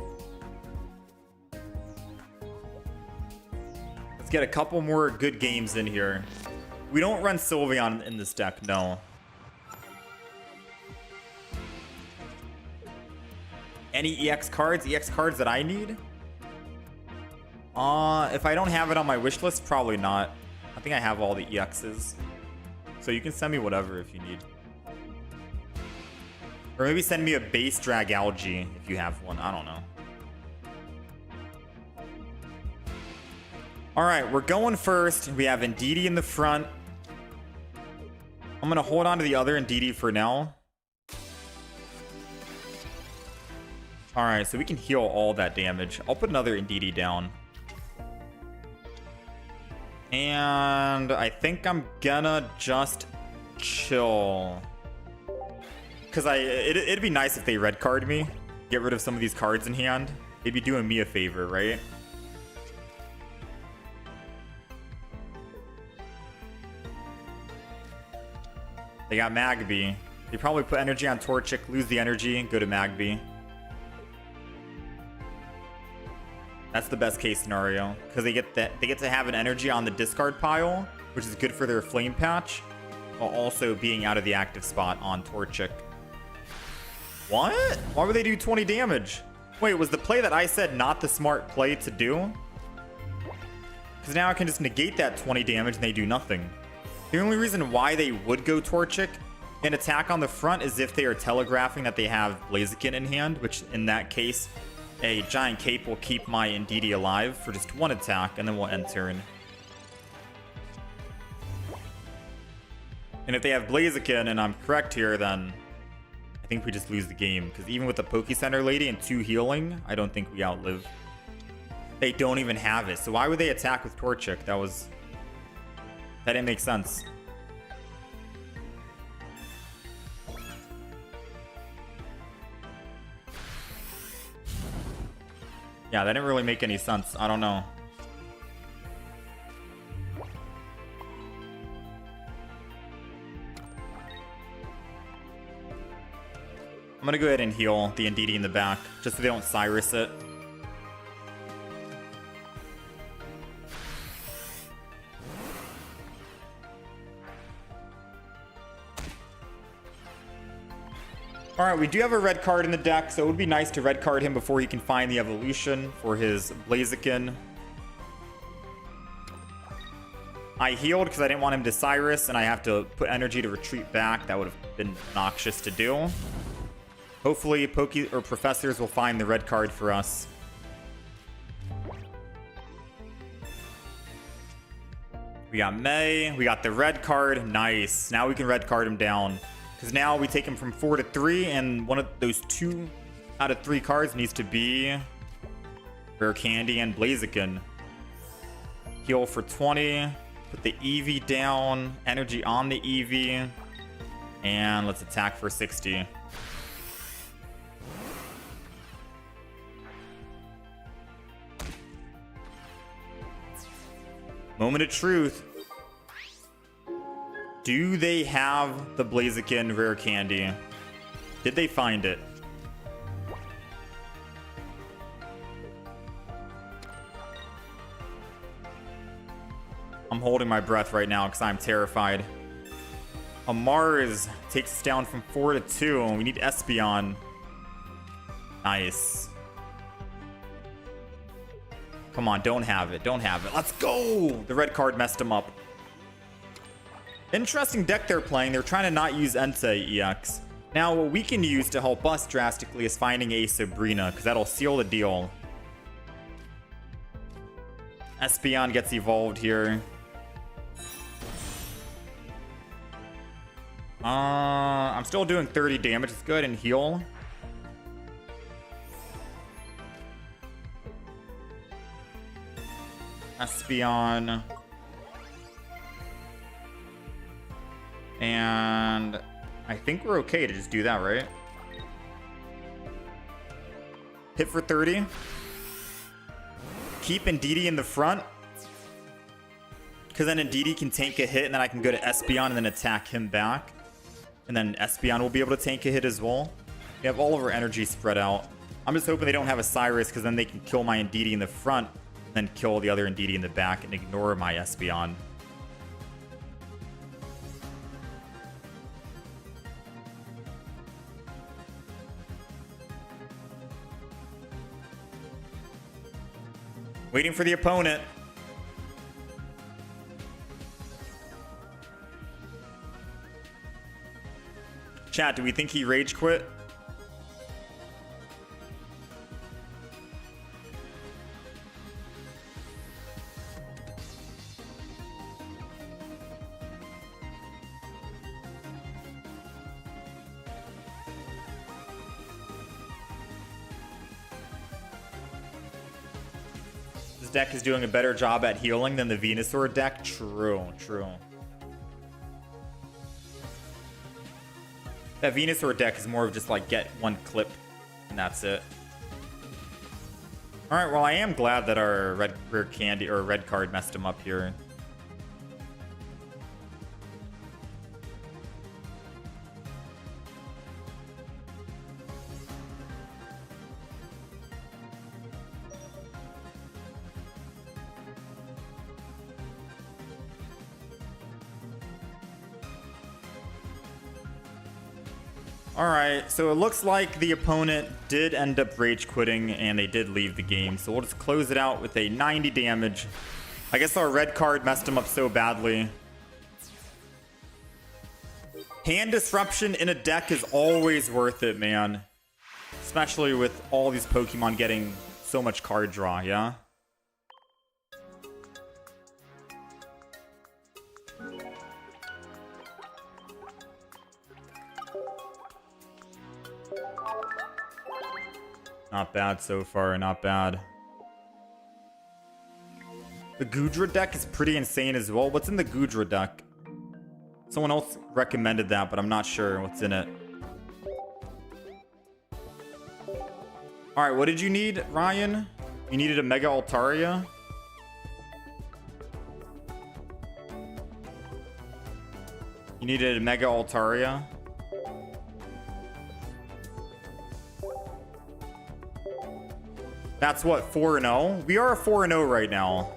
Let's get a couple more good games in here. We don't run Sylveon in this deck, no. Any EX cards that I need? If I don't have it on my wish list, probably not. I think I have all the EXs. So you can send me whatever if you need. Or maybe send me a base drag algae if you have one. I don't know. Alright, we're going first. We have Indeedi in the front. I'm going to hold on to the other Indeedi for now. Alright, so we can heal all that damage. I'll put another Indeedi down. And I think I'm gonna just chill. Because it'd be nice if they red card me. Get rid of some of these cards in hand. They'd be doing me a favor, right? They got Magby. They probably put energy on Torchic, lose the energy, and go to Magby. That's the best case scenario, because they get to have an energy on the discard pile, which is good for their flame patch, while also being out of the active spot on Torchic. What? Why would they do 20 damage? Wait, was the play that I said not the smart play to do? Because now I can just negate that 20 damage and they do nothing. The only reason why they would go Torchic and attack on the front is if they are telegraphing that they have Blaziken in hand, which in that case, a giant cape will keep my Indeedi alive for just one attack, and then we'll end turn. And if they have Blaziken, and I'm correct here, then I think we just lose the game. Because even with the Poke Center Lady and 2 healing, I don't think we outlive. They don't even have it. So why would they attack with Torchic? That didn't make sense. Yeah, that didn't really make any sense. I don't know. I'm gonna go ahead and heal the Indeedi in the back, just so they don't Cyrus it. Alright, we do have a red card in the deck, so it would be nice to red card him before he can find the evolution for his Blaziken. I healed because I didn't want him to Cyrus, and I have to put energy to retreat back. That would have been obnoxious to do. Hopefully, professors will find the red card for us. We got May. We got the red card. Nice. Now we can red card him down. Because now we take him from 4 to 3, and one of those 2 out of 3 cards needs to be Rare Candy and Blaziken. Heal for 20. Put the Eevee down. Energy on the Eevee. And let's attack for 60. Moment of truth. Do they have the Blaziken Rare Candy? Did they find it? I'm holding my breath right now because I'm terrified. A Mars takes us down from 4 to 2, and we need Espeon. Nice. Come on, don't have it. Don't have it. Let's go! The red card messed him up. Interesting deck they're playing. They're trying to not use Entei EX. Now, what we can use to help us drastically is finding a Sabrina, because that'll seal the deal. Espeon gets evolved here. I'm still doing 30 damage. Let's go ahead and heal. Espeon. And I think we're okay to just do that, right? Hit for 30. Keep Indeedi in the front. Because then Indeedi can tank a hit, and then I can go to Espeon and then attack him back. And then Espeon will be able to tank a hit as well. We have all of our energy spread out. I'm just hoping they don't have a Cyrus, because then they can kill my Indeedi in the front, and then kill the other Indeedi in the back and ignore my Espeon. Waiting for the opponent. Chat, do we think he rage quit? This deck is doing a better job at healing than the Venusaur deck. True, true. That Venusaur deck is more of just like get one clip and that's it. Alright, well I am glad that our red card messed him up here. Alright, so it looks like the opponent did end up rage quitting and they did leave the game. So we'll just close it out with a 90 damage. I guess our red card messed him up so badly. Hand disruption in a deck is always worth it, man. Especially with all these Pokemon getting so much card draw, yeah? Not bad so far, not bad. The Goodra deck is pretty insane as well. What's in the Goodra deck? Someone else recommended that, but I'm not sure what's in it. Alright, what did you need, Ryan? You needed a Mega Altaria? You needed a Mega Altaria? That's what, 4-0? We are a 4-0 right now.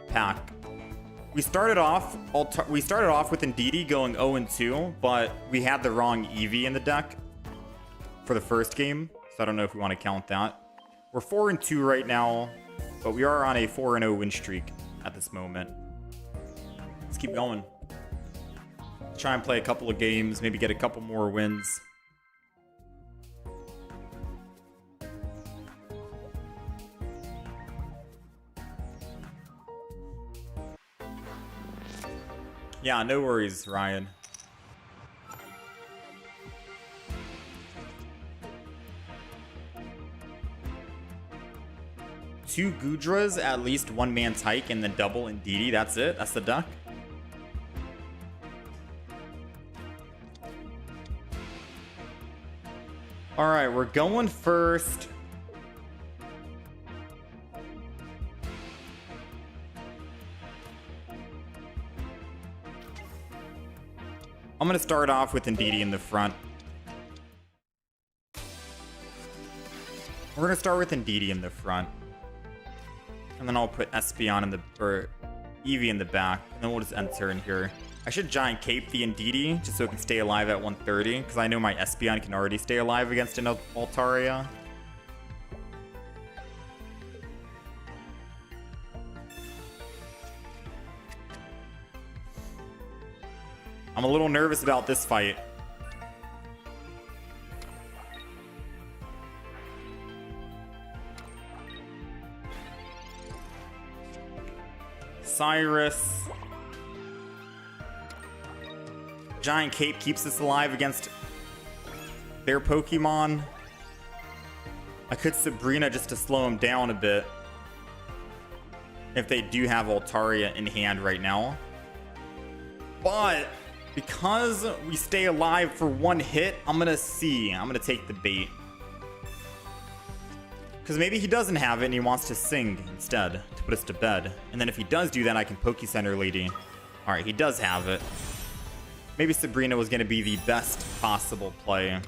Pack. We started off with Indeedi going 0-2, but we had the wrong Eevee in the deck for the first game, so I don't know if we want to count that. We're 4-2 right now, but we are on a 4-0 win streak at this moment. Let's keep going. Try and play a couple of games, maybe get a couple more wins. Yeah, no worries, Ryan. Two Goodras, at least one man's hike, and then double Indeedi. That's it? That's the duck? Alright, we're going first. I'm going to start off with Indeedi in the front. We're going to start with Indeedi in the front. And then I'll put Espeon in the, or Eevee in the back. And then we'll just enter in here. I should Giant Cape the Indeedi just so it can stay alive at 130. Because I know my Espeon can already stay alive against an Altaria. I'm a little nervous about this fight. Cyrus. Giant Cape keeps us alive against their Pokemon. I could Sabrina just to slow him down a bit. If they do have Altaria in hand right now. But because we stay alive for one hit, I'm gonna take the bait. Because maybe he doesn't have it and he wants to sing instead to put us to bed. And then if he does do that, I can Poke Center Lady. Alright, he does have it. Maybe Sabrina was gonna be the best possible play.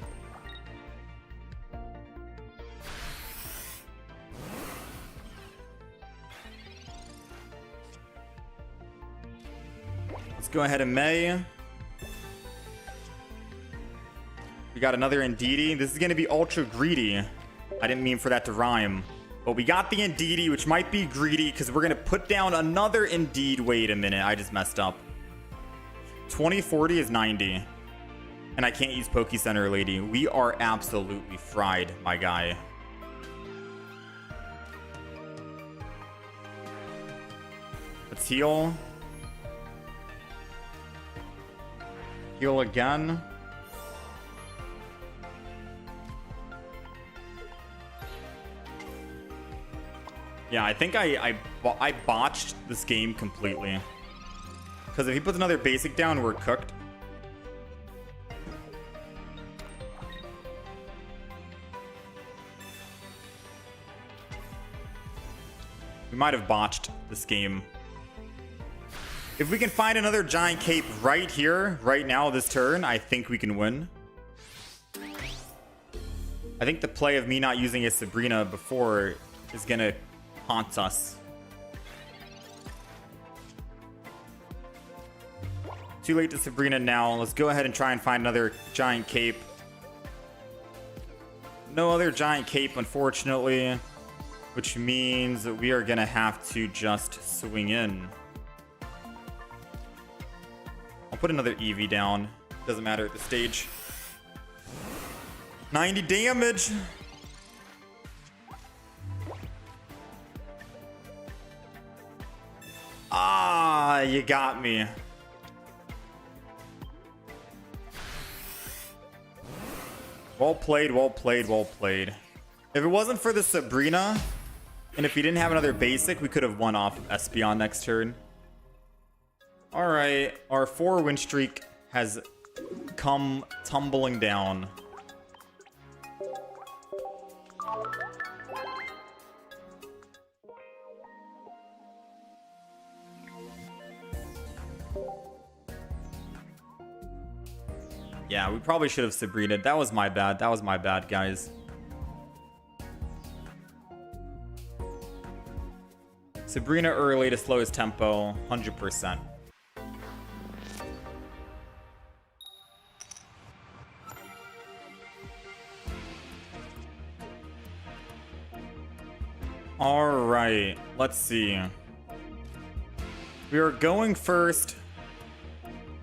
Let's go ahead and May. We got another Indeedi. This is going to be ultra greedy. I didn't mean for that to rhyme. But we got the Indeedi, which might be greedy because we're going to put down another Indeed. Wait a minute. I just messed up. 2040 is 90. And I can't use Poke Center Lady. We are absolutely fried, my guy. Let's heal. Heal again. Yeah, I think I botched this game completely. Because if he puts another basic down, we're cooked. We might have botched this game. If we can find another giant cape right here, right now, this turn, I think we can win. I think the play of me not using a Sabrina before is going to haunt us. Too late to Sabrina now. Let's go ahead and try and find another giant cape. No other giant cape, unfortunately. Which means that we are going to have to just swing in. I'll put another Eevee down. Doesn't matter at this stage. 90 damage. Ah, you got me. Well played, well played, well played. If it wasn't for the Sabrina, and if he didn't have another basic, we could have won off Espeon next turn. Alright, our 4-win streak has come tumbling down. Yeah, we probably should have Sabrina. That was my bad. That was my bad, guys. Sabrina early to slow his tempo, 100%. All right, let's see. We are going first.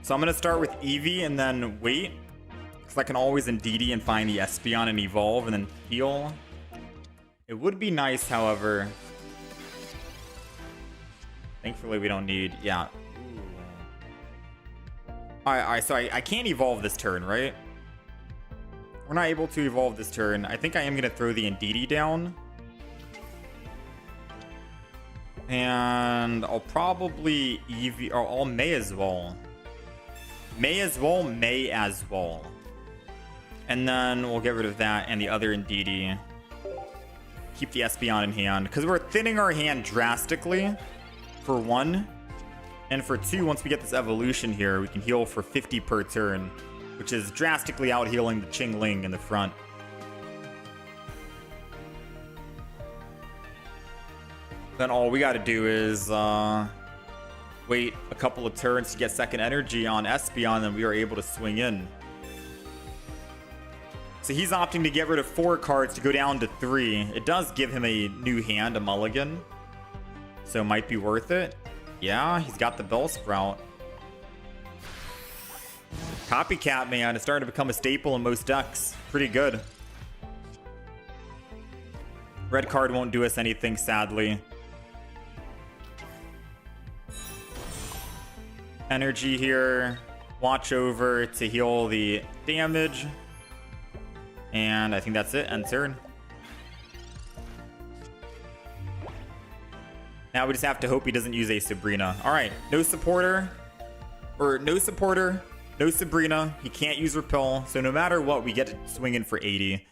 So I'm going to start with Eevee and then wait. Because I can always Indeedi and find the Espeon and evolve and then heal. It would be nice, however. Thankfully, we don't need... Yeah. Alright, so I can't evolve this turn, right? We're not able to evolve this turn. I think I am going to throw the Indeedi down. And I'll probably Eevee... Or I'll may as well. May as well. And then we'll get rid of that and the other Indeedi. Keep the Espeon in hand. Because we're thinning our hand drastically. For 1. And for 2, once we get this evolution here, we can heal for 50 per turn. Which is drastically out healing the Chingling in the front. Then all we got to do is wait a couple of turns to get second energy on Espeon, and we are able to swing in. So he's opting to get rid of 4 cards to go down to 3. It does give him a new hand, a mulligan. So it might be worth it. Yeah, he's got the Bellsprout. Copycat, man. It's starting to become a staple in most decks. Pretty good. Red card won't do us anything, sadly. Energy here. Watch over to heal the damage. And I think that's it. End turn. Now we just have to hope he doesn't use a Sabrina. Alright, no supporter. No Sabrina. He can't use Repel. So no matter what, we get to swing in for 80.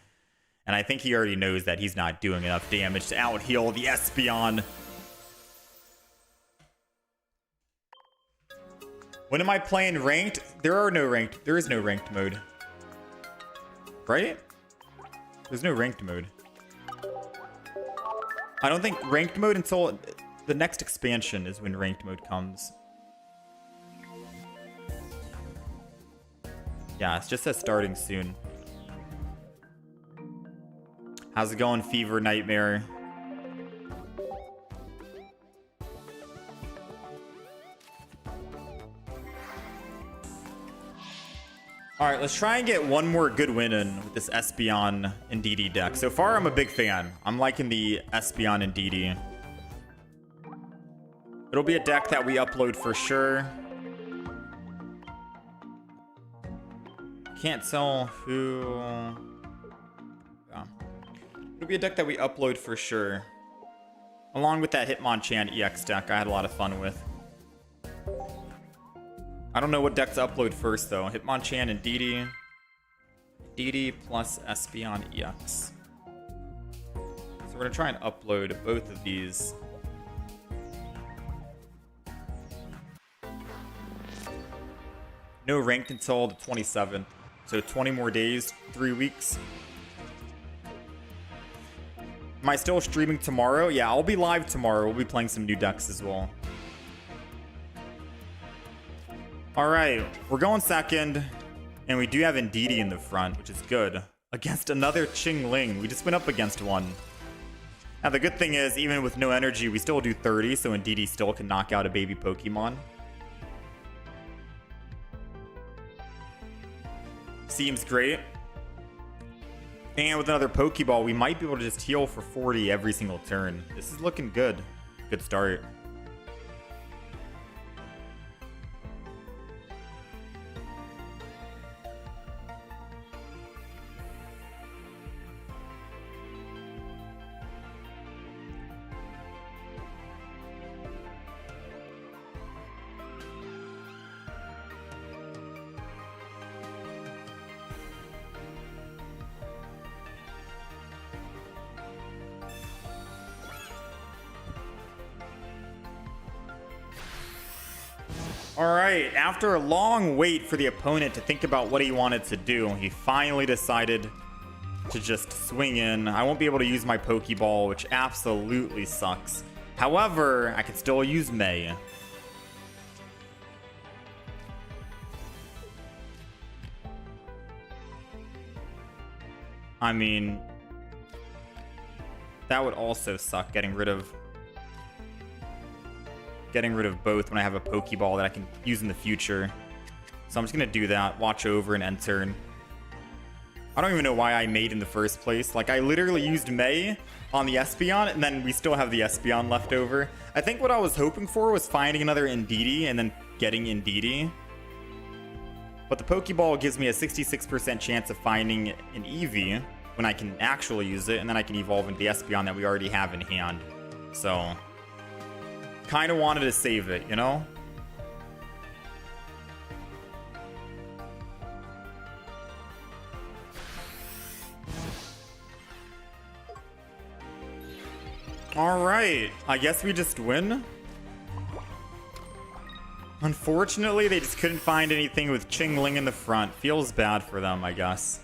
And I think he already knows that he's not doing enough damage to out-heal the Espeon. When am I playing ranked? There is no ranked mode. Right? There's no ranked mode. I don't think ranked mode until the next expansion is when ranked mode comes. Yeah, it's just says starting soon. How's it going, Fever Nightmare? Alright, let's try and get one more good win in with this Espeon Indeedi deck. So far, I'm a big fan. I'm liking the Espeon Indeedi. It'll be a deck that we upload for sure. Can't tell who... Yeah. It'll be a deck that we upload for sure. Along with that Hitmonchan EX deck I had a lot of fun with. I don't know what deck to upload first though. Hitmonchan and Indeedi. Indeedi plus Espeon EX. So we're gonna try and upload both of these. No ranked until the 27th. So 20 more days, 3 weeks. Am I still streaming tomorrow? Yeah, I'll be live tomorrow. We'll be playing some new decks as well. Alright, we're going second. And we do have Indeedi in the front, which is good. Against another Qingling. We just went up against one. Now the good thing is, even with no energy, we still do 30, so Indeedi still can knock out a baby Pokemon. Seems great. And with another Pokeball, we might be able to just heal for 40 every single turn. This is looking good. Good start. Alright, after a long wait for the opponent to think about what he wanted to do, he finally decided to just swing in. I won't be able to use my Pokeball, which absolutely sucks. However, I can still use May. I mean, that would also suck, getting rid of both when I have a Pokeball that I can use in the future. So I'm just gonna do that, watch over and end turn. I don't even know why I made in the first place. Like, I literally used May on the Espeon, and then we still have the Espeon left over. I think what I was hoping for was finding another Indeedi and then getting Indeedi. But the Pokeball gives me a 66% chance of finding an Eevee when I can actually use it, and then I can evolve into the Espeon that we already have in hand. So kind of wanted to save it, you know? Alright, I guess we just win. Unfortunately, they just couldn't find anything with Qingling in the front. Feels bad for them, I guess.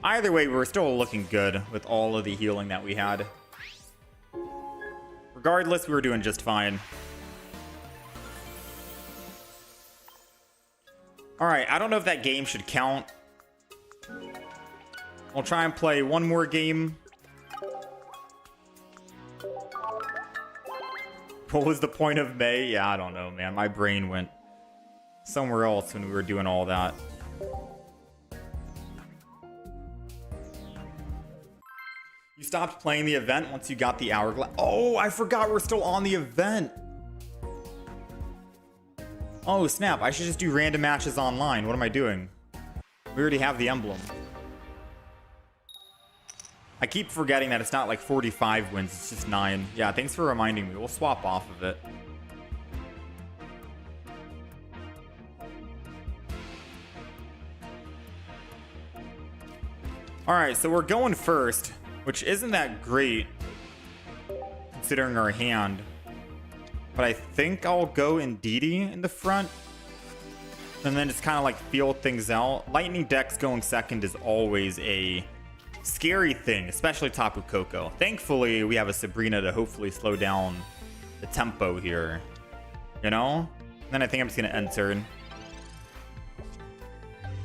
Either way, we're still looking good with all of the healing that we had. Regardless, we were doing just fine. Alright, I don't know if that game should count. I'll try and play one more game. What was the point of May? Yeah, I don't know, man. My brain went somewhere else when we were doing all that. You stopped playing the event once you got the hourglass. Oh, I forgot we're still on the event. Oh, snap. I should just do random matches online. What am I doing? We already have the emblem. I keep forgetting that it's not like 45 wins. It's just 9. Yeah, thanks for reminding me. We'll swap off of it. Alright, so we're going first, which isn't that great considering our hand. But I think I'll go Indeedi in the front. And then just kind of like feel things out. Lightning Dex going second is always a scary thing, especially Tapu Koko. Thankfully, we have a Sabrina to hopefully slow down the tempo here. You know? And then I think I'm just going to end turn.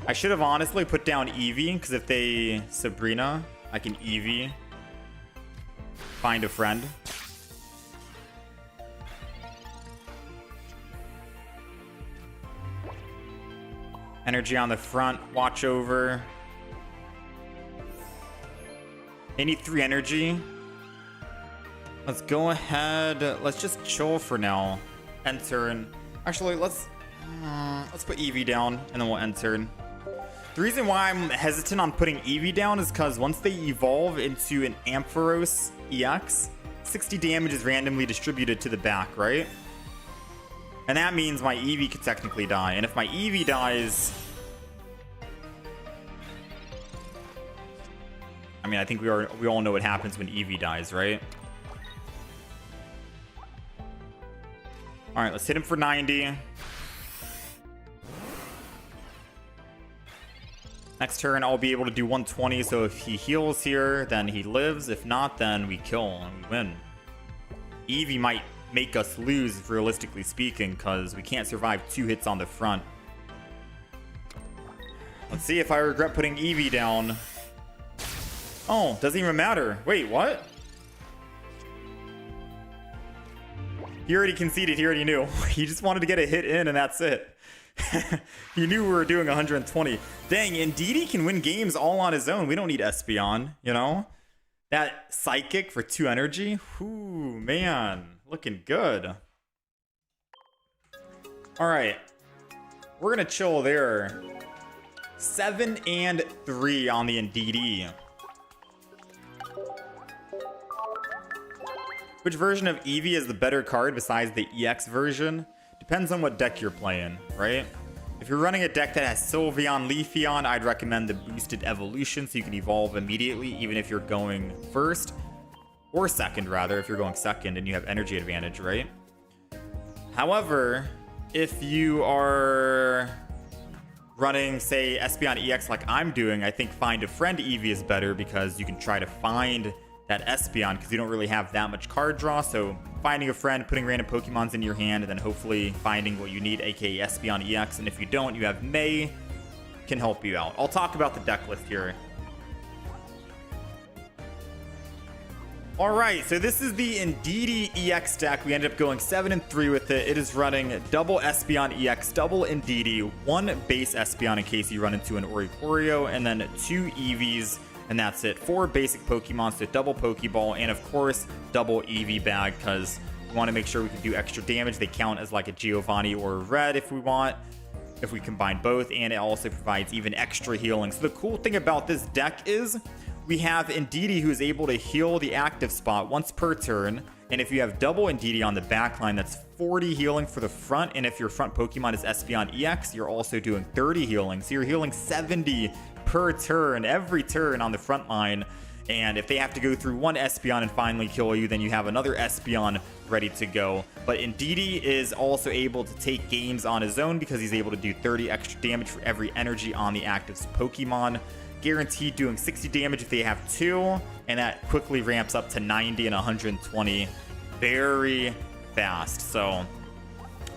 I should have honestly put down Eevee, because if they Sabrina, I can Eevee. Find a friend. Energy on the front. Watch over. They need 3 energy. Let's go ahead. Let's just chill for now. End turn. Actually, let's put Eevee down and then we'll end turn. The reason why I'm hesitant on putting Eevee down is because once they evolve into an Ampharos EX, 60 damage is randomly distributed to the back, right? And that means my Eevee could technically die. And if my Eevee dies... I mean, I think we all know what happens when Eevee dies, right? Alright, let's hit him for 90. Next turn, I'll be able to do 120, so if he heals here, then he lives. If not, then we kill and we win. Eevee might make us lose, realistically speaking, because we can't survive 2 hits on the front. Let's see if I regret putting Eevee down. Oh, doesn't even matter. Wait, what? He already conceded, he already knew. He just wanted to get a hit in and that's it. He knew we were doing 120. Dang, Indeedi can win games all on his own. We don't need Espeon, you know? That Psychic for 2 energy. Whoo, man. Looking good. Alright. We're going to chill there. 7 and 3 on the Indeedi. Which version of Eevee is the better card besides the EX version? Depends on what deck you're playing, right? If you're running a deck that has Sylveon, Leafeon, I'd recommend the boosted evolution so you can evolve immediately even if you're going first. Or second, rather, if you're going second and you have energy advantage, right? However, if you are running, say, Espeon EX like I'm doing, I think Find a Friend Eevee is better because you can try to find that Espeon because you don't really have that much card draw. So finding a friend, putting random Pokemons in your hand, and then hopefully finding what you need, aka Espeon EX. And if you don't, you have May, can help you out. I'll talk about the deck list here. Alright, so this is the Indeedi EX deck. We ended up going 7 and 3 with it. It is running double Espeon EX, double Indeedi, 1 base Espeon in case you run into an Oricorio, and then 2 Eevees. And that's it. 4 basic Pokemon, so double Pokeball, and of course, double Eevee bag, because we want to make sure we can do extra damage. They count as like a Giovanni or a Red if we want, if we combine both, and it also provides even extra healing. So the cool thing about this deck is we have Indeedi who is able to heal the active spot once per turn, and if you have double Indeedi on the back line, that's 40 healing for the front, and if your front Pokemon is Espeon EX, you're also doing 30 healing, so you're healing 70 per turn, every turn on the front line. And if they have to go through 1 Espeon and finally kill you, then you have another Espeon ready to go. But Indeedi is also able to take games on his own because he's able to do 30 extra damage for every energy on the active Pokemon. Guaranteed doing 60 damage if they have 2, and that quickly ramps up to 90 and 120 very fast. So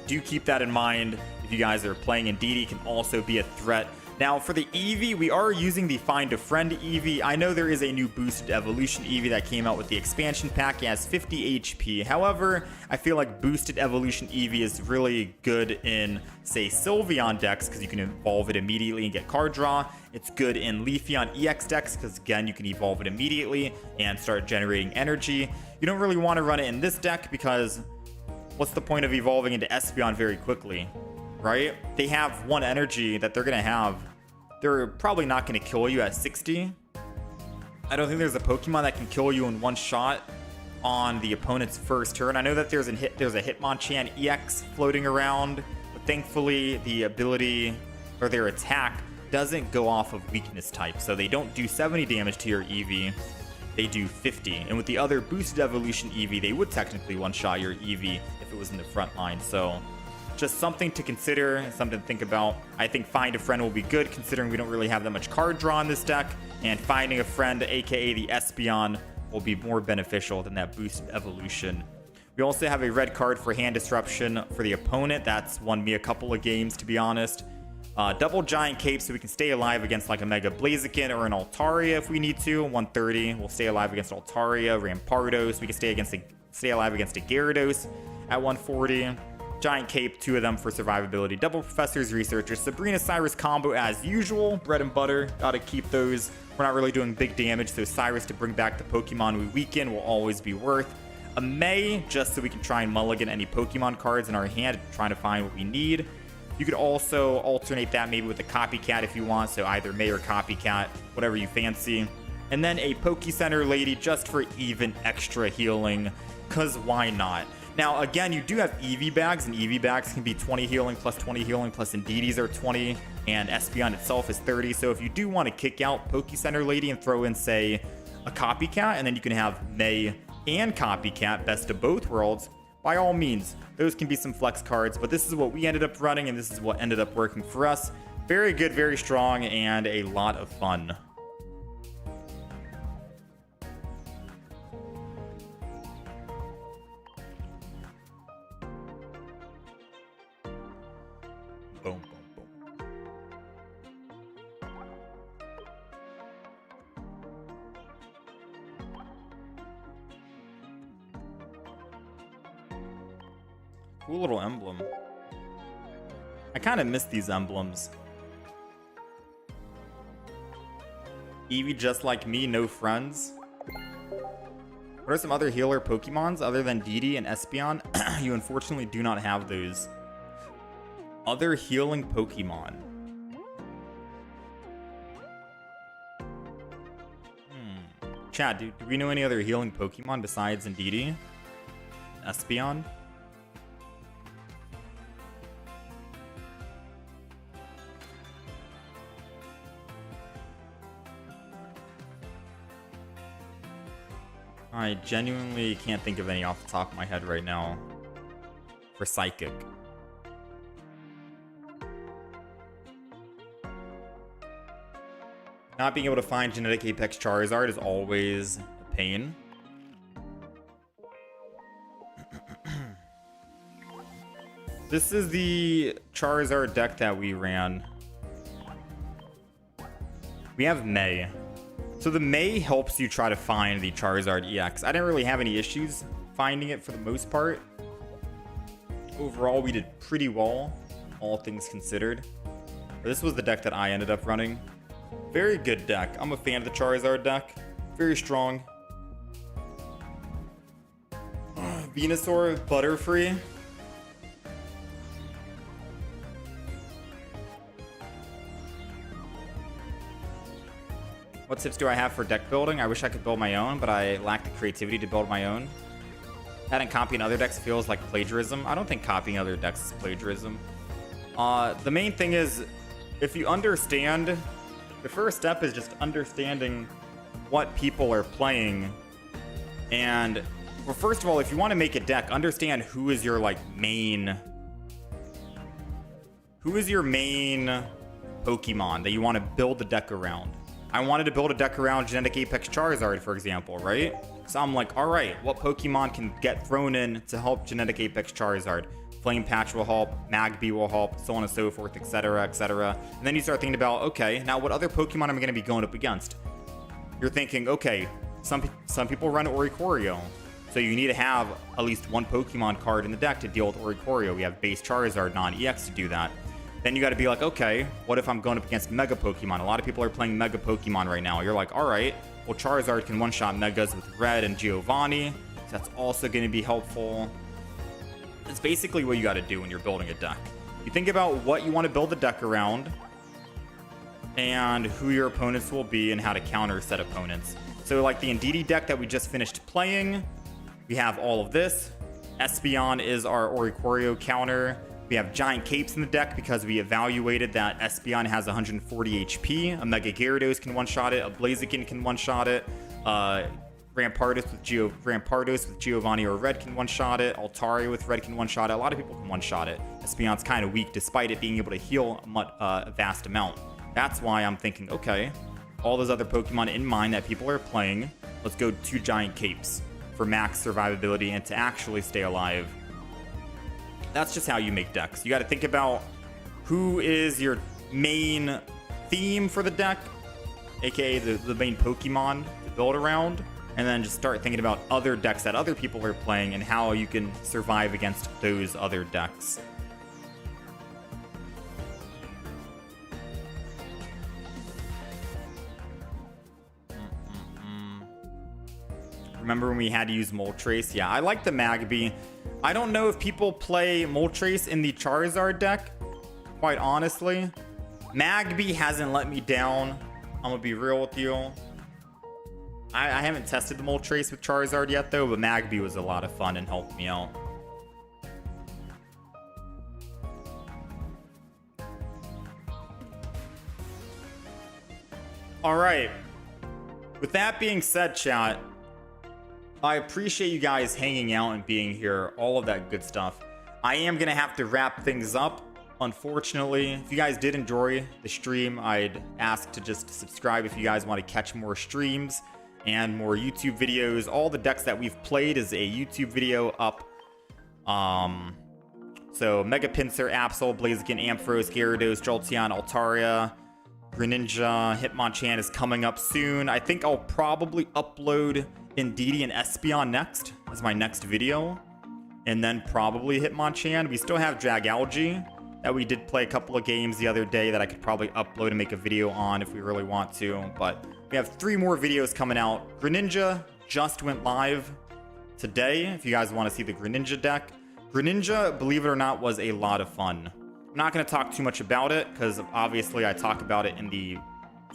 do keep that in mind if you guys are playing. Indeedi can also be a threat. Now, for the Eevee, we are using the Find a Friend Eevee. I know there is a new boosted evolution Eevee that came out with the expansion pack. It has 50 HP. However, I feel like boosted evolution Eevee is really good in, say, Sylveon decks because you can evolve it immediately and get card draw. It's good in Leafeon EX decks because, again, you can evolve it immediately and start generating energy. You don't really want to run it in this deck because what's the point of evolving into Espeon very quickly? Right? They have 1 energy that they're going to have. They're probably not going to kill you at 60. I don't think there's a Pokemon that can kill you in 1 shot on the opponent's first turn. I know that there's a Hitmonchan EX floating around, but thankfully the ability or their attack doesn't go off of weakness type. So they don't do 70 damage to your Eevee. They do 50. And with the other boosted evolution Eevee, they would technically one-shot your Eevee if it was in the front line. So just something to consider, something to think about. I think Find a Friend will be good considering we don't really have that much card draw in this deck, and Finding a Friend, aka the Espeon, will be more beneficial than that boosted evolution. We also have a red card for Hand Disruption for the opponent. That's won me a couple of games, to be honest. Double Giant Cape so we can stay alive against like a Mega Blaziken or an Altaria if we need to. 130, we'll stay alive against Altaria. Rampardos, we can stay alive against a Gyarados at 140. Giant Cape, 2 of them for survivability. Double Professors, Researchers, Sabrina, Cyrus combo as usual. Bread and butter, gotta keep those. We're not really doing big damage, so Cyrus to bring back the Pokemon we weaken will always be worth. A May, just so we can try and mulligan any Pokemon cards in our hand, trying to find what we need. You could also alternate that maybe with a Copycat if you want, so either May or Copycat, whatever you fancy. And then a Poke Center Lady just for even extra healing, because why not? Now, again, you do have EV bags, and EV bags can be 20 healing plus 20 healing, plus Indeedis are 20, and Espeon itself is 30. So if you do want to kick out Poke Center Lady and throw in, say, a Copycat, and then you can have May and Copycat, best of both worlds, by all means, those can be some flex cards, but this is what we ended up running, and this is what ended up working for us. Very good, very strong, and a lot of fun. Boom, boom, boom. Cool little emblem. I kind of miss these emblems. Eevee just like me, no friends. What are some other healer Pokemons other than Indeedi and Espeon? You unfortunately do not have those. Other healing Pokemon. Chat, do we know any other healing Pokemon besides Indeedi? Espeon? I genuinely can't think of any off the top of my head right now for Psychic. Not being able to find Genetic Apex Charizard is always a pain. This is the Charizard deck that we ran. We have May. So the May helps you try to find the Charizard EX. I didn't really have any issues finding it for the most part. Overall, we did pretty well, all things considered. This was the deck that I ended up running. Very good deck. I'm a fan of the Charizard deck. Very strong. Venusaur, Butterfree. What tips do I have for deck building? I wish I could build my own, but I lack the creativity to build my own. Adding copying other decks feels like plagiarism. I don't think copying other decks is plagiarism. The main thing is, if you understand, the first step is just understanding what people are playing. And, well, first of all, if you want to make a deck, understand who is your, like, main... Who is your main Pokemon that you want to build the deck around? I wanted to build a deck around Genetic Apex Charizard, for example, right? So I'm like, all right, what Pokemon can get thrown in to help Genetic Apex Charizard? Flame Patch will help, Magby will help, so on and so forth, etc., etc. And then you start thinking about, okay, now what other Pokemon am I going to be going up against? You're thinking, okay, some people run Oricorio, so you need to have at least one Pokemon card in the deck to deal with Oricorio. We have base Charizard, non-EX to do that. Then you got to be like, okay, what if I'm going up against Mega Pokemon? A lot of people are playing Mega Pokemon right now. You're like, all right, well, Charizard can one-shot Megas with Red and Giovanni. So that's also going to be helpful. It's basically what you got to do when you're building a deck. You think about what you want to build the deck around and who your opponents will be and how to counter said opponents. So like the Indeedi deck that we just finished playing, we have all of this. Espeon is our Oricorio counter. We have Giant Capes in the deck because we evaluated that Espeon has 140 HP. A Mega Gyarados can one-shot it. A Blaziken can one-shot it. Rampardos with Giovanni or Red can one-shot it. Altaria with Red can one-shot it. A lot of people can one-shot it. Espeon's kind of weak despite it being able to heal a vast amount. That's why I'm thinking, okay, all those other Pokemon in mind that people are playing, let's go to Giant Capes for max survivability and to actually stay alive. That's just how you make decks. You got to think about who is your main theme for the deck, aka the main Pokemon to build around, and then just start thinking about other decks that other people are playing and how you can survive against those other decks. Remember when we had to use Moltres? Yeah, I like the Magby. I don't know if people play Moltres in the Charizard deck, quite honestly. Magby hasn't let me down. I'm gonna be real with you. I haven't tested the Moltres with Charizard yet though, but Magby was a lot of fun and helped me out. Alright. With that being said, chat, I appreciate you guys hanging out and being here, all of that good stuff. I am gonna have to wrap things up, unfortunately. If you guys did enjoy the stream, I'd ask to just subscribe if you guys want to catch more streams and more YouTube videos. All the decks that we've played is a YouTube video up. So Mega Pinsir, Absol, Blaziken, Ampharos, Gyarados, Jolteon, Altaria, Greninja, Hitmonchan is coming up soon. I think I'll probably upload Indeedi and Espeon next as my next video, and then probably Hitmonchan. We still have Dragalge that we did play a couple of games the other day that I could probably upload and make a video on if we really want to, but we have 3 more videos coming out. Greninja just went live today if you guys want to see the Greninja deck. Greninja, believe it or not, was a lot of fun. I'm not going to talk too much about it because obviously I talk about it in the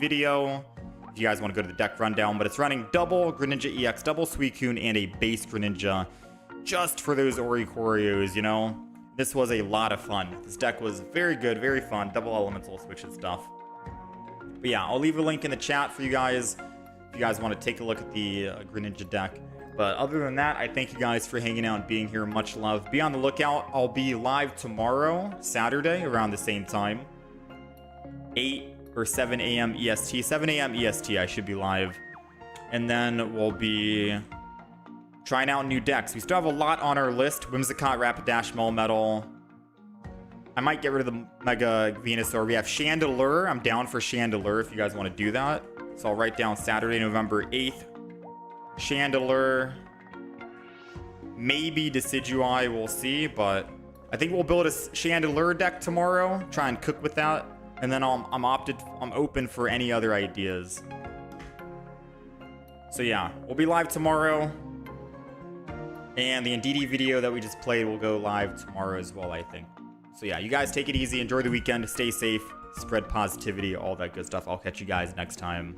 video if you guys want to go to the deck rundown, but it's running double Greninja EX, double Suicune, and a base Greninja just for those Oricorios, you know? This was a lot of fun. This deck was very good, very fun, double elemental switch and stuff. But yeah, I'll leave a link in the chat for you guys if you guys want to take a look at the Greninja deck. But other than that, I thank you guys for hanging out and being here. Much love. Be on the lookout. I'll be live tomorrow, Saturday, around the same time. 8 or 7 a.m. EST. 7 a.m. EST, I should be live. And then we'll be trying out new decks. We still have a lot on our list. Whimsicott, Rapidash, Melmetal. I might get rid of the Mega Venusaur. We have Chandelure. I'm down for Chandelure if you guys want to do that. So I'll write down Saturday, November 8th. Chandelure. Maybe Decidueye, we'll see. But I think we'll build a Chandelure deck tomorrow. Try and cook with that. And then I'm open for any other ideas. So yeah, we'll be live tomorrow. And the Indeedi video that we just played will go live tomorrow as well, I think. So yeah, you guys take it easy. Enjoy the weekend. Stay safe. Spread positivity. All that good stuff. I'll catch you guys next time.